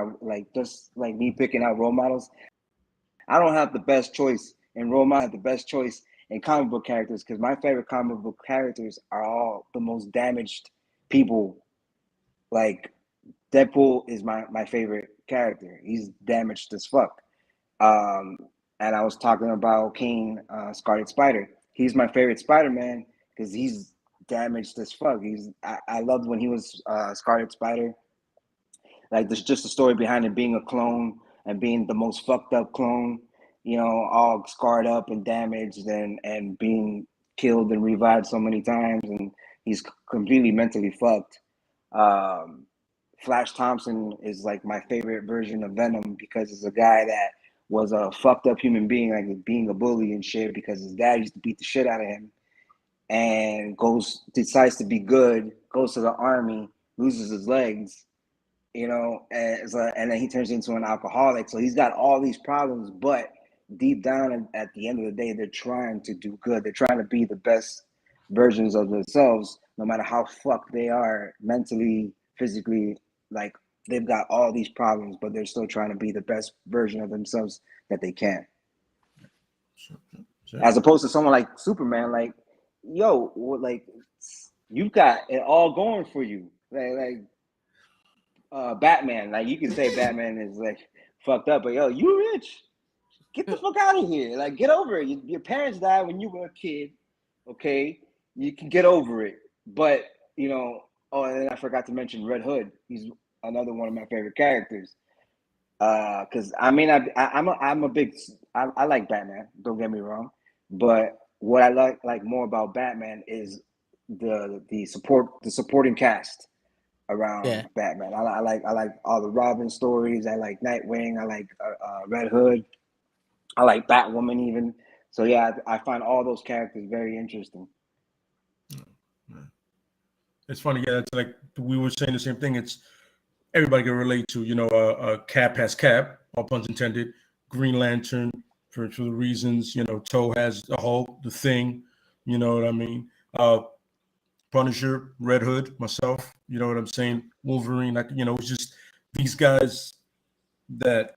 me picking out role models. I don't have the best choice in role model, the best choice in comic book characters, because my favorite comic book characters are all the most damaged people. Like Deadpool is my favorite character. He's damaged as fuck. And I was talking about Kane, Scarlet Spider. He's my favorite Spider-Man because he's damaged as fuck. I loved when he was Scarlet Spider. Like there's just a story behind him being a clone and being the most fucked up clone, all scarred up and damaged and being killed and revived so many times, and he's completely mentally fucked. Flash Thompson is like my favorite version of Venom because it's a guy that was a fucked up human being, like being a bully and shit because his dad used to beat the shit out of him, and decides to be good, goes to the army, loses his legs, you know, and then he turns into an alcoholic. So he's got all these problems, but deep down at the end of the day, they're trying to do good. They're trying to be the best versions of themselves, no matter how fucked they are mentally, physically. Like, they've got all these problems, but they're still trying to be the best version of themselves that they can. Sure. As opposed to someone like Superman, like, yo, like, you've got it all going for you. Batman, like, you can say Batman is like fucked up, but yo, you rich. Get the fuck out of here. Like, get over it. Your parents died when you were a kid. Okay, you can get over it. But you know, oh, and then I forgot to mention Red Hood. He's another one of my favorite characters. Because I mean, I'm a big I like Batman. Don't get me wrong, but what I like more about Batman is the supporting cast around Batman. I like all the Robin stories. I like Nightwing. I like Red Hood. I like Batwoman even. So yeah, I find all those characters very interesting. It's funny, yeah. It's like we were saying the same thing. It's everybody can relate to. You know, Cap has Cap, all puns intended. Green Lantern for the reasons. You know, Toe has the Hulk, the Thing. You know what I mean? Punisher, Red Hood, myself. You know what I'm saying? Wolverine. Like, you know, it's just these guys that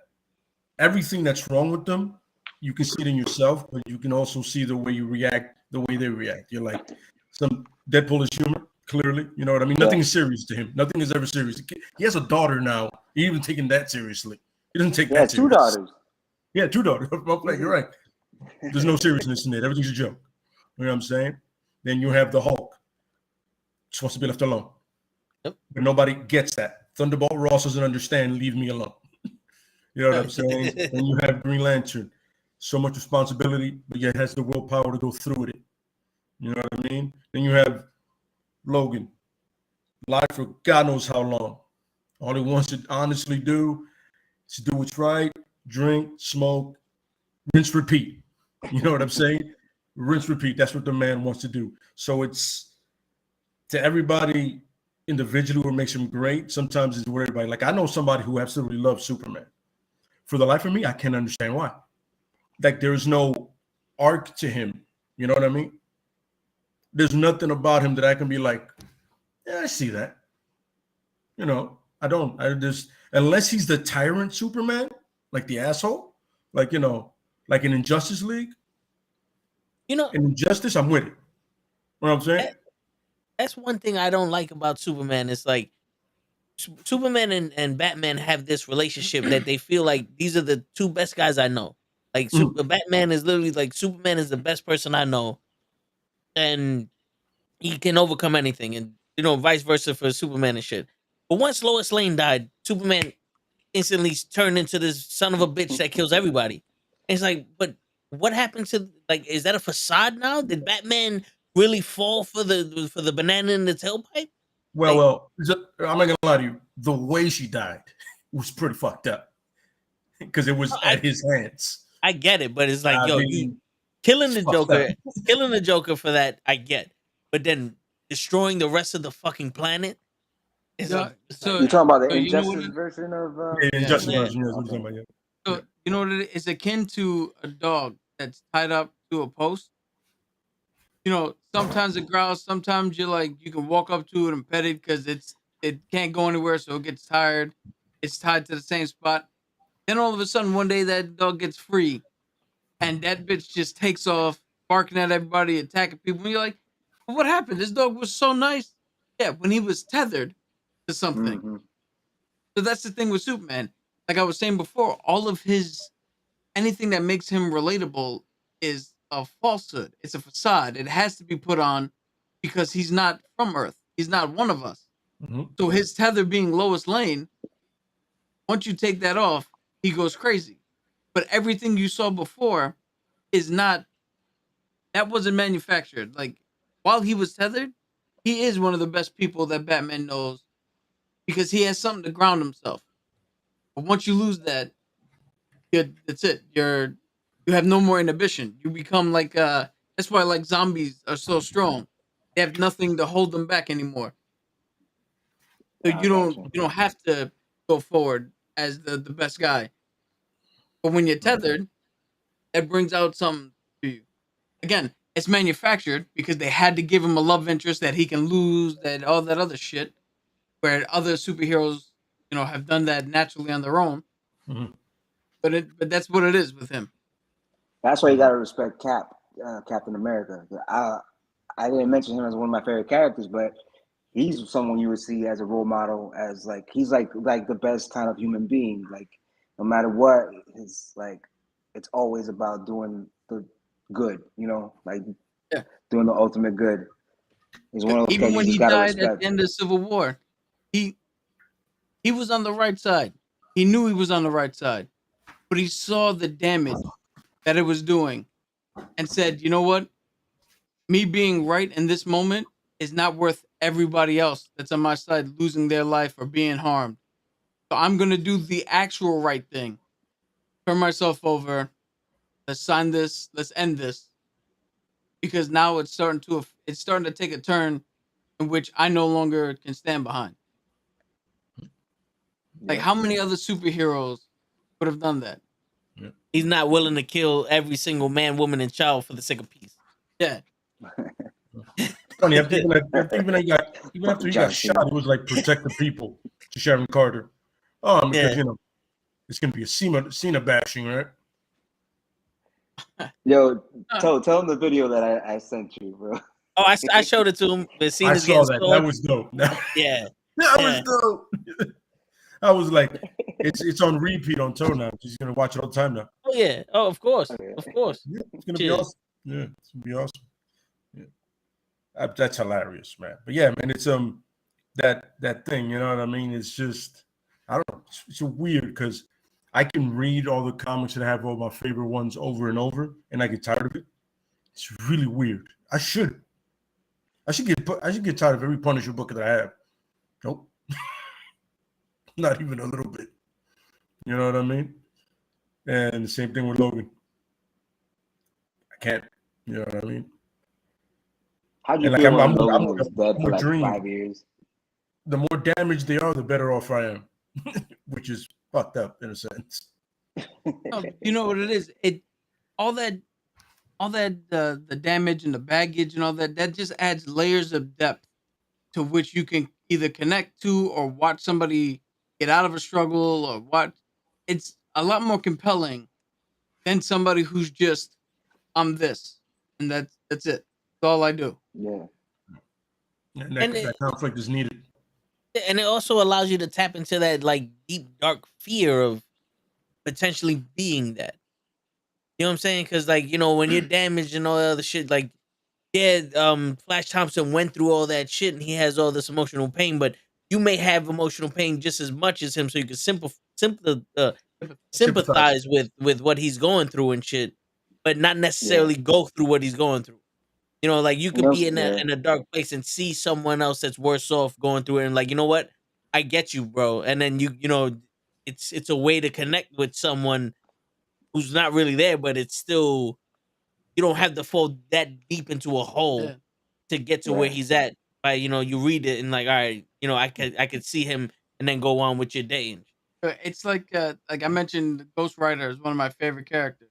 everything that's wrong with them, you can see it in yourself, but you can also see the way you react, the way they react. You're like, some Deadpool is humor, clearly. You know what I mean? Nothing is serious to him. Nothing is ever serious. He has a daughter now. He even taking that seriously. He doesn't take that serious. 2 daughters. Yeah, 2 daughters. You're right. There's no seriousness in it. Everything's a joke. You know what I'm saying? Then you have the Hulk. Just wants to be left alone. Yep. But nobody gets that. Thunderbolt Ross doesn't understand. Leave me alone. You know what I'm saying? Then you have Green Lantern. So much responsibility, but yet has the willpower to go through with it. You know what I mean? Then you have Logan. Life for God knows how long. All he wants to honestly do is do what's right, drink, smoke, rinse, repeat. You know what I'm saying? Rinse, repeat. That's what the man wants to do. So it's to everybody individually what makes him great. Sometimes it's what everybody, like I know somebody who absolutely loves Superman. For the life of me, I can't understand why. Like there's no arc to him. You know what I mean? There's nothing about him that I can be like, yeah, I see that. You know, I just, unless he's the tyrant Superman, like the asshole, like, you know, like in Injustice League. You know, in Injustice, I'm with it. You know what I'm saying? That's one thing I don't like about Superman. It's like Superman and Batman have this relationship that they feel like these are the 2 best guys I know. Like Batman is literally like Superman is the best person I know, and he can overcome anything, and you know, vice versa for Superman and shit. But once Lois Lane died, Superman instantly turned into this son of a bitch that kills everybody. And it's like, but what happened to, like, is that a facade now? Did Batman really fall for the banana in the tailpipe? Well, I'm not gonna lie to you. The way she died was pretty fucked up because it was at his hands. I get it, but it's like, you killing the Joker for that, I get. But then destroying the rest of the fucking planet is so you're talking about the Injustice version of Injustice version, yes, what you're talking about, yeah. So you know what it is? It's akin to a dog that's tied up to a post. You know, sometimes it growls, sometimes you can walk up to it and pet it because it can't go anywhere, so it gets tired. It's tied to the same spot. Then all of a sudden, one day that dog gets free, and that bitch just takes off, barking at everybody, attacking people. And you're like, well, what happened? This dog was so nice. Yeah, when he was tethered to something. Mm-hmm. So that's the thing with Superman. Like I was saying before, all of anything that makes him relatable is a falsehood. It's a facade. It has to be put on because he's not from Earth. He's not one of us. Mm-hmm. So his tether being Lois Lane, once you take that off, he goes crazy. But everything you saw before that wasn't manufactured. Like while he was tethered, he is one of the best people that Batman knows because he has something to ground himself. But once you lose that, that's it. You have no more inhibition. You become like that's why like zombies are so strong. They have nothing to hold them back anymore. So I got you. you don't have to go forward as the best guy. But when you're tethered, that brings out something to you. Again, it's manufactured because they had to give him a love interest that he can lose, that all that other shit. Where other superheroes, have done that naturally on their own. Mhm. But that's what it is with him. That's why you gotta respect Captain America. I didn't mention him as one of my favorite characters, but he's someone you would see as a role model, as like he's like the best kind of human being. Like no matter what, his like it's always about doing the good, like Yeah. doing the ultimate good. He's one of those Even guys you when just he gotta died at respect. the end of the Civil War, he was on the right side. He knew he was on the right side, but he saw the damage that it was doing, and said, "You know what? Me being right in this moment is not worth everybody else that's on my side losing their life or being harmed. So I'm gonna do the actual right thing. Turn myself over. Let's sign this. Let's end this." Because now it's starting to take a turn in which I no longer can stand behind. Like, Yep. how many other superheroes would have done that? He's not willing to kill every single man, woman, and child for the sake of peace. Yeah, Funny, even after he John got shot, Cena. he was like protect the people to Sharon Carter. Oh, because Yeah. it's gonna be a Cena bashing, right? Yo, tell him the video that I sent you, bro. Oh, I showed it to him. But I Cena's saw getting that. scored. That was dope. That Yeah. was dope. I was like, it's on repeat on Toe now. She's gonna watch it all the time now. Oh yeah. Oh, of course. Of course. Yeah, it's gonna be Shit. awesome. Yeah, it's gonna be awesome. Yeah. That's hilarious, man. But yeah, man, it's that thing, you know what I mean? It's just I don't know. It's weird because I can read all the comics and have all my favorite ones over and over, and I get tired of it. It's really weird. I should get tired of every Punisher book that I have. Nope. Not even a little bit. You know what I mean? And the same thing with Logan. I can't. You know what I mean? How'd you And like feel when I'm Logan was dead for a like dream. 5 years? The more damaged they are, the better off I am, which is fucked up in a sense. no, you know what it is. All that the damage and the baggage and all that just adds layers of depth to which you can either connect to or watch somebody get out of a struggle or what. It's a lot more compelling than somebody who's just I'm this and that's it. That's all I do. Yeah. And that conflict is needed. And it also allows you to tap into that like deep dark fear of potentially being that. You know what I'm saying? Because like when you're damaged and all that other shit, like Flash Thompson went through all that shit and he has all this emotional pain, but you may have emotional pain just as much as him, so you can sympathize with what he's going through and shit, but not necessarily go through what he's going through. Like you could be in a dark place and see someone else that's worse off going through it, and like, you know what? I get you, bro. And then it's a way to connect with someone who's not really there, but it's still you don't have to fall that deep into a hole to get to where he's at. By you read it and like, all right, I could see him, and then go on with your day. It's like I mentioned, Ghost Rider is one of my favorite characters.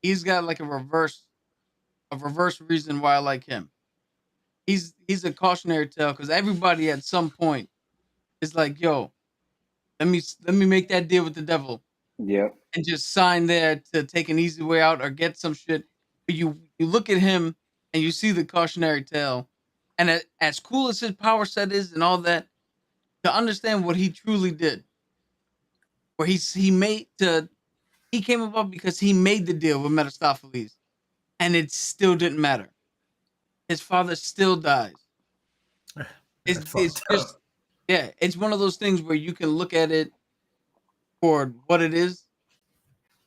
He's got like a reverse reason why I like him. He's a cautionary tale because everybody at some point is like, yo, let me make that deal with the devil. Yeah. And just sign there to take an easy way out or get some shit. But you look at him and you see the cautionary tale, and as cool as his power set is and all that, to understand what he truly did, where he came about because he made the deal with Mephistopheles, and it still didn't matter. His father still dies. It's just it's one of those things where you can look at it for what it is,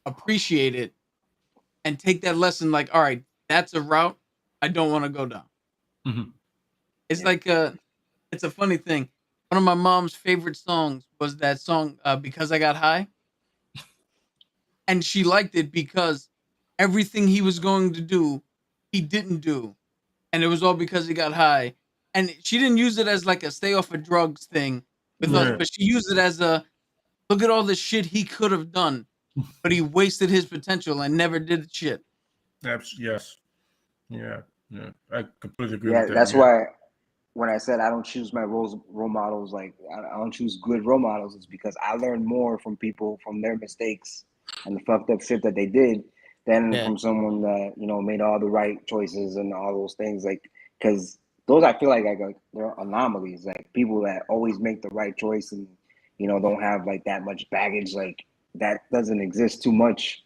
appreciate it, and take that lesson like, all right, that's a route I don't want to go down. Mm-hmm. It's like it's a funny thing. One of my mom's favorite songs was that song, Because I Got High. And she liked it because everything he was going to do, he didn't do. And it was all because he got high. and she didn't use it as like a stay off of drugs thing with us, Yeah. but she used it as a look at all the shit he could have done, but he wasted his potential and never did shit. Yes. Yeah. Yeah. I completely agree Yeah, with that. that's Yeah. why when I said I don't choose my role models, like I don't choose good role models, it's because I learned more from people from their mistakes and the fucked up shit that they did than Yeah. from someone that made all the right choices and all those things. Like, because those I feel like they're anomalies. Like people that always make the right choice and don't have like that much baggage. Like that doesn't exist too much.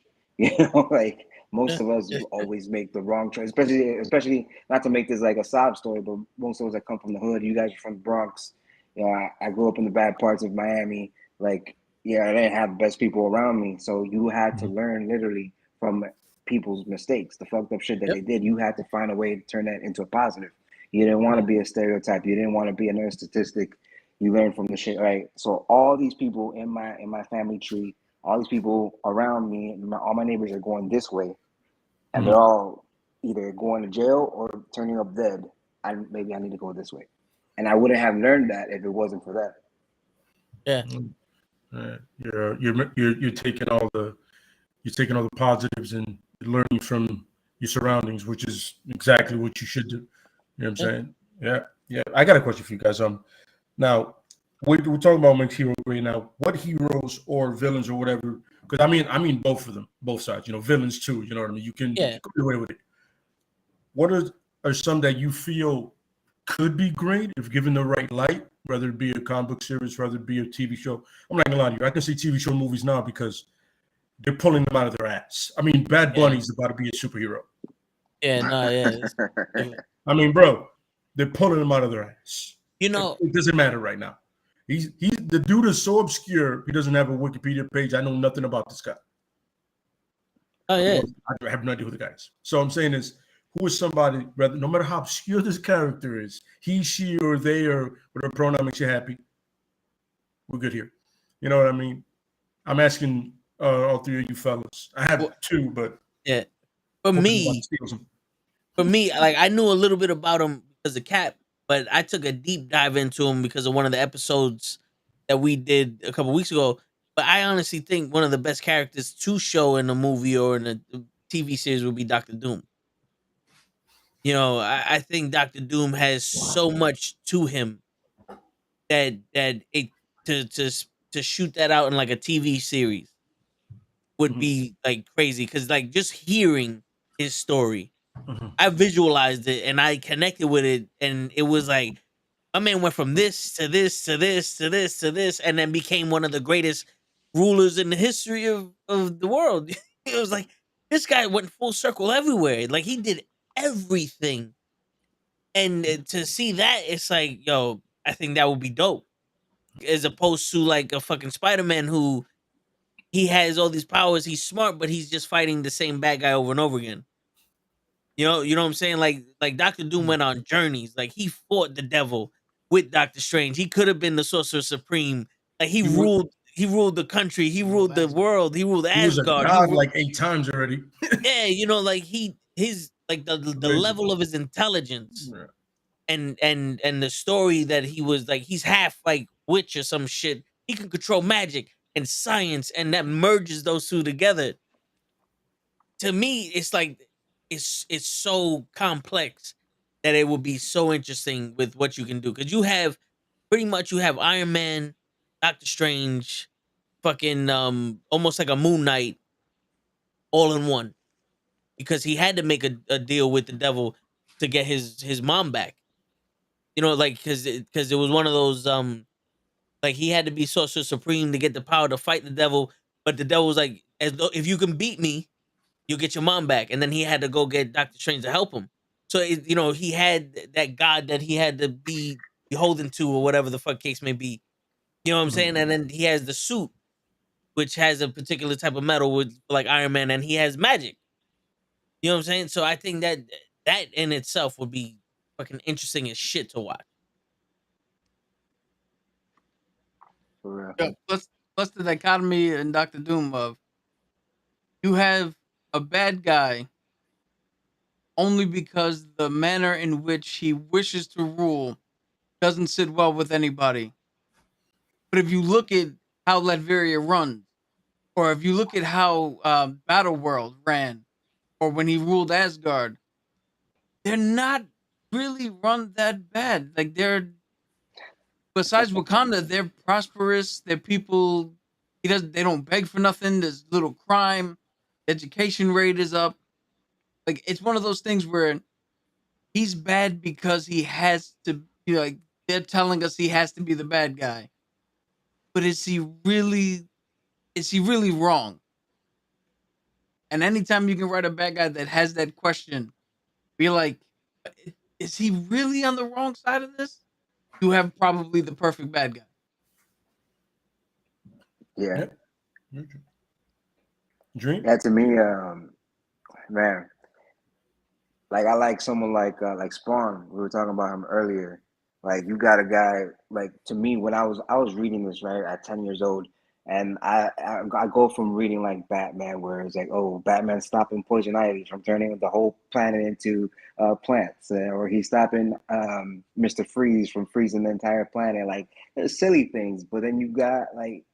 Like most of us always make the wrong choice, especially not to make this like a sob story, but most of us that come from the hood, you guys are from the Bronx. I grew up in the bad parts of Miami. Like, yeah, I didn't have the best people around me, so you had to learn literally from people's mistakes, the fucked up shit that they did. You had to find a way to turn that into a positive. You didn't want to be a stereotype. You didn't want to be another statistic. You learned from the shit, right? So all these people in my family tree, all these people around me, all my neighbors are going this way, and they're all either going to jail or turning up dead. Maybe I need to go this way, and I wouldn't have learned that if it wasn't for that. Yeah. You're taking all the positives and learning from your surroundings, which is exactly what you should do. You know what I'm saying? Yeah. I got a question for you guys. Now we're talking about makes hero great. Now, what heroes or villains or whatever? Because I mean both of them, both sides. Villains too. You know what I mean? You can go away with it. What are some that you feel could be great if given the right light, whether it be a comic book series, whether it be a TV show? I'm not gonna lie to you. I can see TV show movies now because they're pulling them out of their ass. I mean, Bad Bunny's about to be a superhero. Yeah, no, yeah. I mean, bro, they're pulling them out of their ass. You know, It doesn't matter right now. He's the dude is so obscure. He doesn't have a Wikipedia page. I know nothing about this guy. oh yeah. I have no idea who the guy is. So I'm saying is, who is somebody, no matter how obscure this character is, he, she, or they, or whatever pronoun makes you happy, we're good here. You know what I mean? I'm asking all three of you fellas. I have two, but yeah. For me, like I knew a little bit about him because of Cap, but I took a deep dive into him because of one of the episodes that we did a couple weeks ago. But I honestly think one of the best characters to show in a movie or in a TV series would be Doctor Doom. I think Doctor Doom has so much to him that it to shoot that out in like a TV series would be like crazy because like just hearing his story, I visualized it and I connected with it, and it was like my man went from this to this to this to this to this, and then became one of the greatest rulers in the history of the world. It was like this guy went full circle everywhere. Like he did everything, and to see that, it's like, yo, I think that would be dope, as opposed to like a fucking Spider-Man who he has all these powers, he's smart, but he's just fighting the same bad guy over and over again. You know what I'm saying? Like Doctor Doom went on journeys. Like he fought the devil with Doctor Strange. He could have been the Sorcerer Supreme. Like he ruled the country. He ruled the world. He ruled He was a Asgard. god like 8 times already. Yeah, like his like the level of his intelligence and the story that he was like, he's half like witch or some shit. He can control magic and science, and that merges those two together. To me, it's like it's so complex that it would be so interesting with what you can do, because you have Iron Man, Doctor Strange, fucking almost like a Moon Knight, all in one, because he had to make a deal with the devil to get his mom back. Like because it was one of those like he had to be Sorcerer Supreme to get the power to fight the devil, but the devil was like, as though if you can beat me, you'll get your mom back. And then he had to go get Doctor Strange to help him. So he had that god that he had to be beholden to, or whatever the fuck case may be. You know what I'm saying? And then he has the suit, which has a particular type of metal with like Iron Man, and he has magic. You know what I'm saying? So I think that in itself would be fucking interesting as shit to watch. Yeah, plus the dichotomy in Doctor Doom of you have a bad guy only because the manner in which he wishes to rule doesn't sit well with anybody. But if you look at how Latveria runs, or if you look at how Battle World ran, or when he ruled Asgard, they're not really run that bad. Like they're besides Wakanda, they're prosperous. They're people. They don't beg for nothing. There's little crime. Education rate is up. Like it's one of those things where he's bad because he has to be like they're telling us he has to be the bad guy. But is he really wrong? And anytime you can write a bad guy that has that question, be like, is he really on the wrong side of this? You have probably the perfect bad guy. Yeah. Yep. Dream? Yeah, to me, man, like I like someone like Spawn. We were talking about him earlier. Like you got a guy like to me when I was reading this right at 10 years old, and I go from reading like Batman where it's like, oh, Batman stopping poison ivy from turning the whole planet into plants, or he's stopping Mr. Freeze from freezing the entire planet. Like there's silly things, but then you got like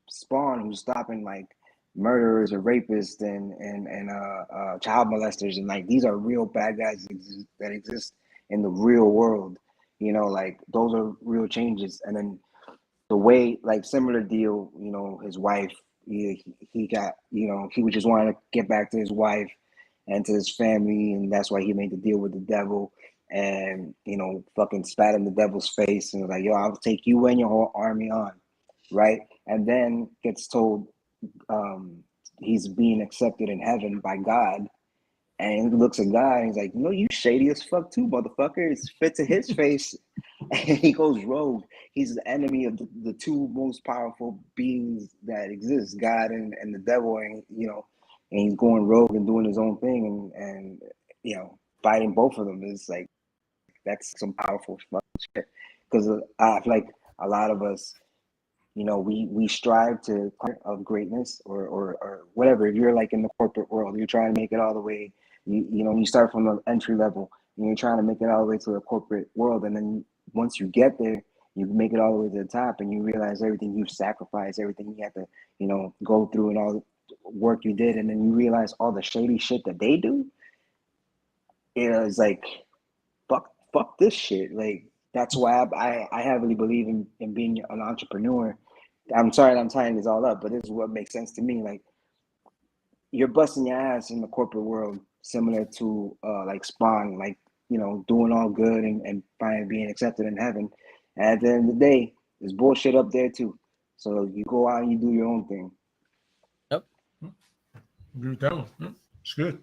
Spawn who's stopping like murderers or rapists and child molesters, and like these are real bad guys that exist in the real world. You know, like those are real changes. And then the way, like similar deal, you know, his wife, he got, you know, he would just want to get back to his wife and to his family, and that's why he made the deal with the devil. And you know, fucking spat in the devil's face and was like, "Yo, I'll take you and your whole army on," right? And then gets told he's being accepted in heaven by God, and he looks at God and he's like, "No, you shady as fuck too, motherfucker." It's fit to his face, and he goes rogue. He's the enemy of the two most powerful beings that exist, God and the devil, and you know, and he's going rogue and doing his own thing, and you know, fighting both of them is like that's some powerful fucking shit. Because I feel like a lot of us, you know, we strive to of greatness or whatever. If you're like in the corporate world, you're trying to make it all the way. You know, you start from the entry level and you're trying to make it all the way to the corporate world, and then once you get there, you make it all the way to the top, and you realize everything you've sacrificed, everything you had to, you know, go through, and all the work you did, and then you realize all the shady shit that they do. It's like fuck this shit. Like that's why I heavily believe in being an entrepreneur. I'm sorry that I'm tying this all up, but this is what makes sense to me. Like you're busting your ass in the corporate world, similar to like Spawn, like, you know, doing all good and finally being accepted in heaven. And at the end of the day, there's bullshit up there too. So you go out and you do your own thing. Yep. Agree with that one. Yep. It's good.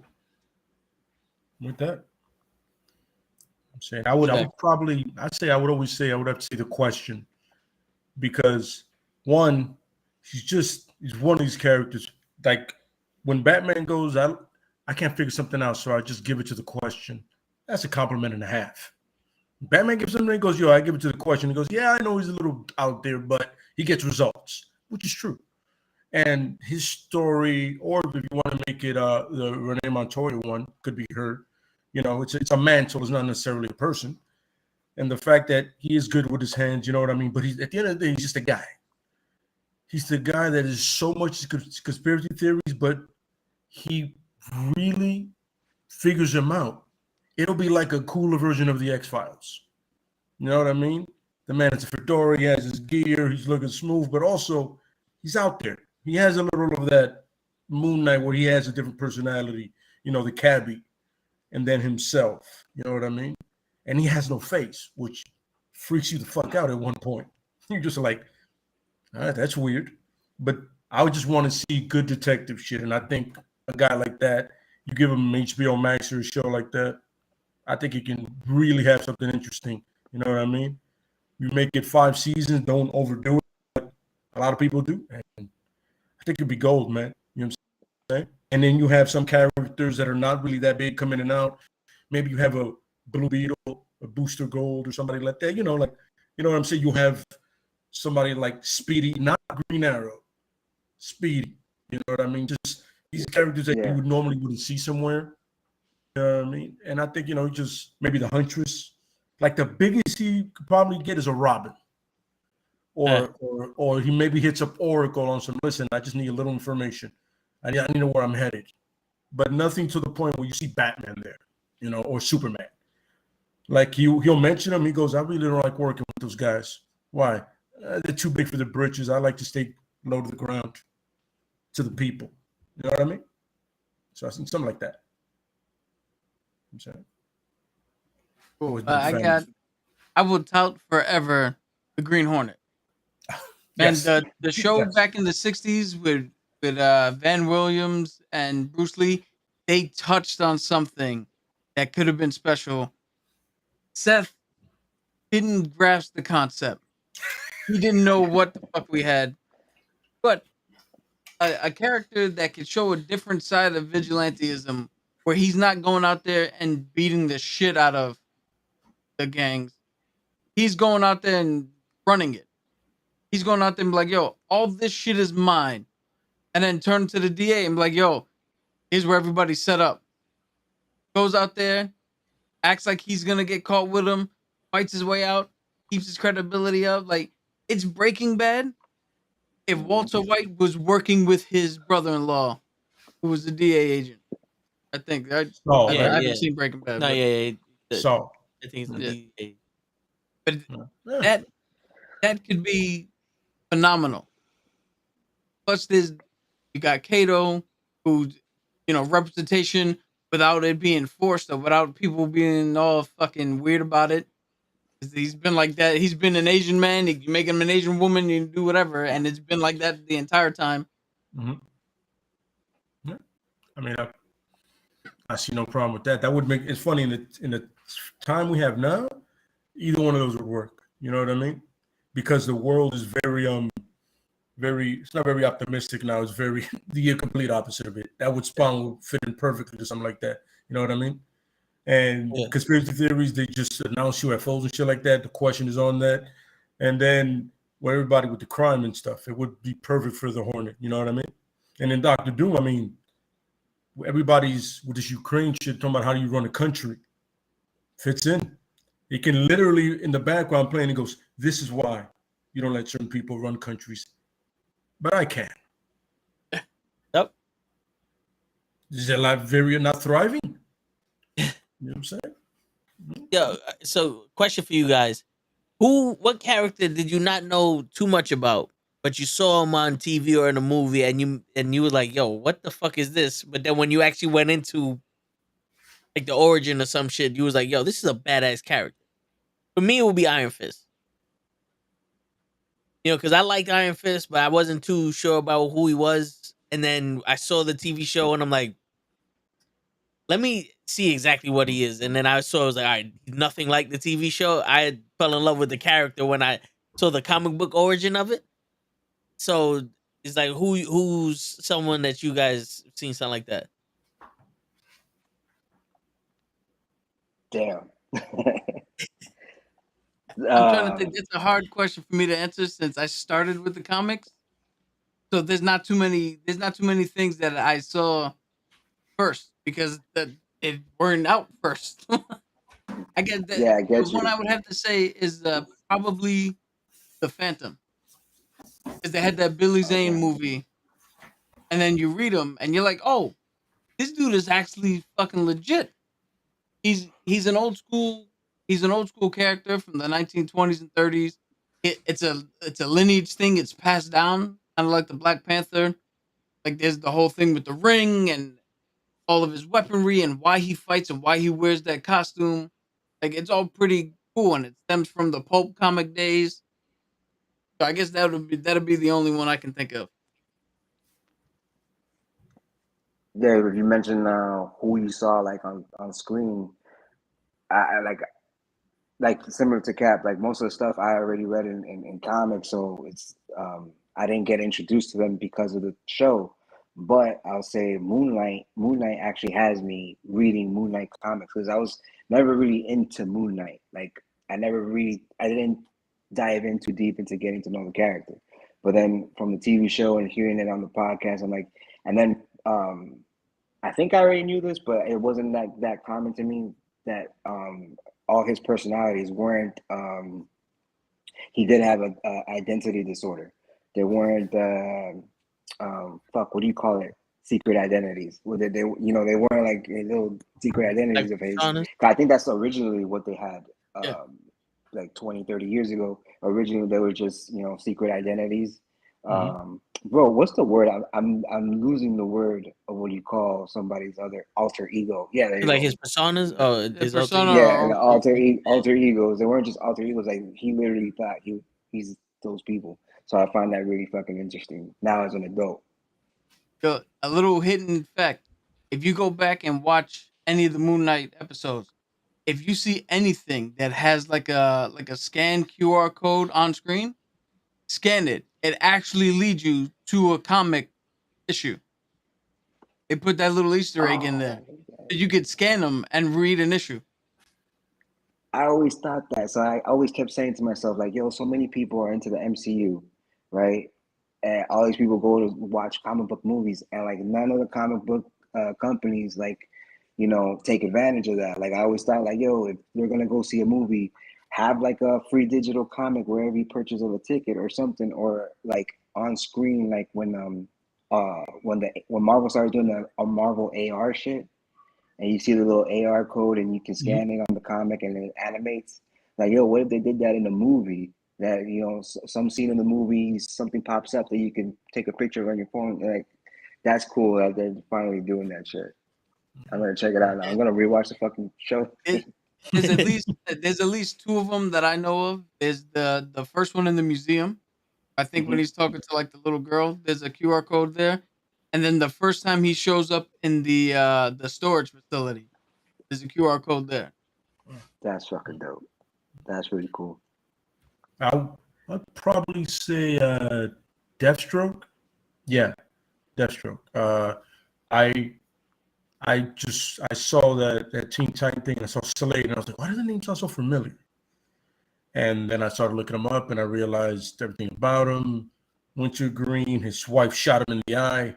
With that. I'm saying I would always say I would have to say the question, because one, he's one of these characters. Like when Batman goes, I can't figure something out, so I just give it to the question. That's a compliment and a half. Batman gives something and goes, yo, I give it to the question. He goes, yeah, I know he's a little out there, but he gets results, which is true. And his story, or if you want to make it the Renee Montoya one, could be heard. You know, it's a mantle, it's not necessarily a person. And the fact that he is good with his hands, you know what I mean? But he's at the end of the day, he's just a guy. He's the guy that is so much conspiracy theories, but he really figures them out. It'll be like a cooler version of the X-Files. You know what I mean? The man has a fedora, he has his gear, he's looking smooth, but also he's out there. He has a little of that Moon Knight where he has a different personality, you know, the cabbie, and then himself. You know what I mean? And he has no face, which freaks you the fuck out at one point. You're just like, all right, that's weird. But I would just want to see good detective shit. And I think a guy like that, you give him an HBO Max or a show like that, I think he can really have something interesting. You know what I mean? You make it 5 seasons, don't overdo it. Like a lot of people do. And I think it'd be gold, man. You know what I'm saying? And then you have some characters that are not really that big come in and out. Maybe you have a Blue Beetle, a Booster Gold, or somebody like that. You know, like, you know what I'm saying? You have somebody like Speedy, not Green Arrow, Speedy. You know what I mean? Just these characters that you would normally wouldn't see somewhere. You know what I mean? And I think, just maybe the Huntress. Like the biggest he could probably get is a Robin. Or he maybe hits up Oracle on some, listen, I just need a little information. I need to know where I'm headed. But nothing to the point where you see Batman there, or Superman. Like he'll mention them. He goes, I really don't like working with those guys. Why? They're too big for the britches. I like to stay low to the ground, to the people. You know what I mean? So I think something like that. I'm saying. I will tout forever the Green Hornet. Yes. And the show back in the 60s with Van Williams and Bruce Lee, they touched on something that could have been special. Seth didn't grasp the concept. He didn't know what the fuck we had. But a character that could show a different side of vigilantism where he's not going out there and beating the shit out of the gangs. He's going out there and running it. He's going out there and be like, yo, all this shit is mine. And then turn to the DA and be like, yo, here's where everybody's set up. Goes out there, acts like he's going to get caught with him, fights his way out, keeps his credibility up. Like, it's Breaking Bad if Walter White was working with his brother-in-law, who was the DA agent. I think. I haven't seen Breaking Bad. No, yeah. So I think it's the DA. But that could be phenomenal. Plus, you got Kato, who, representation without it being forced or without people being all fucking weird about it. He's been like that. He's been an Asian man. You make him an Asian woman, you do whatever, and it's been like that the entire time. Mm-hmm. Yeah. I mean, I see no problem with that. That would make it's funny in the time we have now. Either one of those would work. You know what I mean? Because the world is very it's not very optimistic now. It's very the complete opposite of it. That would fit in perfectly to something like that. You know what I mean? And conspiracy theories, they just announce UFOs and shit like that. The question is on that. And then everybody with the crime and stuff, it would be perfect for the Hornet. You know what I mean? And then Dr. Doom, I mean, everybody's with this Ukraine shit talking about how do you run a country. Fits in. He can literally, in the background playing, he goes, this is why you don't let certain people run countries. But I can. Yep. Is their life very not thriving? You know what I'm saying? Yo, so question for you guys. What character did you not know too much about, but you saw him on TV or in a movie and you were like, yo, what the fuck is this? But then when you actually went into like the origin or some shit, you was like, yo, this is a badass character. For me, it would be Iron Fist. Because I liked Iron Fist, but I wasn't too sure about who he was. And then I saw the TV show and I'm like, let me see exactly what he is. And then I was like, all right, nothing like the TV show. I fell in love with the character when I saw the comic book origin of it. So it's like, who's someone that you guys have seen something like that? Damn. I'm trying to think. It's a hard question for me to answer since I started with the comics. So there's not too many things that I saw first because it weren't out first. I guess the one I would have to say is probably the Phantom, because they had that Billy Zane movie, and then you read them and you're like, oh, this dude is actually fucking legit. He's an old school character from the 1920s and 30s. It's a lineage thing. It's passed down, kind of like the Black Panther. Like there's the whole thing with the ring and all of his weaponry and why he fights and why he wears that costume. Like it's all pretty cool, and it stems from the pulp comic days. So I guess that'd be the only one I can think of. Yeah, if you mentioned who you saw like on screen, I like similar to Cap, like most of the stuff I already read in comics, so it's I didn't get introduced to them because of the show. But I'll say Moon Knight actually has me reading Moon Knight comics because I was never really into Moon Knight. Like I didn't dive in too deep into getting to know the character. But then from the TV show and hearing it on the podcast, I'm like, and then I think I already knew this, but it wasn't that common to me that all his personalities weren't. He did have a identity disorder. They weren't. Fuck. What do you call it? Secret identities. Well, they they weren't like little secret identities of his. personas? I think that's originally what they had. Yeah. Like 20, 30 years ago. Originally, they were just secret identities. Bro, what's the word? I'm losing the word of what you call somebody's other alter ego. Yeah, there you Like go. his personas? Oh, The his alter persona ego. Yeah, and the or alter egos. They weren't just alter egos. Like he literally thought he's those people. So I find that really fucking interesting now as an adult. a little hidden fact. If you go back and watch any of the Moon Knight episodes, if you see anything that has like a scan QR code on screen, scan it. It actually leads you to a comic issue. They put that little Easter egg in there. So you could scan them and read an issue. I always thought that. So I always kept saying to myself, like, yo, so many people are into the MCU, right? And all these people go to watch comic book movies, and like none of the comic book companies like, take advantage of that. Like I always thought, like, yo, if you're gonna go see a movie, have like a free digital comic wherever you purchase of a ticket or something, or like on screen, like when Marvel started doing the Marvel AR shit, and you see the little AR code and you can scan it on the comic and it animates. Like, yo, what if they did that in a movie? That some scene in the movie, something pops up that you can take a picture of on your phone. Like, that's cool that they're finally doing that shit. I'm gonna check it out now. I'm gonna rewatch the fucking show. There's at least two of them that I know of. There's the first one in the museum. I think when he's talking to like the little girl, there's a QR code there. And then the first time he shows up in the storage facility, there's a QR code there. That's fucking dope. That's really cool. I'd probably say Deathstroke. Yeah, Deathstroke. I I saw that Teen Titan thing and I saw Slade and I was like, why does the name sound so familiar? And then I started looking him up and I realized everything about him. Wintergreen, his wife shot him in the eye,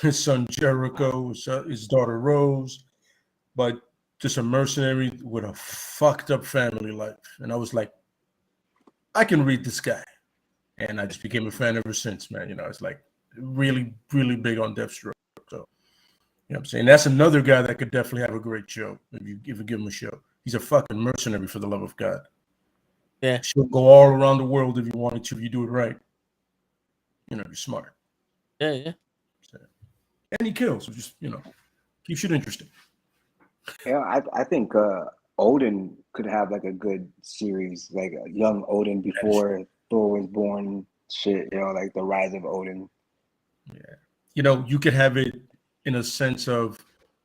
his son Jericho, his daughter Rose, but just a mercenary with a fucked up family life. And I was like, I can read this guy. And I just became a fan ever since, man. It's like really, really big on Deathstroke. So, what I'm saying? That's another guy that could definitely have a great show if you give him a show. He's a fucking mercenary, for the love of God. Yeah. She'll go all around the world if you wanted to, if you do it right. You're smart. Yeah. So, and he kills, so just, keeps it interesting. Yeah, I think Odin could have like a good series, like a young Odin before Thor was born. Shit, like the rise of Odin. Yeah, you could have it in a sense of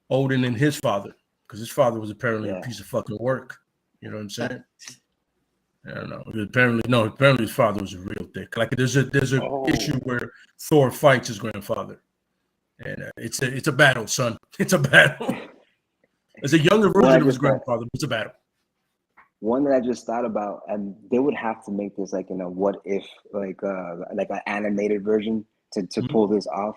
Odin and his father, because his father was apparently a piece of fucking work. You know what I'm saying? I don't know. Apparently his father was a real dick. Like there's a issue where Thor fights his grandfather, and it's a battle, son. It's a battle. It's a younger version of his grandfather, but it's a battle. One that I just thought about, and they would have to make this like in a what if, like an animated version to pull this off.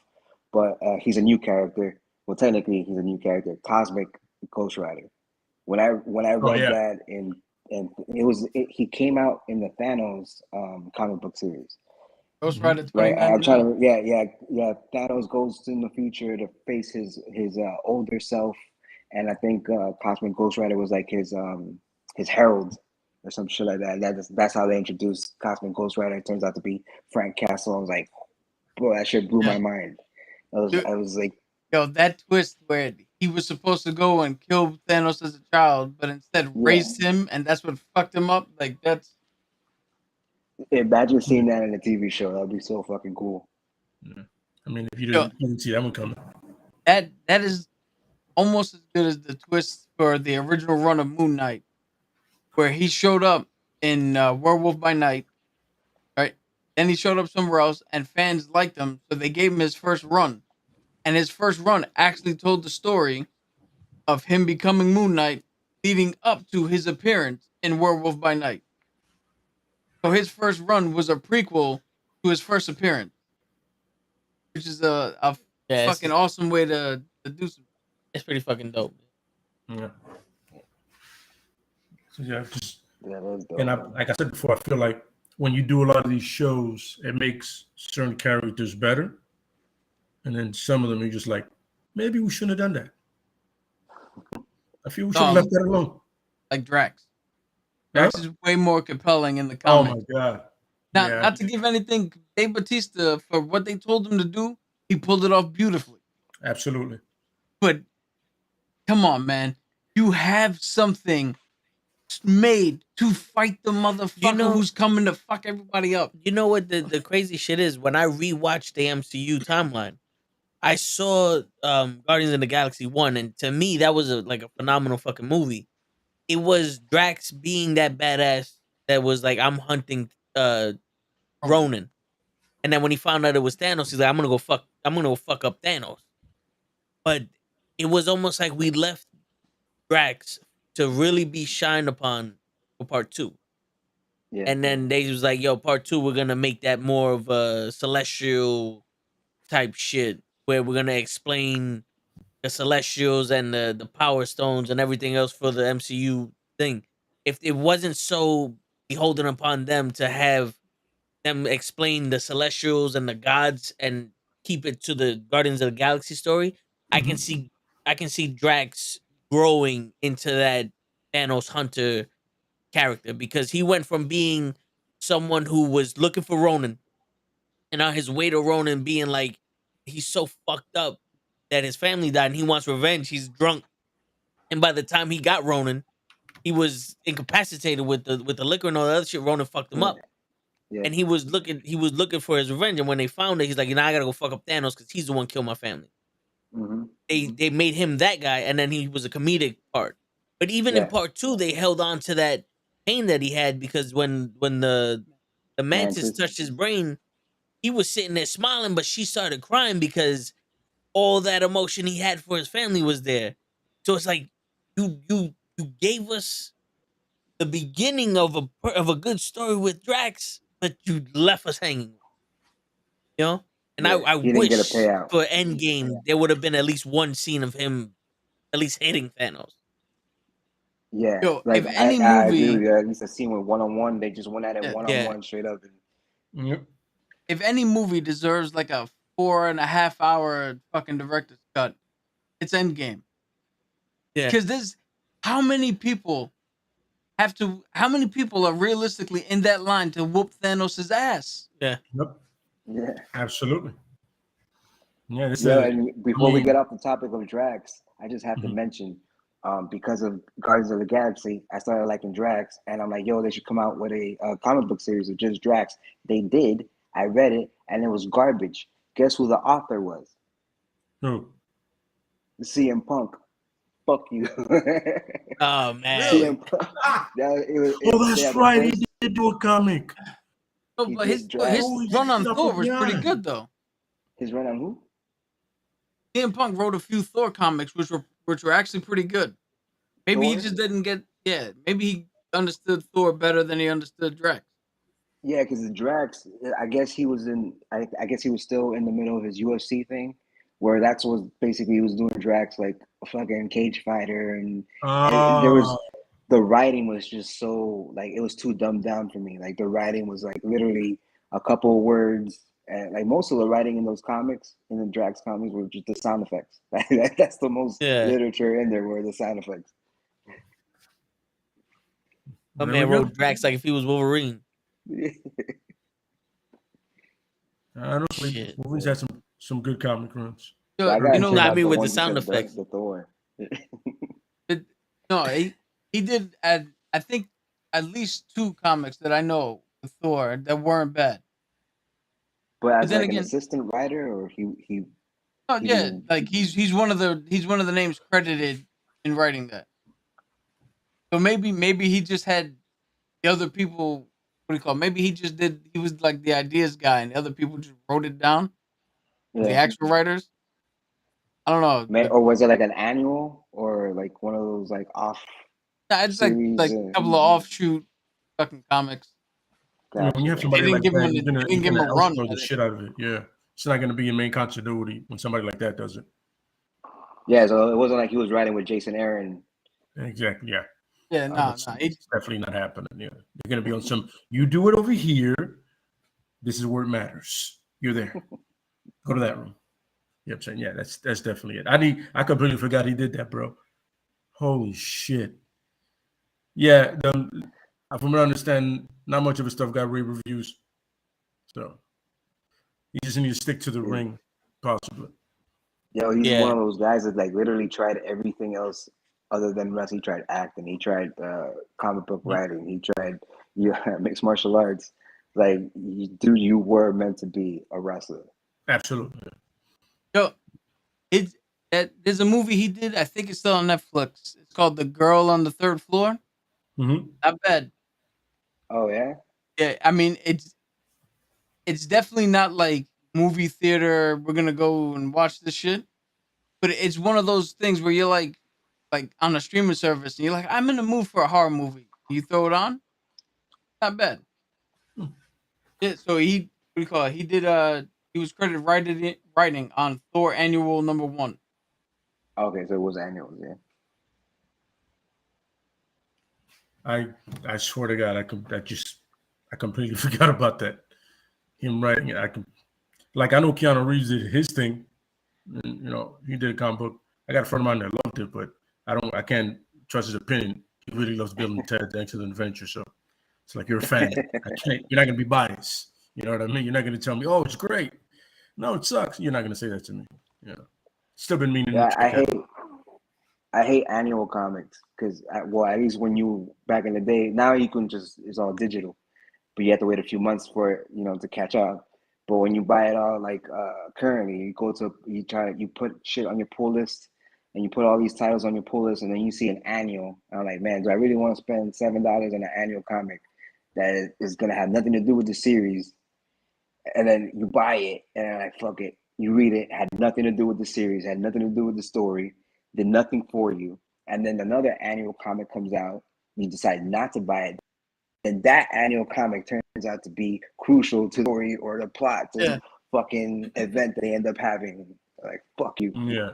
But he's a new character. Well, technically, he's a new character, Cosmic Ghost Rider. When I read that and he came out in the Thanos comic book series. Ghost Rider Right, 29. I'm trying to Thanos goes in the future to face his older self, and I think Cosmic Ghost Rider was like his herald or some shit like that. That's how they introduced Cosmic Ghost Rider. It turns out to be Frank Castle. I was like, bro, that shit blew my mind. I was like, yo, that twist where he was supposed to go and kill Thanos as a child, but instead raised him, and that's what fucked him up. Like that's. Imagine seeing that in a TV show. That'd be so fucking cool. Yeah. I mean, if you didn't see that one coming. That is almost as good as the twist for the original run of Moon Knight, where he showed up in Werewolf by Night, right? Then he showed up somewhere else, and fans liked him, so they gave him his first run. And his first run actually told the story of him becoming Moon Knight leading up to his appearance in Werewolf by Night. So his first run was a prequel to his first appearance, which is a fucking awesome way to do something. It's pretty fucking dope. Yeah. So yeah, just Yeah, that's dope. and like I said before, I feel like when you do a lot of these shows, it makes certain characters better, and then some of them you're just like, maybe we shouldn't have done that. I feel we should have left that alone. Like Drax. Huh? Drax is way more compelling in the Oh comics. my god! Not to give anything, Dave Bautista, for what they told him to do, he pulled it off beautifully. Absolutely. But come on, man, you have something made to fight the motherfucker who's coming to fuck everybody up. You know what the crazy shit is? When I rewatched the MCU timeline, I saw Guardians of the Galaxy 1, and to me that was like a phenomenal fucking movie. It was Drax being that badass that was like, I'm hunting Ronan. And then when he found out it was Thanos, he's like, I'm gonna go fuck up Thanos. But it was almost like we left Drax to really be shined upon for part 2. Yeah. And then they was like, yo, part 2, we're gonna make that more of a celestial type shit where we're gonna explain the Celestials and the Power Stones and everything else for the MCU thing. If it wasn't so beholden upon them to have them explain the Celestials and the gods and keep it to the Guardians of the Galaxy story, I can see Drax growing into that Thanos hunter character, because he went from being someone who was looking for Ronan, and on his way to Ronan being like, he's so fucked up that his family died and he wants revenge. He's drunk, and by the time he got Ronan, he was incapacitated with the liquor and all the other shit. Ronan fucked him up, and he was looking for his revenge. And when they found it, he's like, you know, I gotta go fuck up Thanos because he's the one who killed my family. They made him that guy, and then he was a comedic part. But even in part 2, they held on to that pain that he had, because when the mantis touched his brain, he was sitting there smiling, but she started crying because all that emotion he had for his family was there. So it's like you gave us the beginning of a good story with Drax, but you left us hanging. You know? And I he didn't wish get a payout. for Endgame there would have been at least one scene of him at least hitting Thanos. Yeah, Yo, like if any I agree movie- with you. At least a scene with one-on-one, they just went at it one-on-one straight up. If any movie deserves like a 4.5 hour fucking director's cut, it's Endgame. Yeah. Because how many people are realistically in that line to whoop Thanos' ass? Yeah. Yep. Yeah. Absolutely. Yeah. And before we get off the topic of Drax, I just have to mention, because of Guardians of the Galaxy, I started liking Drax, and I'm like, yo, they should come out with a comic book series of just Drax. They did. I read it, and it was garbage. Guess who the author was? Who? CM Punk. Fuck you. Oh man. CM Punk. That's right. He did do a comic. Oh, but his run on Thor was pretty good though. His run on who? CM Punk wrote a few Thor comics, which were actually pretty good. Maybe he just didn't get. Yeah, maybe he understood Thor better than he understood Drax. Yeah, because Drax, I guess he was I guess he was still in the middle of his UFC thing, where that's what basically he was doing Drax like a fucking cage fighter, and there was the writing was just so like it was too dumbed down for me. Like the writing was like literally a couple of words, and like most of the writing in those comics, in the Drax comics, were just the sound effects. That's the most literature in there, were the sound effects. My man wrote Drax like if he was Wolverine. Honestly, Wolverine's had some good comic runs. So, you know, I mean, with the sound effects. The Thor. No, he did add, I think, at least 2 comics that I know with Thor that weren't bad. But as like an assistant writer, or he Oh yeah, like he's one of the names credited in writing that. So maybe he just had the other people. What do you call it? Maybe he was like the ideas guy, and the other people just wrote it down. Yeah. The actual writers. I don't know. Or was it like an annual, or like one of those like off? Nah, it's like a couple of offshoot fucking comics. When you have somebody like that, you're gonna outthrow the shit out of it. Yeah, it's not gonna be your main continuity when somebody like that does it. Yeah, so it wasn't like he was riding with Jason Aaron. Exactly. Yeah. Yeah, no. It's definitely not happening. Yeah. You're gonna be on some. You do it over here. This is where it matters. You're there. Go to that room. You know what I'm saying? Yeah, that's definitely it. I completely forgot he did that, bro. Holy shit. Yeah, from what I understand, not much of his stuff got rave reviews. So he just needs to stick to the ring, possibly. Yo, he's Yeah. one of those guys that like literally tried everything else other than wrestling. He tried acting. He tried comic book writing. He tried mixed martial arts. Like, dude, you were meant to be a wrestler. Absolutely. Yo, there's a movie he did. I think it's still on Netflix. It's called The Girl on the Third Floor. Mm-hmm. Not bad. Oh yeah. Yeah, I mean it's definitely not like movie theater. We're gonna go and watch this shit, but it's one of those things where you're like on a streaming service, and you're like, I'm in the mood for a horror movie. You throw it on, not bad. Yeah, so what do you call it? He did he was credited writing on Thor Annual #1. Okay, so it was annuals, yeah. I swear to God, I completely forgot about that. Him writing it. I know Keanu Reeves did his thing. And, he did a comic book. I got a friend of mine that loved it, but I can't trust his opinion. He really loves Bill and Ted: The Excellent Adventure. So it's like, you're a fan. You're not gonna be biased. You know what I mean? You're not gonna tell me, oh, it's great. No, it sucks. You're not gonna say that to me. Still been meaning to check out. I hate annual comics because, well, at least when you back in the day, now you can it's all digital, but you have to wait a few months for it, to catch up. But when you buy it all, like currently, you put shit on your pull list, and you put all these titles on your pull list, and then you see an annual. And I'm like, man, do I really want to spend $7 on an annual comic that is gonna have nothing to do with the series? And then you buy it, and I'm like, fuck it. You read it, had nothing to do with the series, had nothing to do with the story, did nothing for you. And then another annual comic comes out, you decide not to buy it. Then that annual comic turns out to be crucial to the story or the plot to the fucking event that they end up having. Like, fuck you. Yeah.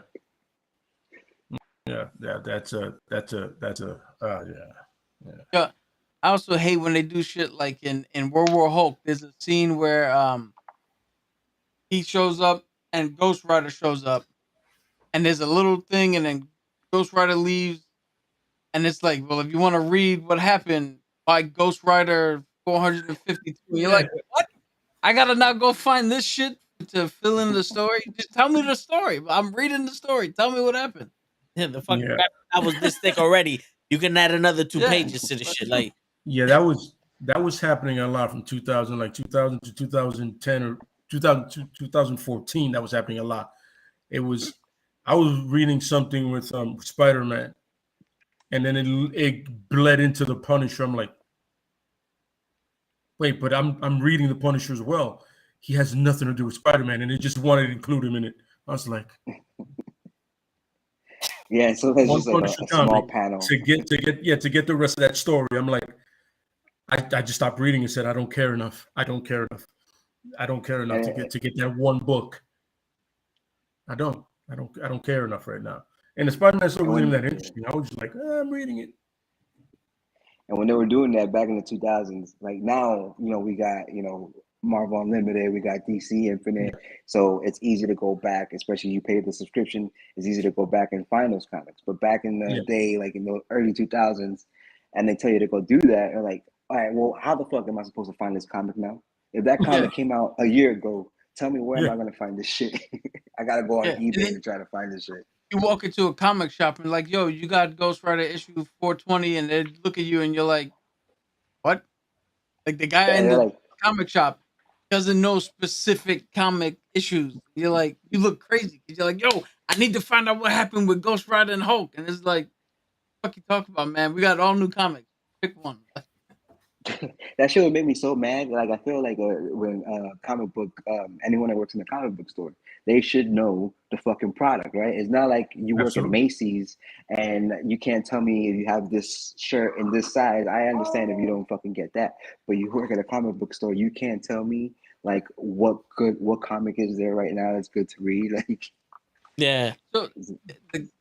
That's Yeah. I also hate when they do shit like in World War Hulk. There's a scene where he shows up and Ghost Rider shows up, and there's a little thing, and then Ghost Rider leaves, and it's like, well, if you want to read what happened by Ghost Rider 452, you're like, what? I gotta now go find this shit to fill in the story. Just tell me the story. I'm reading the story. Tell me what happened. Yeah, the fucking that was this thick already. You can add another 2 pages to the shit. Like, that was happening a lot from 2000 to 2010 or 2000 to 2014. That was happening a lot. I was reading something with Spider-Man, and then it bled into the Punisher. I'm like, wait, but I'm reading the Punisher as well. He has nothing to do with Spider-Man, and they just wanted to include him in it. I was like, yeah, so that's just like a small panel to get the rest of that story. I'm like, I just stopped reading and said, I don't care enough. I don't care enough to get that one book. I don't care enough right now. And the Spider-Man story wasn't even that interesting. I was just like, I'm reading it. And when they were doing that back in the 2000s, like now, we got, Marvel Unlimited, we got DC Infinite. So it's easy to go back, especially you pay the subscription. It's easy to go back and find those comics. But back in the day, like in the early 2000s, and they tell you to go do that, you're like, all right, well, how the fuck am I supposed to find this comic now? If that comic came out a year ago, tell me where am I going to find this shit? I got to go on eBay to try to find this shit. You walk into a comic shop and like, yo, you got Ghost Rider issue 420, and they look at you and you're like, what? Like the guy in the comic shop doesn't know specific comic issues. You're like, you look crazy. You're like, yo, I need to find out what happened with Ghost Rider and Hulk. And it's like, what you talking about, man? We got all new comics. Pick one. That shit would make me so mad. Like, I feel like when comic book, anyone that works in a comic book store, they should know the fucking product, right? It's not like you work at Macy's and you can't tell me if you have this shirt in this size. I understand if you don't fucking get that, but you work at a comic book store, you can't tell me like what comic is there right now that's good to read. Like, Yeah. So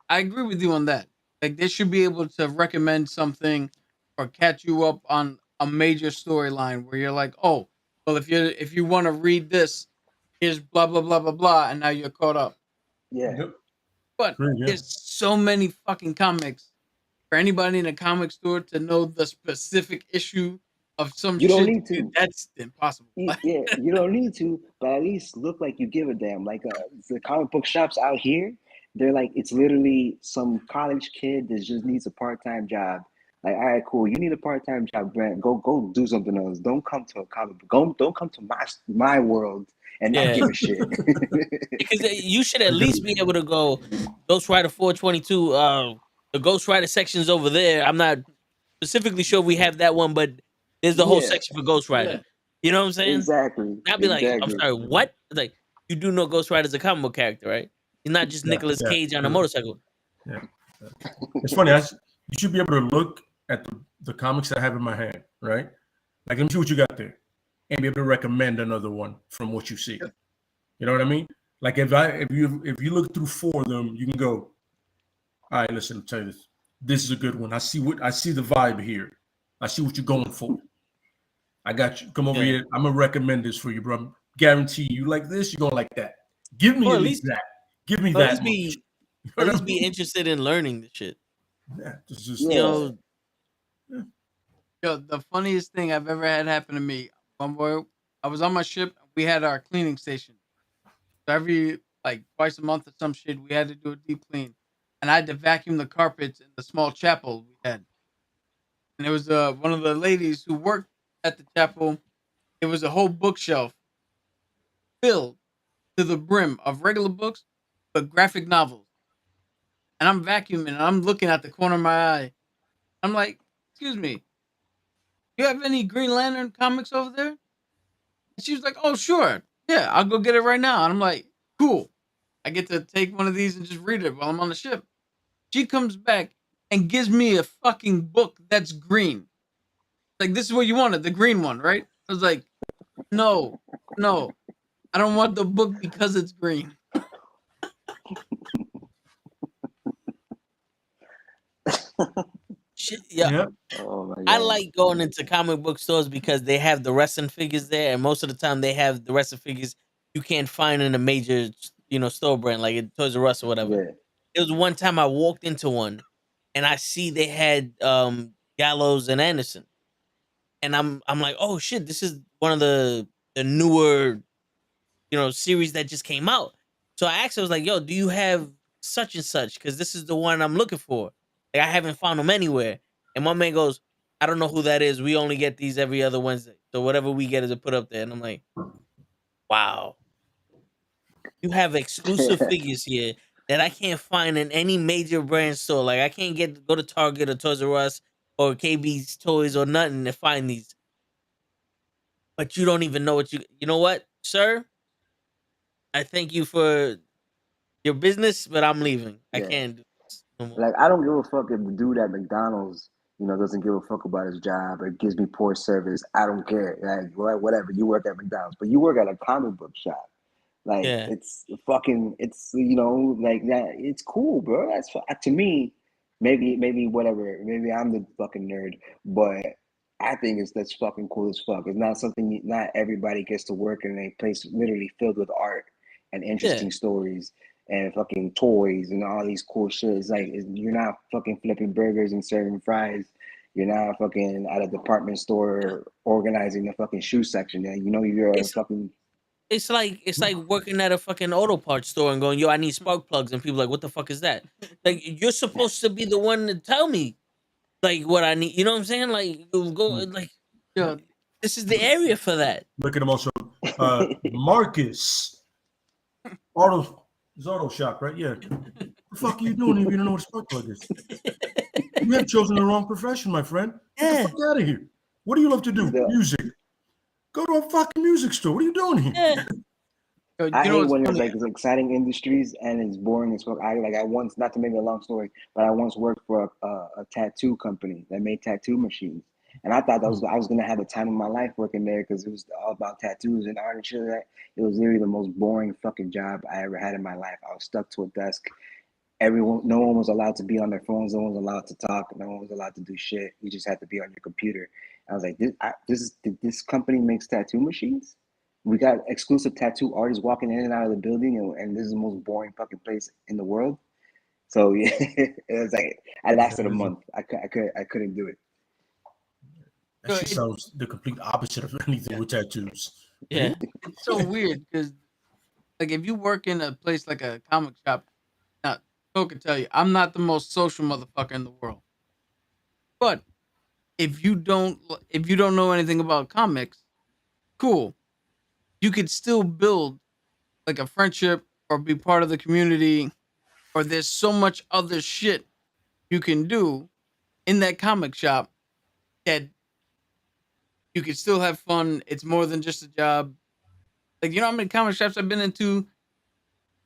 I agree with you on that. Like they should be able to recommend something or catch you up on a major storyline where you're like, oh, well, if you want to read this, here's blah blah blah blah blah, and now you're caught up. Yeah. Yep. But Great, yeah. there's so many fucking comics for anybody in a comic store to know the specific issue of some You don't shit. need to. Dude, that's impossible. Yeah, you don't need to, but at least look like you give a damn. Like the comic book shops out here, they're like it's literally some college kid that just needs a part-time job. Like, all right, cool. You need a part-time job, Brent. Go do something else. Don't come to a comic book. Don't come to my world and not Yeah. give a shit. Because you should at least be able to go Ghost Rider 422. The Ghost Rider section's over there. I'm not specifically sure we have that one, but there's the whole Yeah. section for Ghost Rider. Yeah. You know what I'm saying? Exactly. I'd be like, I'm Exactly. sorry, what? Like, you do know Ghost Rider's a comic book character, right? He's not just Nicolas Cage on a motorcycle. Yeah. It's funny. You should be able to look at the comics that I have in my hand, right? Like, let me see what you got there, and be able to recommend another one from what you see. You know what I mean? Like, if you look through 4 of them, you can go, all right, listen, I'll tell you this. This is a good one. I see the vibe here. I see what you're going for. I got you. Come over here. I'm gonna recommend this for you, bro. Guarantee you like this, you're gonna like that. Give me Or at at least least- that. Give me At that. least much. at least be interested in learning the shit. Yeah, just, You know, Yo, the funniest thing I've ever had happen to me. One boy, I was on my ship. We had our cleaning station. So every like twice a month or some shit, we had to do a deep clean, and I had to vacuum the carpets in the small chapel we had. And it was one of the ladies who worked at the chapel. It was a whole bookshelf filled to the brim of regular books, but graphic novels. And I'm vacuuming, and I'm looking at the corner of my eye. I'm like, "Excuse me, you have any Green Lantern comics over there?" And she was like, "Oh, sure. Yeah, I'll go get it right now." And I'm like, "Cool. I get to take one of these and just read it while I'm on the ship." She comes back and gives me a fucking book that's green. Like, this is what you wanted, the green one, right? I was like, no. I don't want the book because it's green. shit, yeah. Oh my God. I like going into comic book stores because they have the wrestling figures there, and most of the time they have the wrestling figures you can't find in a major, store brand like at Toys R Us or whatever. Yeah. It was one time I walked into one, and I see they had Gallows and Anderson, and I'm like, oh shit, this is one of the newer, series that just came out. So I asked, I was like, yo, do you have such and such? Because this is the one I'm looking for. Like, I haven't found them anywhere. And my man goes, I don't know who that is. We only get these every other Wednesday. So whatever we get is to put up there. And I'm like, wow. You have exclusive figures here that I can't find in any major brand store. Like, I can't go to Target or Toys R Us or KB's Toys or nothing to find these. But you don't even know what you know what, sir? I thank you for your business, but I'm leaving. I Yeah. can't do this no more. Like, I don't give a fuck if the dude at McDonald's, doesn't give a fuck about his job or gives me poor service. I don't care. Like, whatever. You work at McDonald's, but you work at a comic book shop. Like, Yeah. it's like that. It's cool, bro. That's to me. Maybe whatever. Maybe I'm the fucking nerd, but I think that's fucking cool as fuck. It's not something. Not everybody gets to work in a place literally filled with art and interesting stories and fucking toys and all these cool shit. It's like you're not fucking flipping burgers and serving fries. You're not fucking at a department store organizing the fucking shoe section. You're a fucking. It's like working at a fucking auto parts store and going, yo, I need spark plugs, and people are like, what the fuck is that? Like, you're supposed to be the one to tell me, like, what I need. You know what I'm saying? Like, you go, like, yo, this is the area for that. Look at him also. Marcus. Auto shop, right? Yeah. What the fuck are you doing if you don't know what a spark plug is? You have chosen the wrong profession, my friend. Get the fuck out of here. What do you love to do? Music. Go to a fucking music store. What are you doing here? Yo, I hate when it's like it's exciting industries and it's boring as fuck. I once, not to make it a long story, but I once worked for a tattoo company that made tattoo machines, And I thought I was gonna have the time of my life working there because it was all about tattoos and art and shit like that. It was literally the most boring fucking job I ever had in my life. I was stuck to a desk. No one was allowed to be on their phones. No one was allowed to talk. No one was allowed to do shit. You just had to be on your computer. I was like, this company makes tattoo machines. We got exclusive tattoo artists walking in and out of the building, and this is the most boring fucking place in the world. So yeah, it was like I lasted a month. I couldn't do it. That shit sounds the complete opposite of anything with tattoos. Yeah. It's so weird because, like, if you work in a place like a comic shop, now, Phil can tell you, I'm not the most social motherfucker in the world. But if you don't know anything about comics, cool. You could still build like a friendship or be part of the community, or there's so much other shit you can do in that comic shop that you can still have fun. It's more than just a job. Like, you know how many comic shops I've been into?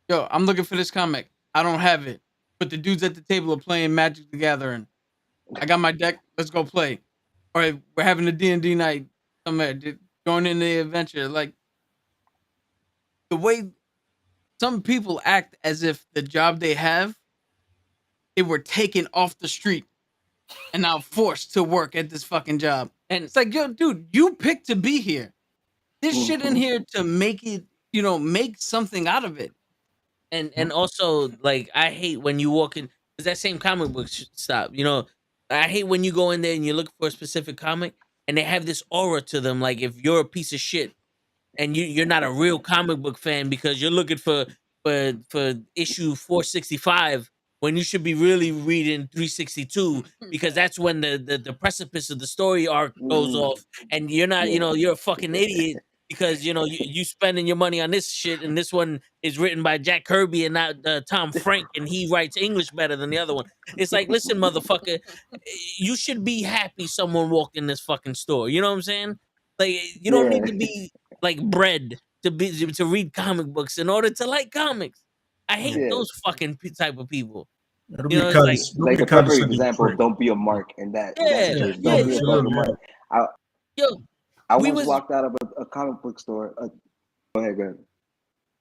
Yo, I'm looking for this comic. I don't have it. But the dudes at the table are playing Magic the Gathering. I got my deck. Let's go play. Or we're having a D&D night somewhere. Going in the adventure. Like, the way some people act as if the job they have, they were taken off the street and now forced to work at this fucking job. And it's like, yo, dude, you picked to be here. This shit in here to make it, make something out of it. And also, like, I hate when you walk in, because that same comic book stop, I hate when you go in there and you're looking for a specific comic and they have this aura to them, like if you're a piece of shit and you're not a real comic book fan because you're looking for issue 465 when you should be really reading 362 because that's when the precipice of the story arc goes off, and you're not, you're a fucking idiot because you spending your money on this shit, and this one is written by Jack Kirby and not Tom Frank, and he writes English better than the other one. It's like, listen, motherfucker, you should be happy someone walked in this fucking store. You know what I'm saying? Like, you don't need to be like bred to read comic books in order to like comics. I hate those fucking type of people. It'll You know, it's like the perfect example. Don't be a mark in that. Yeah, Don't yeah, be a yeah. fucking mark. I we once walked out of a comic book store. Go ahead.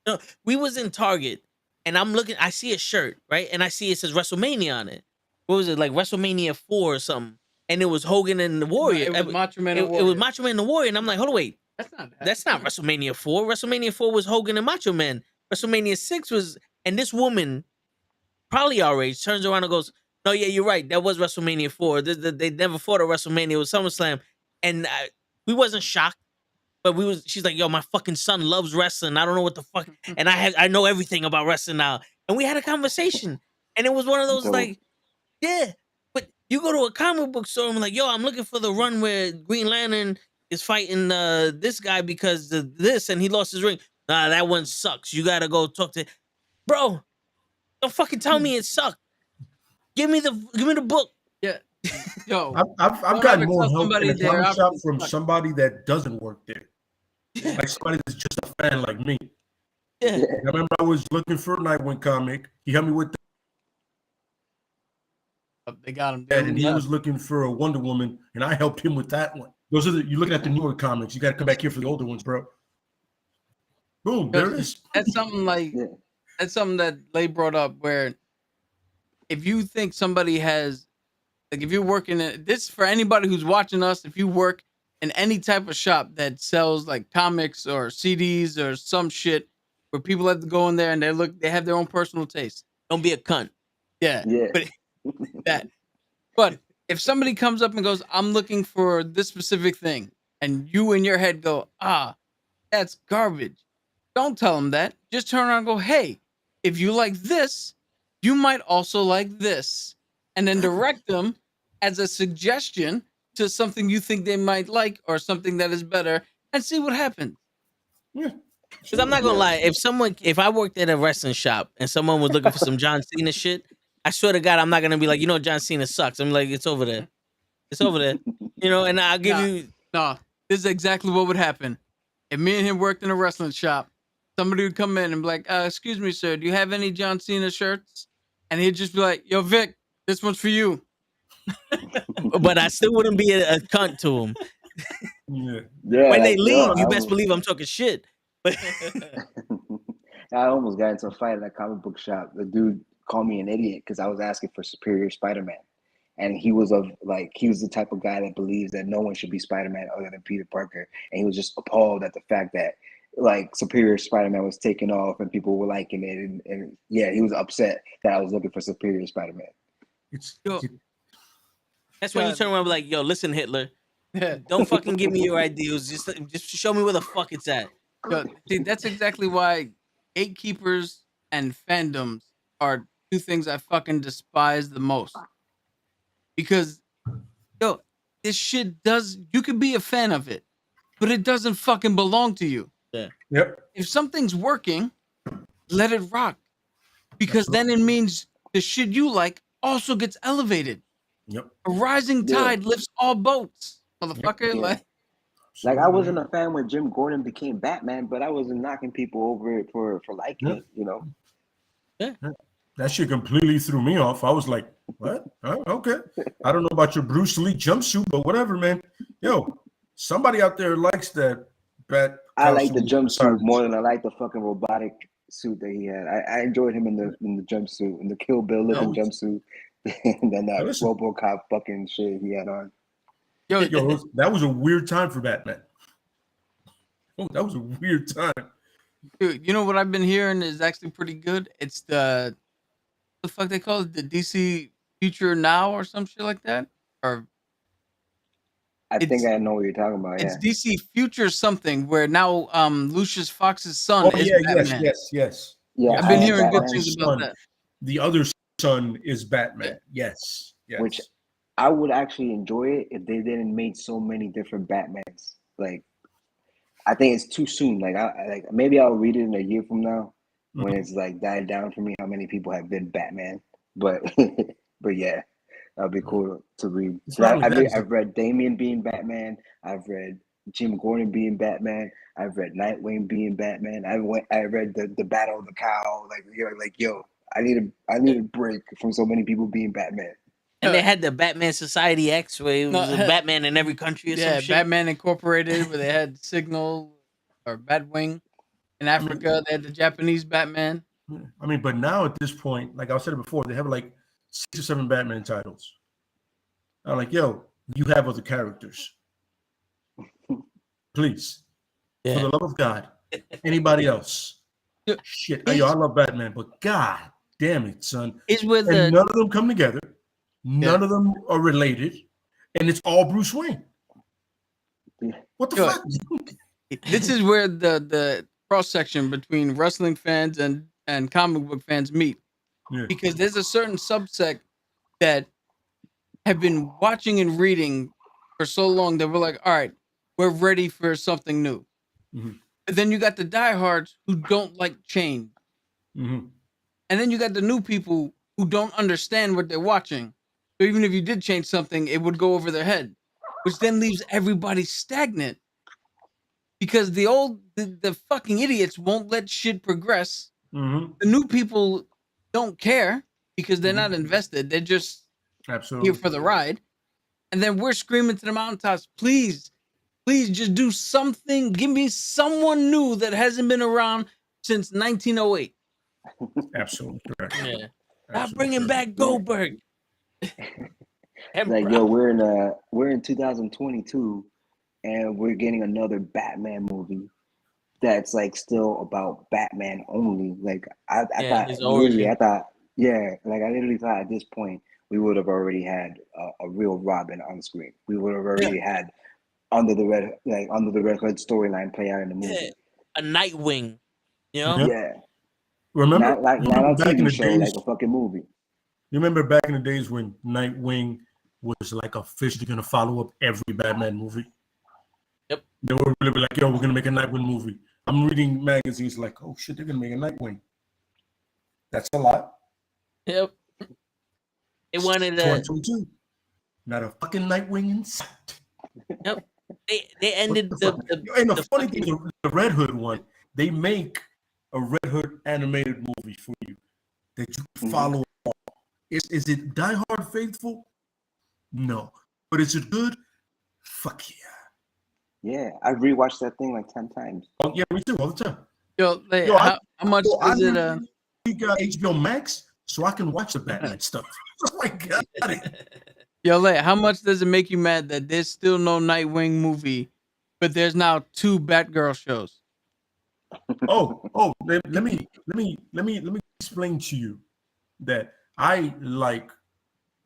No, we was in Target, and I'm looking. I see a shirt, right, and I see it says WrestleMania on it. What was it, like WrestleMania 4 or something? And it was Hogan and the Warrior. It was Macho Man and Warrior. It was Macho Man and the Warrior, and I'm like, hold on, wait. That's not WrestleMania 4. WrestleMania 4 was Hogan and Macho Man. WrestleMania 6 was, and this woman, probably our age, turns around and goes, "No, yeah, you're right. That was WrestleMania 4. They never fought at WrestleMania. It was SummerSlam." And we wasn't shocked, but she's like, "Yo, my fucking son loves wrestling. I don't know what the fuck." And I know everything about wrestling now. And we had a conversation, and it was one of those like, yeah. But you go to a comic book store and I'm like, "Yo, I'm looking for the run where Green Lantern is fighting this guy because of this, and he lost his ring." Nah, that one sucks. You gotta go talk to, bro. Don't fucking tell me it sucked. Give me the book. Yeah. Yo, I've gotten more help in a comic shop from somebody that doesn't work there. Like somebody that's just a fan like me. Yeah. I remember I was looking for a Nightwing comic. He helped me with they got him. And he was looking for a Wonder Woman, and I helped him with that one. Those are you're looking at the newer comics. You got to come back here for the older ones, bro. Boom, there it is. That's something that's something that Lay brought up, where if you think somebody has, like, if you're working in this, for anybody who's watching us, if you work in any type of shop that sells like comics or CDs or some shit where people have to go in there and they have their own personal taste. Don't be a cunt. Yeah. But if somebody comes up and goes, "I'm looking for this specific thing," and you in your head go, "That's garbage," don't tell them that. Just turn around and go, "Hey, if you like this, you might also like this," and then direct them as a suggestion to something you think they might like or something that is better, and see what happens. Yeah. Because I'm not gonna lie, if I worked at a wrestling shop and someone was looking for some John Cena shit, I swear to God, I'm not gonna be like, John Cena sucks. I'm like, it's over there. It's over there. And I'll give you. No, this is exactly what would happen. If me and him worked in a wrestling shop, somebody would come in and be like, "Excuse me, sir, do you have any John Cena shirts?" And he'd just be like, "Yo, Vic, this one's for you." but I still wouldn't be a cunt to him. Yeah. Yeah, When they like, leave, yo, you best believe I'm talking shit. But I almost got into a fight at a comic book shop. The dude called me an idiot because I was asking for Superior Spider-Man, and he was the type of guy that believes that no one should be Spider-Man other than Peter Parker, and he was just appalled at the fact that like Superior Spider-Man was taking off and people were liking it, and yeah, he was upset that I was looking for Superior Spider-Man. It's Yo, that's when you turn around and be like, yo, listen, Hitler, don't fucking give me your ideals. Just show me where the fuck it's at. Yo, see, that's exactly why gatekeepers and fandoms are two things I fucking despise the most. Because, yo, this shit you could be a fan of it, but it doesn't fucking belong to you. Yeah. Yep. If something's working, let it rock. Because then it means the shit you like also gets elevated. Yep. A rising tide lifts all boats, motherfucker. Yeah. Like I wasn't a fan when Jim Gordon became Batman, but I wasn't knocking people over it for liking it, you know. Yeah. That shit completely threw me off. I was like, what? Oh, okay. I don't know about your Bruce Lee jumpsuit, but whatever, man. Yo, somebody out there likes that bat. I like the jumpsuit more than I like the fucking robotic suit that he had. I enjoyed him in the jumpsuit, in the Kill Bill looking jumpsuit, and then that RoboCop fucking shit he had on. Yo, that was a weird time for Batman. Oh, that was a weird time. Dude, you know what I've been hearing is actually pretty good? It's the fuck they call it? The DC Future Now or some shit like that? Or I think I know what you're talking about. It's Yeah. DC Future something where now Lucius Fox's son is Batman. Yes. Yeah, I've been hearing good things about that. The other son is Batman. Yes. Which I would actually enjoy it if they didn't make so many different Batmans. Like, I think it's too soon. Like, maybe I'll read it in a year from now when it's like died down for me how many people have been Batman. But but yeah, that'd be cool to read. So I've read Damian being Batman. I've read Jim Gordon being Batman. I've read Nightwing being Batman. I read the Battle of the Cow. Yo, I need a break from so many people being Batman. And they had the Batman Society X, where it was a Batman in every country or some shit. Batman Incorporated, where they had Signal or Batwing. In Africa, they had the Japanese Batman. I mean, but now at this point, like I said before, they have like 6 or 7 Batman titles. I'm like, yo, you have other characters. Please. For the love of God. Anybody else? Shit. Yo, I love Batman, but God damn it, son. None of them come together. None of them are related, and it's all Bruce Wayne. What the fuck? This is where the cross section between wrestling fans and comic book fans meet, because there's a certain subsect that have been watching and reading for so long that we're like, all right, we're ready for something new. Mm-hmm. And then you got the diehards who don't like change, and then you got the new people who don't understand what they're watching. So even if you did change something, it would go over their head, which then leaves everybody stagnant because the fucking idiots won't let shit progress. The new people don't care because they're not invested. They're just here for the ride. And then we're screaming to the mountaintops, please just do something. Give me someone new that hasn't been around since 1908. Absolutely correct. Yeah. Stop bringing back Goldberg. Like, yo, we're in 2022 and we're getting another Batman movie that's like still about Batman only. Like I literally thought at this point we would have already had a real Robin on screen. We would have already had under the red hood storyline play out in the movie. Yeah. A Nightwing, you know? Yeah. Remember not a back in TV the show, days, like a fucking movie. You remember back in the days when Nightwing was like officially going to follow up every Batman movie? Yep. They were really like, yo, we're going to make a Nightwing movie. I'm reading magazines like, oh shit, they're going to make a Nightwing. That's a lot. Yep. They wanted a... Not a fucking Nightwing in sight. Yep. They ended And the funny thing, the Red Hood one, they make a Red Hood animated movie for you that you can follow. Is it Die Hard faithful? No. But is it good? Fuck yeah. Yeah, I rewatched that thing like 10 times. Oh yeah, me too, all the time. Yo, Yo, how much I is it? literally got HBO Max so I can watch the Batman stuff. Oh my god. Yo, how much does it make you mad that there's still no Nightwing movie, but there's now 2 Batgirl shows? Let me explain to you that I like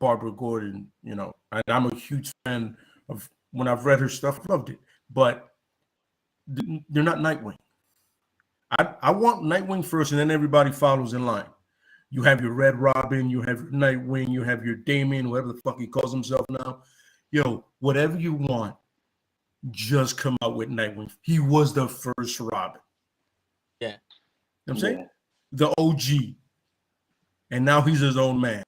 Barbara Gordon, you know, and I'm a huge fan of when I've read her stuff, I loved it. But they're not Nightwing. I want Nightwing first, and then everybody follows in line. You have your Red Robin, you have your Nightwing, you have your Damien, whatever the fuck he calls himself now. Yo, whatever you want, just come out with Nightwing. He was the first Robin. Yeah. You know what I'm saying? The OG. And now he's his own man.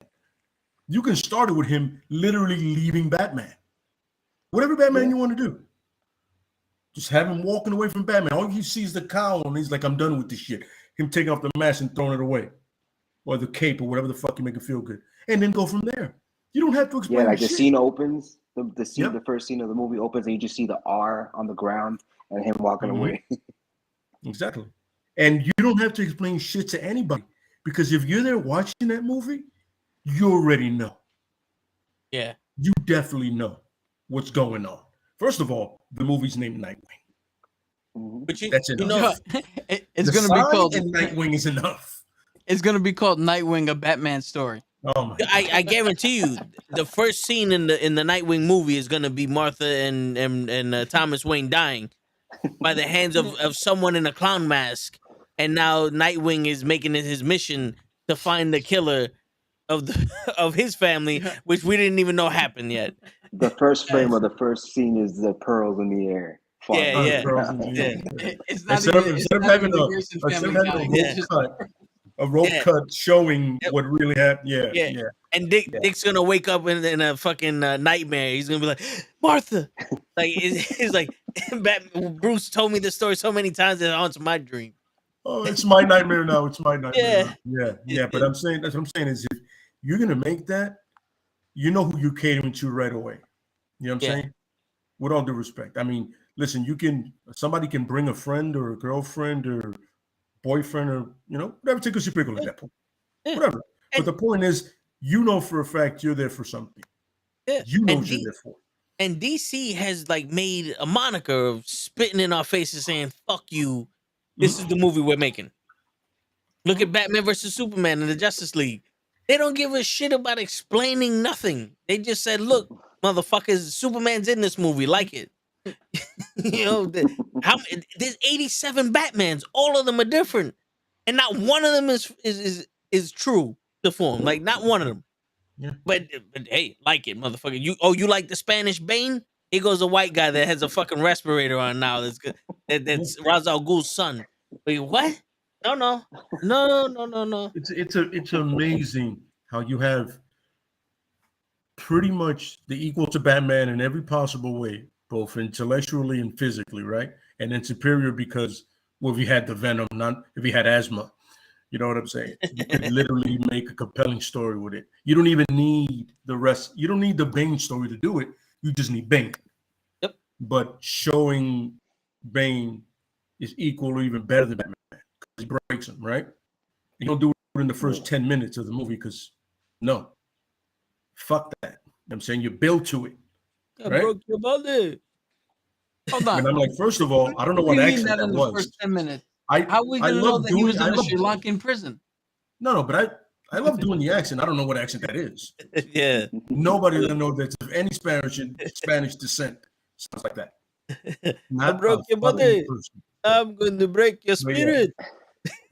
You can start it with him literally leaving Batman. Whatever Batman you want to do. Just have him walking away from Batman. All you see is the cowl, and he's like, I'm done with this shit. Him taking off the mask and throwing it away. Or the cape, or whatever the fuck you make it feel good. And then go from there. You don't have to explain. Yeah, like the shit. scene opens, the scene, the first scene of the movie opens, and you just see the R on the ground and him walking away. Exactly. And you don't have to explain shit to anybody. Because if you're there watching that movie, you already know. Yeah. You definitely know what's going on. First of all, the movie's named Nightwing. But that's enough. You know, it's going to be called and Nightwing is enough. It's going to be called Nightwing, a Batman story. Oh my! I guarantee you, the first scene in the Nightwing movie is going to be Martha and Thomas Wayne dying by the hands of someone in a clown mask, and now Nightwing is making it his mission to find the killer of his family, which we didn't even know happened yet. The first frame of the first scene is the pearls in the air. Yeah. It's not instead of having a rope cut showing what really happened. Yeah. And Dick's gonna wake up in a fucking nightmare. He's gonna be like, Martha, like it's like Bruce told me this story so many times that it haunts my dream. Oh, it's my nightmare now. It's my nightmare. Yeah. But that's what I'm saying is, if you're gonna make that, you know who you're catering to right away. You know what I'm saying? With all due respect. I mean, listen, somebody can bring a friend or a girlfriend or boyfriend or, you know, whatever tickles your pickle at that point. Whatever. But the point is, you know for a fact you're there for something. You know what you're there for. And DC has like made a moniker of spitting in our faces saying, fuck you. This is the movie we're making. Look at Batman versus Superman in the Justice League. They don't give a shit about explaining nothing. They just said, look, motherfuckers, Superman's in this movie. Like it. You know, there's 87 Batmans. All of them are different. And not one of them is true to form. Like, not one of them. Yeah. But hey, like it, motherfucker. You like the Spanish Bane? Here goes a white guy that has a fucking respirator on now. That's good. That's Ra's al Ghul's son. Wait, what? No. It's amazing how you have pretty much the equal to Batman in every possible way, both intellectually and physically, right? And then superior because, well, if he had the venom, not if he had asthma. You know what I'm saying? You could literally make a compelling story with it. You don't even need the rest. You don't need the Bane story to do it. You just need Bane. Yep. But showing Bane is equal or even better than Batman because he breaks him, right? You don't do it in the first 10 minutes of the movie because, no. Fuck that. You know what I'm saying? You build to it. I broke your body. Hold on. And I'm like, first of all, I don't know what accent that was. First 10 minutes. How are we going to know that he was in a Sri Lankan prison? No, but I love doing the accent. I don't know what accent that is. Yeah. Nobody that knows that's of any Spanish descent sounds like that. I broke your body. I'm going to break your spirit.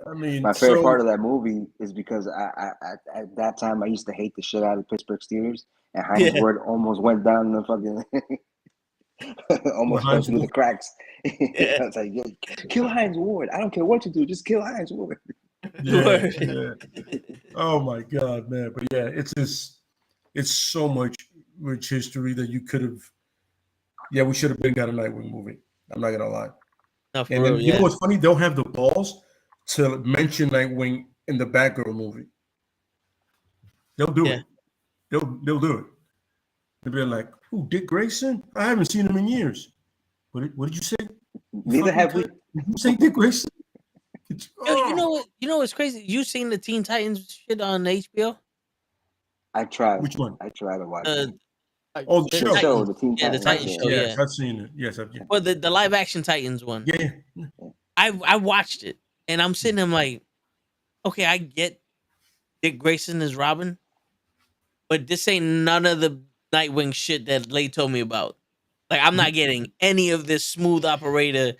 I mean, my favorite part of that movie is because I at that time I used to hate the shit out of the Pittsburgh Steelers, and Heinz Ward almost went down the fucking almost went through the cracks. I was like, yo, kill Heinz Ward. I don't care what you do, just kill Heinz Ward. Yeah. Oh my God, man. But yeah, it's so much rich history that you could have. Yeah, we should have got a Nightwing movie. I'm not gonna lie. No, and then, you know what's funny? They'll have the balls to mention Nightwing in the Batgirl movie. They'll do it. They'll do it. They'd be like, "Who? Dick Grayson? I haven't seen him in years." What did you say? Neither have we. Did you say Dick Grayson? Yo, you know what? You know what's crazy? You seen the Teen Titans shit on HBO? I tried. Which one? I tried to watch it. Oh, the The show. Titans. The Teen Yeah, the Titans. Titans show. Yes, Yeah. I've seen it. Yes, I've. Yeah. Well, the live action Titans one. Yeah. I watched it, and I'm sitting there like, okay, I get Dick Grayson is Robin, but this ain't none of the Nightwing shit that Lay told me about. Like, I'm not getting any of this smooth operator,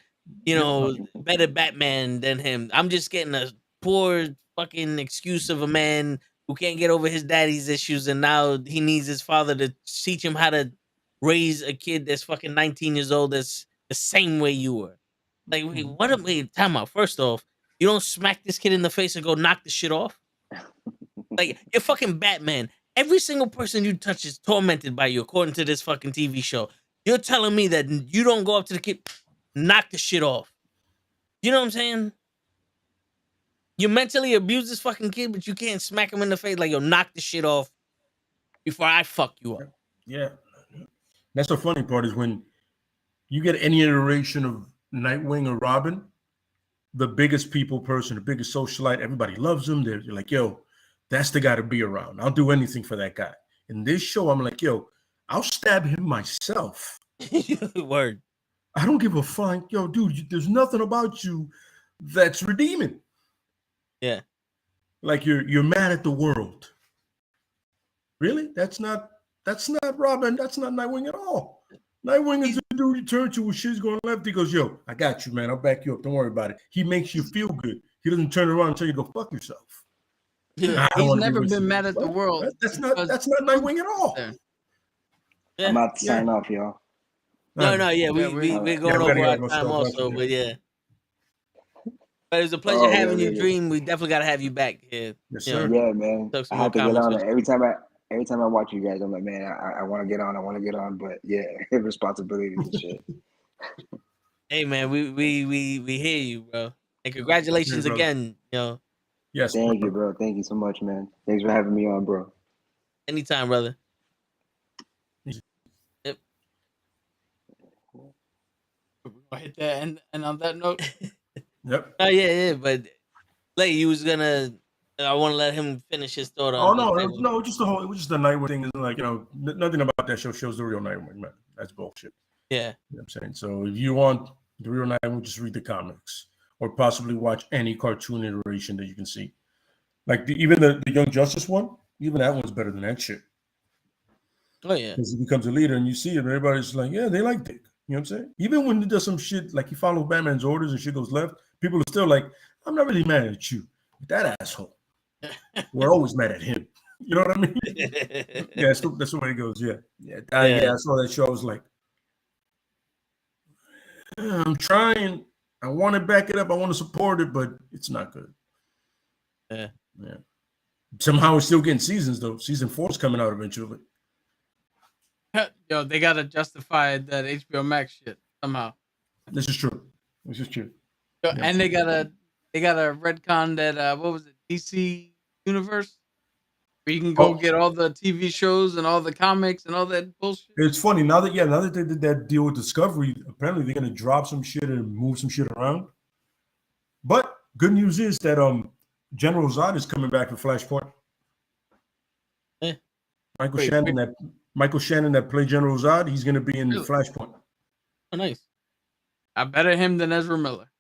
better Batman than him. I'm just getting a poor fucking excuse of a man who can't get over his daddy's issues, and now he needs his father to teach him how to raise a kid that's fucking 19 years old that's the same way you were. Like, wait, time out. First off, you don't smack this kid in the face and go knock the shit off. Like, you're fucking Batman. Every single person you touch is tormented by you, according to this fucking TV show. You're telling me that you don't go up to the kid, knock the shit off. You know what I'm saying? You mentally abuse this fucking kid, but you can't smack him in the face like, yo, knock the shit off before I fuck you up. Yeah. That's the funny part is when you get any iteration of Nightwing or Robin, the biggest people person, the biggest socialite, everybody loves him. They're like, yo, that's the guy to be around. I'll do anything for that guy. In this show, I'm like, yo, I'll stab him myself. Word. I don't give a fuck. Yo, dude, there's nothing about you that's redeeming. Yeah. Like you're mad at the world. Really? That's not Robin. That's not Nightwing at all. Nightwing is the dude you turn to when shit's going left. He goes, yo, I got you, man. I'll back you up. Don't worry about it. He makes you feel good. He doesn't turn around and tell you to go fuck yourself. Yeah, he's never been mad at the world. That's not Nightwing at all. Yeah. I'm about to sign off, y'all. No, yeah, we're going over our time also, but yeah. But it was a pleasure having you, Dream. We definitely got to have you back here. Yes, sir. Yeah, man. I have to get on it. Every time I watch you guys, I'm like, man, I want to get on, but yeah, responsibilities and shit. Hey, man, we hear you, bro. And congratulations again, Yes. Thank you, bro. Thank you so much, man. Thanks for having me on, bro. Anytime, brother. Yep. We're gonna hit that and on that note. Yep. Oh yeah, but Lay, you was gonna. I want to let him finish his thought on. No, just the whole. It was just the Nightwing thing. Is like nothing about that show shows the real Nightwing, man. That's bullshit. Yeah. You know what I'm saying? So if you want the real Nightwing, just read the comics or possibly watch any cartoon iteration that you can see. Like even the Young Justice one, even that one's better than that shit. Oh yeah. Because he becomes a leader and you see it, and everybody's like, yeah, they like Dick. You know what I'm saying? Even when he does some shit, like he follows Batman's orders and shit goes left, people are still like, I'm not really mad at you. That asshole. We're always mad at him. You know what I mean? Yeah, that's the way it goes. Yeah. I saw that show. I was like, I'm trying. I want to back it up. I want to support it, but it's not good. Yeah. Somehow we're still getting seasons, though. Season 4 is coming out eventually. Yo, they gotta justify that HBO Max shit somehow. This is true. Yo, and they gotta retcon that what was it, DC Universe, where you can go get all the TV shows and all the comics and all that bullshit. It's funny now that they did that deal with Discovery. Apparently they're gonna drop some shit and move some shit around. But good news is that General Zod is coming back for Flashpoint. Michael Shannon that played General Zod, he's going to be in Flashpoint. Oh, nice. I better him than Ezra Miller.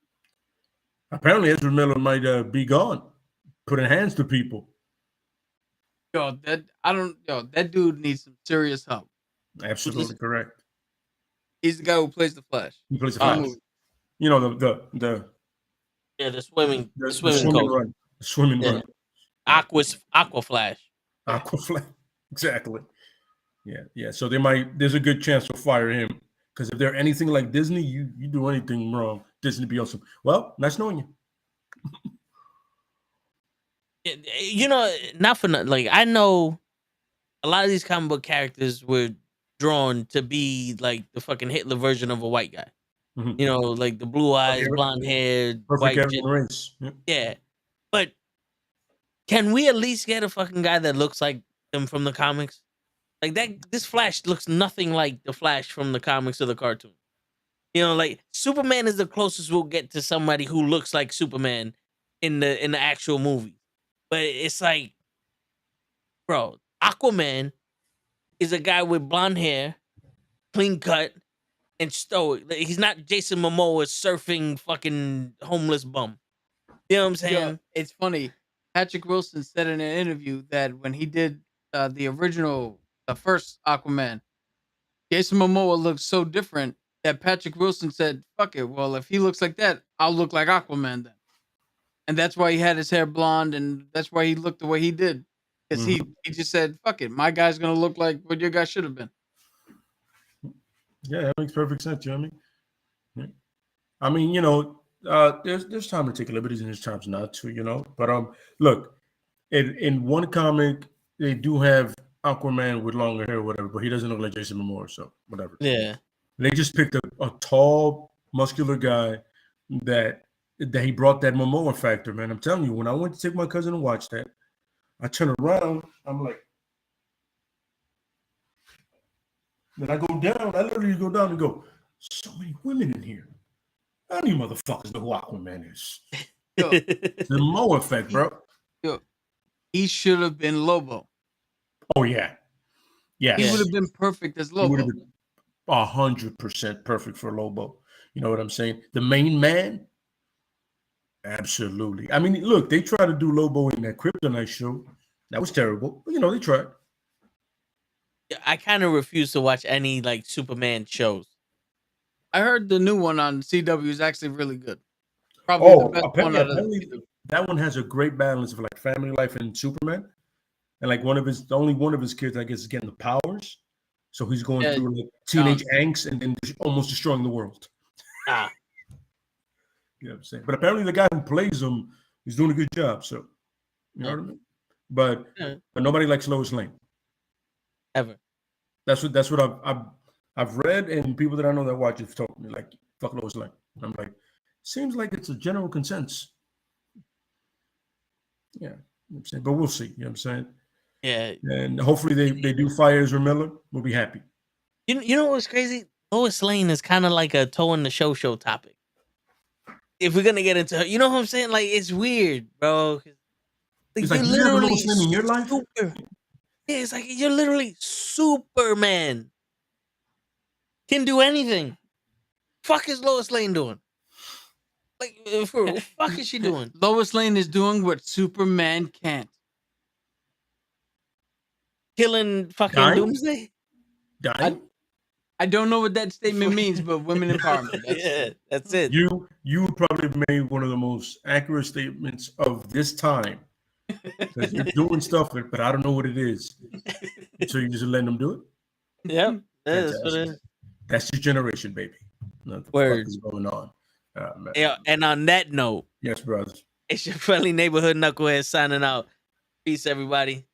Apparently, Ezra Miller might be gone, putting hands to people. That dude needs some serious help. Absolutely correct. He's the guy who plays the Flash. He plays the Flash. You know the swimming run. The swimming run. Aqua Flash. Aqua Flash. Exactly. Yeah. So there's a good chance to fire him. Because if they're anything like Disney, you do anything wrong, Disney be awesome. Well, nice knowing you. Not for nothing. Like, I know a lot of these comic book characters were drawn to be like the fucking Hitler version of a white guy. Mm-hmm. Like the blue eyes, blonde hair, white race. Yeah. But can we at least get a fucking guy that looks like them from the comics? Like that, this Flash looks nothing like the Flash from the comics or the cartoon. You know, like Superman is the closest we'll get to somebody who looks like Superman in the actual movie. But it's like, bro, Aquaman is a guy with blonde hair, clean cut, and stoic. He's not Jason Momoa surfing fucking homeless bum. You know what I'm saying? Yo, it's funny. Patrick Wilson said in an interview that when he did the first Aquaman, Jason Momoa looked so different that Patrick Wilson said, "Fuck it. Well, if he looks like that, I'll look like Aquaman then." And that's why he had his hair blonde, and that's why he looked the way he did. Because he just said, "Fuck it, my guy's gonna look like what your guy should have been." Yeah, that makes perfect sense. You know what I mean? Yeah. I mean, there's time to take liberties and there's times not to, But look, in one comic they do have Aquaman with longer hair or whatever, but he doesn't look like Jason Momoa, so whatever. Yeah. They just picked a tall, muscular guy that he brought that Momoa factor, man. I'm telling you, when I went to take my cousin to watch that, I turn around, I'm like, then I go down, I literally go down and go, so many women in here. How do you motherfuckers know who Aquaman is? Yo, The Momoa effect, bro. yo, he should have been Lobo. Oh, yeah. Yeah. He would have been perfect as He would Lobo. have been 100% perfect for Lobo. You know what I'm saying? The main man? Absolutely. I mean, look, they tried to do Lobo in that Kryptonite show. That was terrible. But, they tried. I kind of refuse to watch any like Superman shows. I heard the new one on CW is actually really good. Probably the best one out of apparently that one has a great balance of like family life and Superman. And like only one of his kids, I guess, is getting the powers. So he's going through like teenage angst and then almost destroying the world. Ah. You know what I'm saying? But apparently the guy who plays him is doing a good job. So you know what I mean? But nobody likes Lois Lane. Ever. That's what I've read, and people that I know that watch it told me like fuck Lois Lane. And I'm like, seems like it's a general consensus. Yeah. You know what I'm saying? But we'll see. You know what I'm saying? Yeah. And hopefully they do fire Ezra Miller. We'll be happy. You know what's crazy? Lois Lane is kind of like a toe in the show topic. If we're gonna get into her, you know what I'm saying? Like it's weird, bro. It's like you have Lois Lane in your life. Yeah, it's like you're literally Superman. Can do anything. Fuck is Lois Lane doing? Like, what the fuck is she doing? Lois Lane is doing what Superman can't. Killing fucking Dying? Doomsday? Dying? I don't know what that statement means, but women empowerment. That's it. You would probably have made one of the most accurate statements of this time. Because you're doing stuff, but I don't know what it is. So you just letting them do it? Yep. That's what it is. That's your generation, baby. What the fuck is going on? Man. Yeah, and on that note, yes, brothers. it's your friendly neighborhood knucklehead signing out. Peace, everybody.